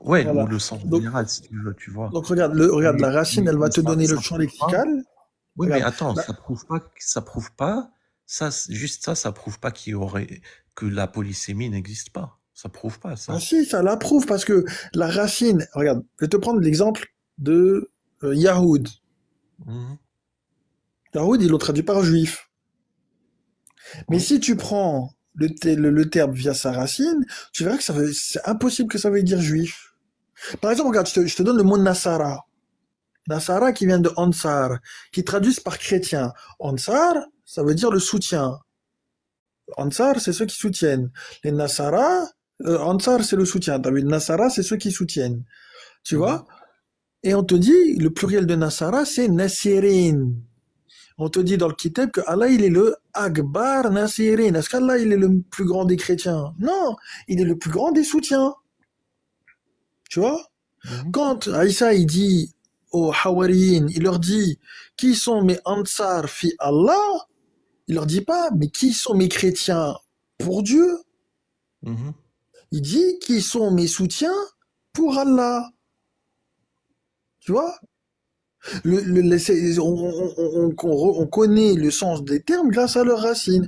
ouais, ou Voilà. le sens Donc, général, si tu veux, tu vois. donc regarde, la racine, elle va Mais te donner le ça champ prouve pas. lexical. Oui, mais Regarde. attends, Là. ça prouve pas, juste ça, ça prouve pas que la polysémie n'existe pas. Ça prouve pas Ah ça. si, ça l'approuve parce que la racine, regarde, je vais te prendre l'exemple de Yahoud. Mhm. Yahoud, ils l'ont traduit par juif. Mais Oui. si tu prends le terme via sa racine, tu verras que c'est impossible que ça veuille dire juif. Par exemple, regarde, je te donne le mot Nasara. Nasara qui vient de Ansar, qui traduisent par chrétien. Ansar, ça veut dire le soutien. Ansar, c'est ceux qui soutiennent. Les Nasara, Ansar, c'est le soutien. T'as vu, Nasara, c'est ceux qui soutiennent. Tu Mhm. vois? Et on te dit, le pluriel de Nasara, c'est Nasirin. On te dit dans le Kitab que Allah, il est le Akbar Nasirin. Est-ce qu'Allah, il est le plus grand des chrétiens? Non, il est le plus grand des soutiens. Tu vois? Mhm. Quand Aïssa, il dit aux Hawariyin, il leur dit, qui sont mes Ansar fi Allah? Il leur dit pas, mais qui sont mes chrétiens pour Dieu? Mhm. Il dit, qui sont mes soutiens pour Allah? Tu vois? On connaît le sens des termes grâce à leurs racines.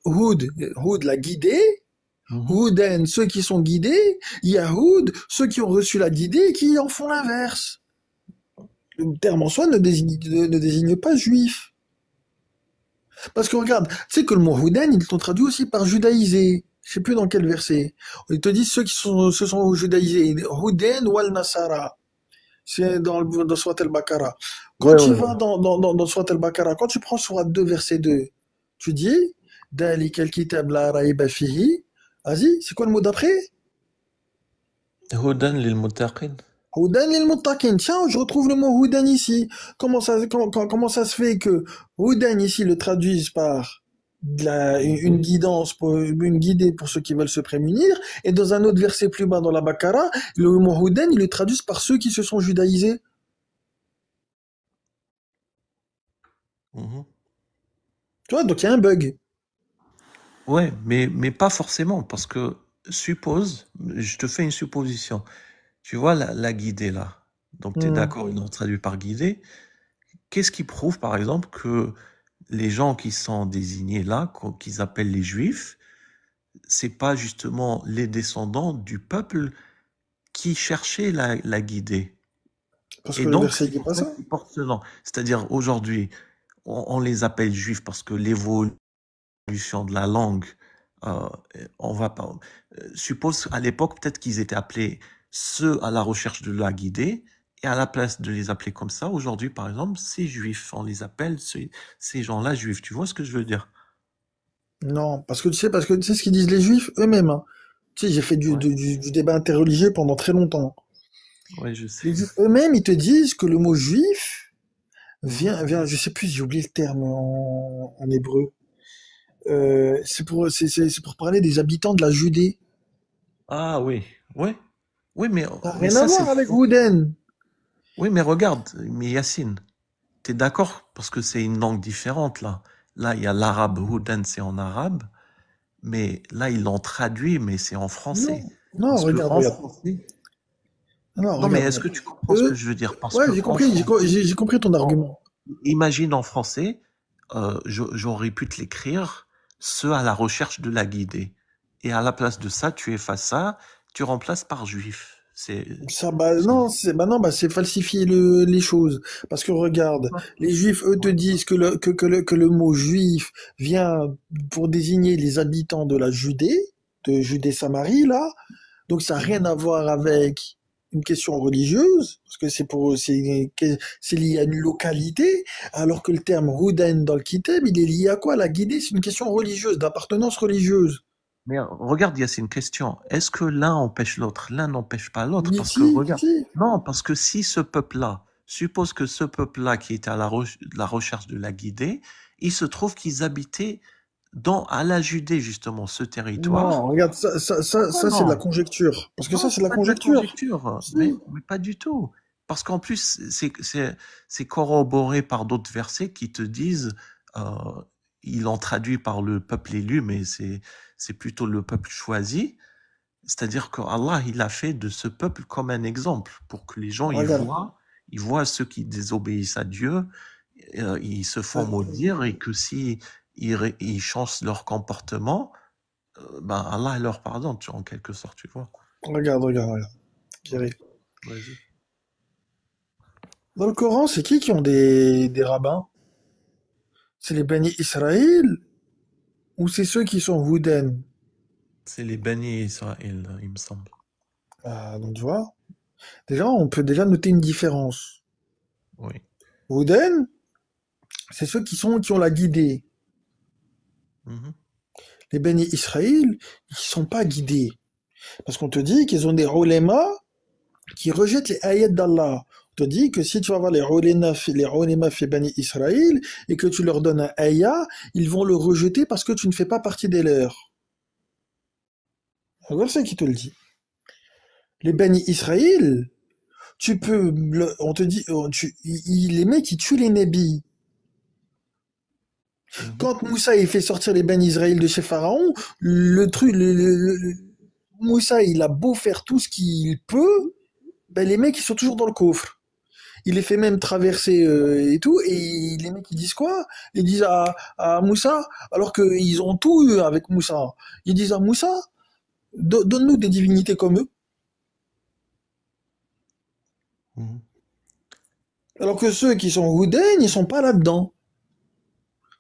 Houd l'a guidé. Mhm. Houdan, ceux qui sont guidés. Yahoud, ceux qui ont reçu la guidée et qui en font l'inverse. Le terme en soi ne désigne pas juif. Parce que regarde, tu sais que le mot Houdan, ils l'ont traduit aussi par judaïsé. Je sais plus dans quel verset. Ils te disent ceux qui se sont judaïsés. Houdan wal Nasara. C'est dans Surat al-Baqarah. Quand Ouais, tu ouais, vas ouais. dans Surat al-Baqarah, quand tu prends Surat 2, verset 2, tu dis, Dalik al-kitab la raiba fihi. Vas-y, c'est quoi le mot d'après? Hudan lil muttaqin. Houdan lil muttaqin. Tiens, je retrouve le mot Houdan ici. Comment ça se fait que Houdan ici le traduise par une guidance, une guidée pour ceux qui veulent se prémunir, et dans un autre verset plus bas dans la Baqarah, le mot Houdan, il le traduise par ceux qui se sont judaïsés. Mhm. Tu vois, donc il y a un bug. Ouais, mais pas forcément, parce que suppose, je te fais une supposition. Tu vois la guidée là. Donc tu es Hmm. d'accord, ils l'ont traduit par guidée. Qu'est-ce qui prouve, par exemple, que les gens qui sont désignés là, qu'ils appellent les juifs, c'est pas justement les descendants du peuple qui cherchaient la guider. Parce Et que le donc, verset c'est dit pour pas ça ça. qu'ils portent ce nom. C'est-à-dire, aujourd'hui, on les appelle juifs parce que l'évolution de la langue, euh, on va pas, suppose à l'époque peut-être qu'ils étaient appelés ceux à la recherche de la guidée, et à la place de les appeler comme ça, aujourd'hui, par exemple, c'est juifs. On les appelle ces gens-là juifs. Tu vois ce que je veux dire? Non, parce que tu sais ce qu'ils disent les juifs eux-mêmes, hein. Tu sais, j'ai fait Ouais, du débat interreligieux pendant très longtemps. ouais, je sais. Les juifs eux-mêmes, ils te disent que le mot juif Mhm. je sais plus, j'ai oublié le terme en hébreu. C'est pour parler des habitants de la Judée. Ah oui, oui, oui, Ça n'a mais rien à ça c'est. voir avec Wouden. Oui, mais regarde, mais Yacine, t'es d'accord? Parce que c'est une langue différente là. Là, il y a l'arabe, Houdan, c'est en arabe, mais là, ils l'ont traduit, mais c'est en Non, français. non, Parce que regarde, en regarde. français. Non, Non, mais regarde, est-ce regarde. que tu comprends ce que Eux, je veux dire? Parce ouais, que j'ai en compris, français, j'ai compris ton en- argument. imagine en français, j'aurais pu te l'écrire, ceux à la recherche de la guidée. Et à la place de ça, tu effaces ça, tu remplaces par juif. Ça, bah C'est- non, c'est falsifier les choses. Parce que regarde, les juifs, eux, te Ouais. disent que le mot juif vient pour désigner les habitants de la Judée, de Judée-Samarie, là. Donc ça n'a rien Mhm. à voir avec une question religieuse, parce que c'est lié à une localité, alors que le terme Houden dans le Kitab, il est lié à quoi? La guidée, c'est une question religieuse, d'appartenance religieuse. Mais regarde, il y a c'est une question. Est-ce que l'un empêche l'autre? L'un n'empêche pas l'autre. Mais Parce que si, regarde, si. non, parce que si ce peuple-là, suppose que ce peuple-là qui était à la recherche de la guidée, il se trouve qu'ils habitaient à la Judée, justement, ce territoire. Non, regarde, Comment ça c'est de la non? conjecture. Parce que ça, Non, c'est de c'est la pas de la conjecture. conjecture, Si. mais pas du tout. Parce qu'en plus, c'est corroboré par d'autres versets qui te disent, euh, ils l'ont traduit par le peuple élu, mais c'est plutôt le peuple choisi. C'est-à-dire que Allah, il a fait de ce peuple comme un exemple pour que les gens Regarde. ils voient ceux qui désobéissent à Dieu, ils se font maudire et que si ils changent leur comportement, ben Allah leur pardonne, en quelque sorte, tu vois. Regarde. Ouais, Kiri. vas-y. Dans le Coran, c'est qui ont des rabbins? C'est les bénis Israël ou c'est ceux qui sont Houden? C'est les Bani Israël, il me semble. Ah, donc tu vois, déjà, on peut déjà noter une différence. Oui. Houden, c'est ceux qui ont la guidée. Mhm. Les bénis Israël, ils sont pas guidés. Parce qu'on te dit qu'ils ont des ulémas qui rejettent les ayats d'Allah. On te dit que si tu vas voir les ulémas fait Bani Israël et que tu leur donnes un ayat, ils vont le rejeter parce que tu ne fais pas partie des leurs. C'est un verset qui te le dit. Les Bani Israël, on te dit, les mecs, ils tuent les nébis. Mhm. Quand Moussa il fait sortir les Bani Israël de chez Pharaon, Moussa il a beau faire tout ce qu'il peut, ben les mecs ils sont toujours dans le coffre. Il les fait même traverser et tout, et les mecs ils disent quoi? Ils disent à Moussa, alors qu'ils ont tout eu avec Moussa, ils disent à Moussa, donne-nous des divinités comme eux. Mhm. Alors que ceux qui sont Houden, ils sont pas là-dedans.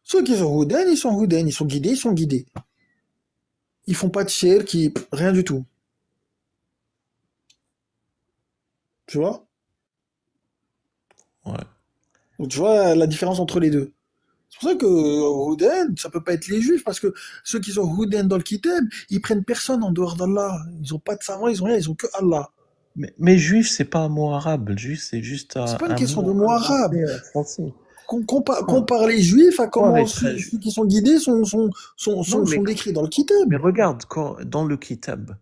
Ceux qui sont Houden, ils sont Houden, ils sont guidés, ils sont guidés. Ils font pas de shirk, rien du tout. Tu vois? Ouais. Donc, tu vois la différence entre les deux. C'est pour ça que Houden, ça peut pas être les juifs, parce que ceux qui sont Houden dans le Kitab, ils prennent personne en dehors d'Allah. Ils ont pas de savant, ils ont rien, ils ont que Allah. Mais juif, c'est pas un mot arabe. Juif, c'est juste C'est pas une un question de mot mot arabe. inventé en français. Non, Compare les juifs à quoi comment avec ceux qui sont guidés non, sont décrits dans le Kitab. mais regarde, dans le kitab,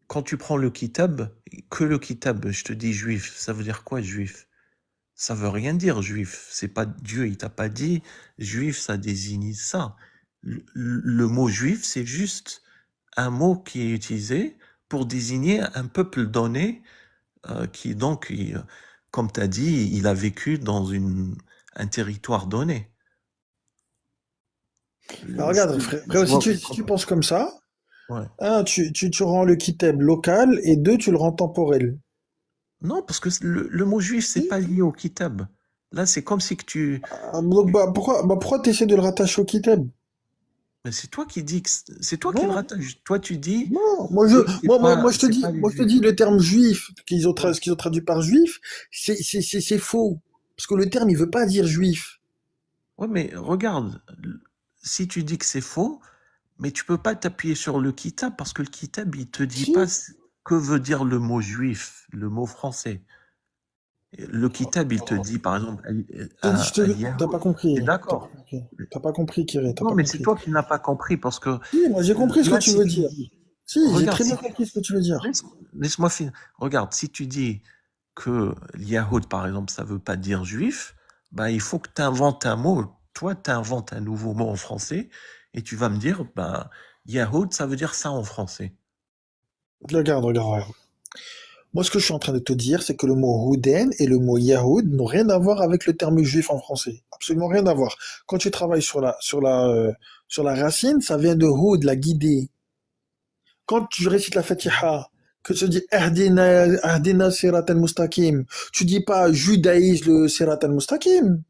quand tu prends le kitab, que le kitab, je te dis juif, ça veut dire quoi juif? Ça veut rien dire juif. C'est pas Dieu, il t'a pas dit juif, ça désigne ça. Le mot juif, c'est juste un mot qui est utilisé pour désigner un peuple donné qui donc, comme tu as dit, il a vécu dans un territoire donné. Bah, regarde, Tu frère, si vois, si tu penses comme ça, Ouais. Un, tu rends le kitab local, et deux, tu le rends temporel. Non, parce que le mot juif, c'est Si. pas lié au kitab. Là, c'est comme si que Ah, donc, pourquoi tu essaies de le rattacher au kitab? mais c'est toi qui dis que c'est toi qui le Non, rattaches. Toi, tu dis non. que c'est pas les Moi, je te juifs. dis, le terme juif, Ouais. ce qu'ils ont traduit par juif, c'est faux. Parce que le terme, il veut pas dire juif. Ouais, mais regarde, si tu dis que c'est faux, mais tu peux pas t'appuyer sur le kitab parce que le kitab, il te dit pas Si. que veut dire le mot juif, le mot français. Le kitab, il te dit, par exemple, T'as pas al-Yahud. T'es compris. T'as pas d'accord. compris. T'as pas compris, Kiré, t'as Non, pas mais c'est compris. toi qui n'as pas compris parce que Si, moi, j'ai compris ce que là, tu si veux tu dire. dis, Si, j'ai regarde, très si bien tu, compris ce que tu veux dire. laisse-moi finir. Regarde, si tu dis que Yahud, par exemple, ça veut pas dire juif, bah, il faut que tu inventes un mot. Toi, tu inventes un nouveau mot en français et tu vas me dire, bah, Yahud, ça veut dire ça en français. Regarde. Moi, ce que je suis en train de te dire, c'est que le mot Houden et le mot Yahoud n'ont rien à voir avec le terme juif en français. Absolument rien à voir. Quand tu travailles sur la racine, ça vient de Houd, la guidée. Quand tu récites la Fatiha, que tu dis Ahdina Sirat al-Mustaqim, tu dis pas judaïse le Sirat al-Mustaqim.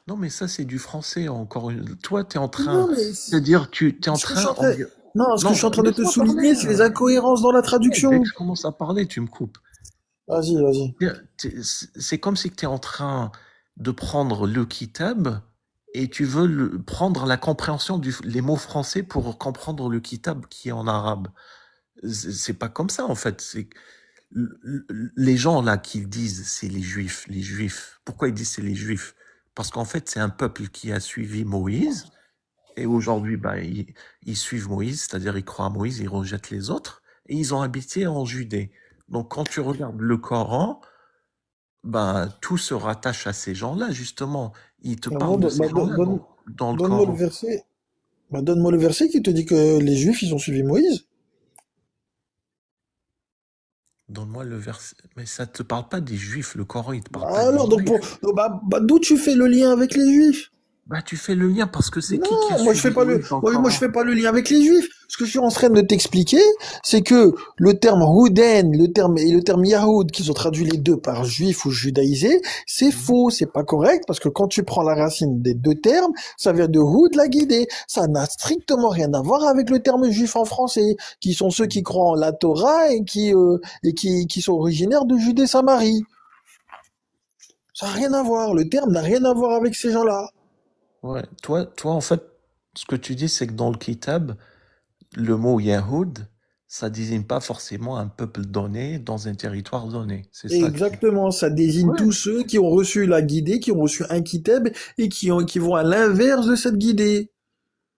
Non, mais ça, c'est du français, encore une. Toi, tu es en train, Non, mais c'est-à-dire, tu es en ce que je suis train, en train, non, ce que je non, suis en train de te laisse-moi parler. souligner, c'est les incohérences dans la Ouais, dès que traduction. je commence à parler, tu me coupes. Vas-y. C'est comme si tu es en train de prendre le kitab et tu veux prendre la compréhension les mots français pour comprendre le kitab qui est en arabe. C'est pas comme ça, en fait. Les gens là qui disent c'est les juifs, les juifs. Pourquoi ils disent c'est les juifs? Parce qu'en fait, c'est un peuple qui a suivi Moïse et aujourd'hui, bah, ils suivent Moïse, c'est-à-dire ils croient à Moïse, ils rejettent les autres et ils ont habité en Judée. Donc, quand tu regardes le Coran, ben, tout se rattache à ces gens-là, justement. Il te Alors, parle de ces gens-là dans le donne-moi le Coran. verset. Bah, donne-moi le verset qui te dit que les Juifs, ils ont suivi Moïse. Donne-moi le verset. Mais ça te parle pas des Juifs. Le Coran, il te parle pas des Alors, Juifs. d'où tu fais le lien avec les Juifs? Bah, tu fais le lien parce que c'est qui a Non, moi je fais suivi pas le, Moïse dans le moi je Coran? fais pas le lien avec les Juifs. Ce que je suis en train de t'expliquer, c'est que le terme Houden, le terme Yahoud, qu'ils ont traduit les deux par juif ou judaïsé, c'est Mhm. faux, c'est pas correct, parce que quand tu prends la racine des deux termes, ça vient de Houd, la guidée. Ça n'a strictement rien à voir avec le terme juif en français, qui sont ceux qui croient en la Torah qui sont originaires de Judée-Samarie. Ça n'a rien à voir. Le terme n'a rien à voir avec ces gens-là. Ouais. Toi, en fait, ce que tu dis, c'est que dans le Kitab, le mot Yahoud, ça désigne pas forcément un peuple donné dans un territoire donné. C'est ça que tu... Exactement, ça désigne Ouais. tous ceux qui ont reçu la guidée, qui ont reçu un kitab et qui vont à l'inverse de cette guidée.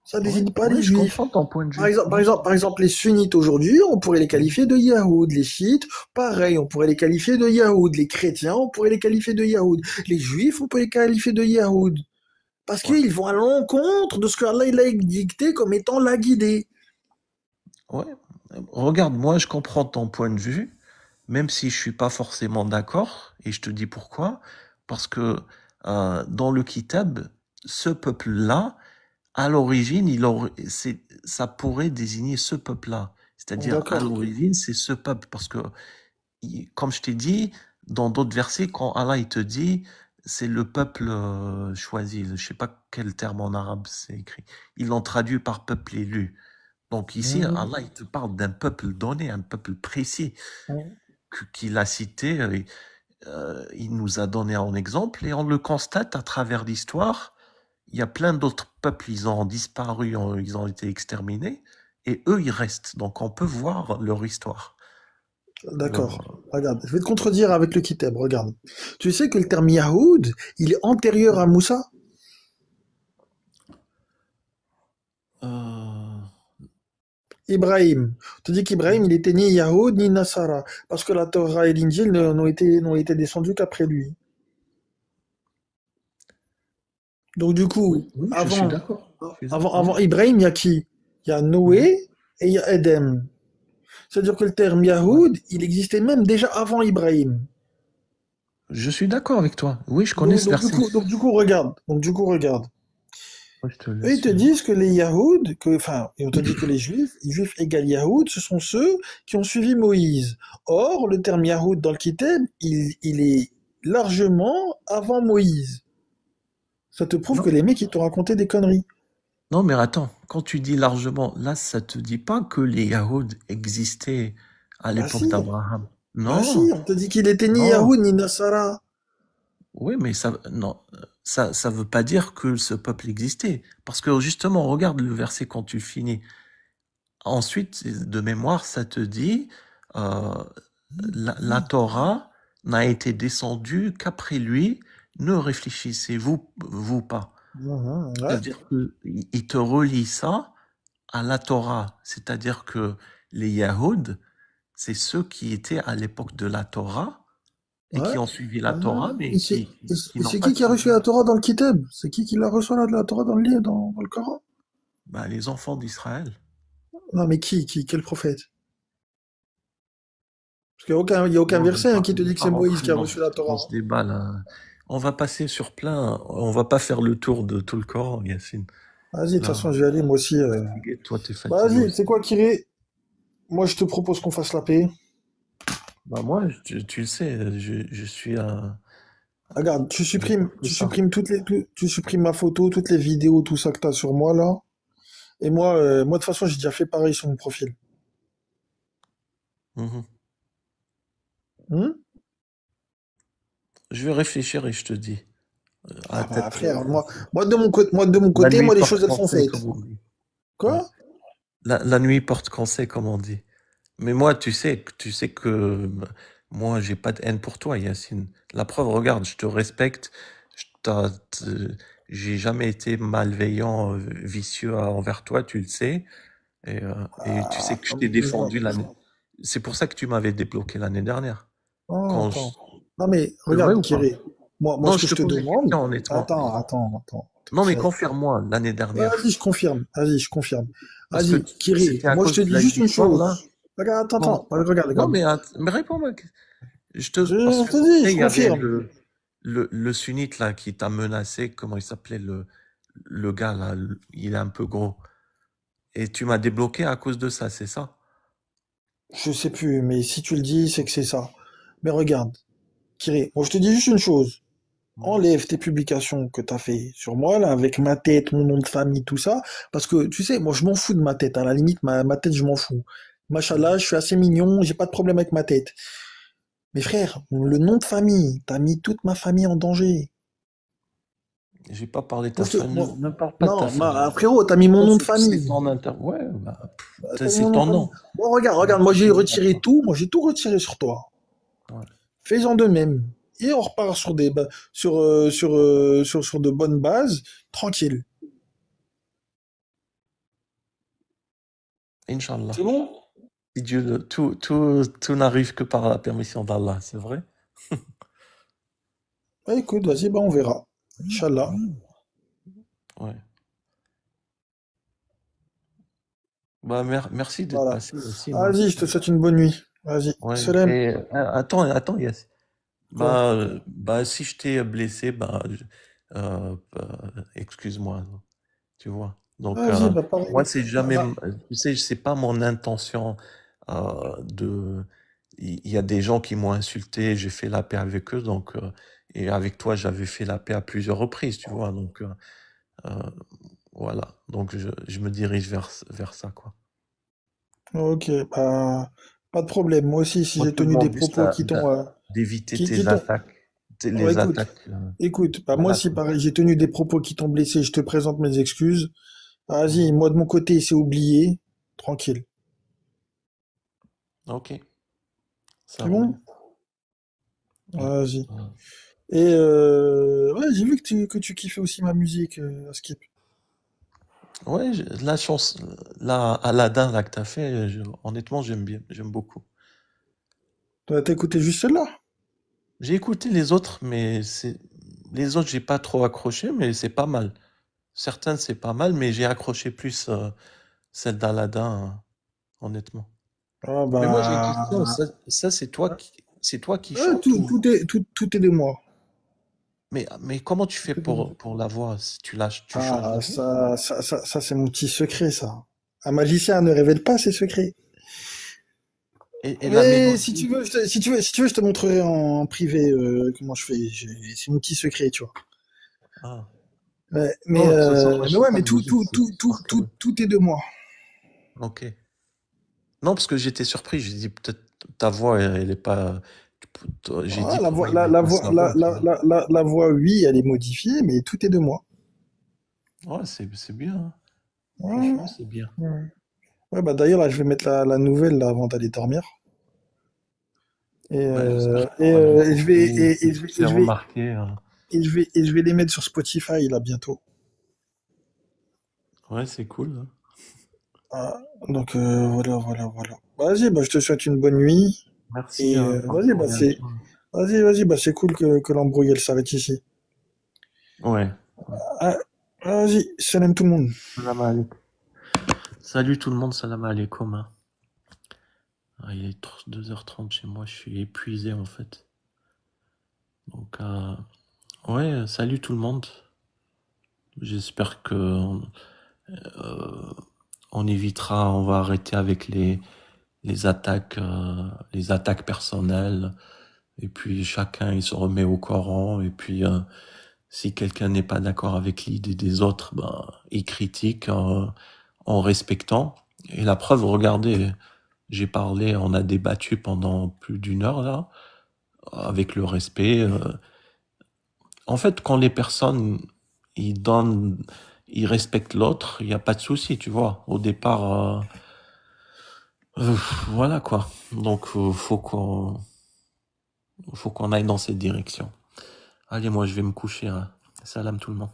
Ça Ouais. désigne pas les Ouais, je juifs. comprends ton point de vue. Par exemple, les sunnites aujourd'hui, on pourrait les Mhm. qualifier de Yahoud. Les chiites, pareil, on pourrait les qualifier de Yahoud. Les chrétiens, on pourrait les qualifier de Yahoud. Les juifs, on peut les qualifier de Yahoud. Parce Ouais. qu'ils vont à l'encontre de ce que Allah il a dicté comme étant la guidée. Ouais. Regarde, moi, je comprends ton point de vue, même si je suis pas forcément d'accord, et je te dis pourquoi. Parce que dans le Kitab, ce peuple-là, à l'origine, ça pourrait désigner ce peuple-là. C'est-à-dire, à D'accord. l'origine, c'est ce peuple. Parce que, comme je t'ai dit, dans d'autres versets, quand Allah il te dit, c'est le peuple choisi. Je sais pas quel terme en arabe c'est écrit. Ils l'ont traduit par peuple élu. Donc ici, Mhm. Allah, il te parle d'un peuple donné, un peuple précis Mhm. qu'il a cité, il nous a donné en exemple, et on le constate à travers l'histoire. Il y a plein d'autres peuples, ils ont disparu, ils ont été exterminés, et eux, ils restent. Donc on peut voir leur histoire. D'accord. Leur, Regarde, je vais te contredire avec le kitab, regarde. Tu sais que le terme Yahoud, il est antérieur à Moussa? euh, Ibrahim. Tu dis qu'Ibrahim, il était ni Yahoud ni Nasara, parce que la Torah et l'Injil n'ont été descendus qu'après lui. Donc du coup, oui, je suis d'accord. Je suis d'accord. avant Oui. Ibrahim, il y a qui? Il y a Mhm. Noé et il y a Edem. C'est-à-dire que le terme Ouais. Yahoud, il existait même déjà avant Ibrahim. Je suis d'accord avec toi. Oui, je connais ce verset. Donc du coup, regarde. Donc du coup, regarde. Moi, je te Eux, ils laisse. te disent que les Yahoud, enfin, et on te dit que les Juifs égale Yahoud, ce sont ceux qui ont suivi Moïse. Or, le terme Yahoud dans le Kitab, il est largement avant Moïse. Ça te prouve que Non, les mecs, ils t'ont raconté des conneries. non, mais attends, quand tu dis largement, là, ça te dit pas que les Yahoud existaient à Bah l'époque si, d'Abraham. bah Non, si, on te dit qu'il était ni non. Yahoud ni Nasara. Oui, mais ça, non, ça veut pas dire que ce peuple existait. Parce que justement, regarde le verset quand tu finis. Ensuite, de mémoire, ça te dit, euh, la Torah n'a été descendue qu'après lui. Ne réfléchissez-vous pas. Mhm, ouais. C'est-à-dire que il te relie ça à la Torah. C'est-à-dire que les Yahoud, c'est ceux qui étaient à l'époque de la Torah et Ouais. qui ont suivi la Torah, Ouais. mais qui Et n'ont c'est pas qui a reçu suivi la Torah dans le Kitab? C'est qui l'a reçu la Torah dans le livre, dans le Coran? bah, les enfants d'Israël. Non, mais quel prophète? Parce qu'il y a aucun Bon, verset qui te je vais dit que pas c'est Moïse rentrer qui a reçu la dans Torah. ce débat là. On va passer sur plein. On va pas faire le tour de tout le Coran, Yacine. Vas-y, de toute Là, façon, je vais aller, moi aussi. fatigué. Toi, t'es Bah, fatigué vas-y, aussi. c'est quoi, Kiré? Moi, je te propose qu'on fasse la paix. Bah moi, tu le sais, je suis un. Regarde, J'ai pas que tu ça. supprimes tu supprimes ma photo, toutes les vidéos, tout ça que t'as sur moi, là. Et moi, de toute façon, j'ai déjà fait pareil sur mon profil. Mhm. Hmm. Je vais réfléchir et je te dis. À Ah bah, tête. frère, moi, de mon La côté, nuit moi, les porte choses, elles sont conseil, faites. comme on dit. Ouais. Quoi? La nuit porte conseil, comme on dit. Mais moi, tu sais que moi, j'ai pas de haine pour toi, Yacine. La preuve, regarde, je te respecte. Je t'as- t- j'ai jamais été malveillant, vicieux envers toi, tu le sais. Et tu sais Ah, que je t'ai défendu l'année. C'est pour ça que tu m'avais débloqué l'année dernière. oh, Quand attends. Non, mais, C'est vrai regarde, ou pas? Kiré. Moi, Non, ce que je je te te pose une demande. question, honnêtement. Attends, Non, mais Kiré. confirme-moi l'année dernière. Vas-y, je confirme. Vas-y, je confirme. Parce que Vas-y, Kiré. c'était à Moi, je cause te de dis juste une l'histoire, chose. là. Regarde, Quand... regarde, Non, regarde. mais réponds-moi. Parce Je que te tu dis, sais, je il y avait confirme. le sunnite là qui t'a menacé, comment il s'appelait le gars là, il est un peu gros. Et tu m'as débloqué à cause de ça, c'est ça? Je sais plus, mais si tu le dis, c'est que c'est ça. Mais regarde, Kiré, moi, je te dis juste une chose. Mhm. Enlève tes publications que t'as fait sur moi, là, avec ma tête, mon nom de famille, tout ça. Parce que, tu sais, moi, je m'en fous de ma tête. À la limite, ma tête, je m'en fous. Mhm. Machallah, je suis assez mignon, j'ai pas de problème avec ma tête. Mais frère, le nom de famille, t'as mis toute ma famille en danger. J'ai pas parlé de Moi, ta famille. moi, Ne parle pas de ta non, famille. frérot, t'as mis mon Ça, nom de c'est famille. ton inter. Ouais, bah, T'as mis mon c'est nom de ton famille. nom. Bon, regarde, moi, j'ai retiré tout. Moi, j'ai tout retiré sur toi. Ouais. Fais-en de même. Et on repart sur sur de bonnes bases, tranquille. Inch'Allah. C'est bon? Si Dieu, tout n'arrive que par la permission d'Allah, c'est vrai? Bah, écoute, vas-y, bah, on verra. Inch'Allah. Ouais. Bah, merci d'être Voilà. passé aussi, non? Vas-y, je te souhaite une bonne nuit. Vas-y. Ouais. Salam. Et attends, Yass. Quoi? Bah, si je t'ai blessé, bah, excuse-moi, tu vois. Donc, Vas-y, bah, moi, pareil. c'est Bah, jamais, bah, tu sais, c'est pas mon intention de. Il y a des gens qui m'ont insulté, j'ai fait la paix avec eux, donc, et avec toi, j'avais fait la paix à plusieurs reprises, tu vois. Donc, euh, voilà. Donc, je me dirige vers ça, quoi. ok, bah, pas de problème. Moi aussi, si Moi, j'ai je te tenu des demande juste propos d'éviter qui tes t'ont, attaques, oh, les attaques. écoute, bah, moi, Voilà, si quoi. pareil, j'ai tenu des propos qui t'ont blessé, je te présente mes excuses. Vas-y, Mhm. moi, de mon côté, c'est oublié. Tranquille. Ok, ça C'est roule. bon? Ouais. Vas-y. Ouais. Et, ouais, j'ai vu que tu kiffais aussi ma musique, Skip. Ouais, la chance, la Aladdin là que t'as fait, honnêtement, j'aime bien, j'aime beaucoup. T'as écouté juste celle-là? J'ai écouté les autres, les autres, j'ai pas trop accroché, mais c'est pas mal. Certaines, c'est pas mal, mais j'ai accroché plus celle d'Aladin, honnêtement. Ah, Mais moi, j'ai une question. bah, Ça, c'est toi qui ouais, chantes ou? tout est de moi. Mais comment tu fais pour la voix? Si tu changes la Ah, voix? ça, c'est mon petit secret, ça. Un magicien ne révèle pas ses secrets. Et la Mais si tu mélodie? veux, si tu veux, je te montrerai en privé comment je fais. C'est mon petit secret, tu vois. Ah. Ouais, Non, de toute façon, moi, je mais sais ouais, pas mais de musique, c'est par curiosité. tout est de moi. Ok. Non, parce que j'étais surpris. J'ai dit peut-être ta voix, elle est pas. J'ai Ah, dit comment il met pas sa voix, tu vois. la voix, oui, elle est modifiée, mais tout est de moi. Ouais, c'est bien, hein. Ouais, Franchement, c'est bien. ouais. Ouais, bah d'ailleurs, là, je vais mettre la nouvelle là, avant d'aller dormir. Ben, j'espère que tu auras du contenu qui te fait Et je vais, remarquer, hein. et je vais les mettre sur Spotify là bientôt. Ouais, c'est cool, hein. Ah, donc voilà. Vas-y, bah je te souhaite une bonne nuit. Merci, Et prends soin bien de toi. vas-y, bah c'est cool que l'embrouille elle s'arrête ici. Ouais. Ouais. Ah, vas-y, salam tout le monde. Salam alaikum. Salut tout le monde, salam alaikum, hein. Ah, il est 2h30 chez moi, je suis épuisé en fait. Donc, ouais, salut tout le monde. J'espère que on évitera, on va arrêter avec les attaques personnelles. Et puis chacun il se remet au Coran. Et puis si quelqu'un n'est pas d'accord avec l'idée des autres, ben il critique en respectant. Et la preuve, regardez, j'ai parlé, on a débattu pendant plus d'1 heure là, avec le respect. En fait, quand les personnes ils donnent, ils respectent l'autre, il n'y a pas de souci, tu vois. Au départ, voilà quoi. Donc faut qu'on aille dans cette direction. Allez, moi je vais me coucher, hein. Salam tout le monde.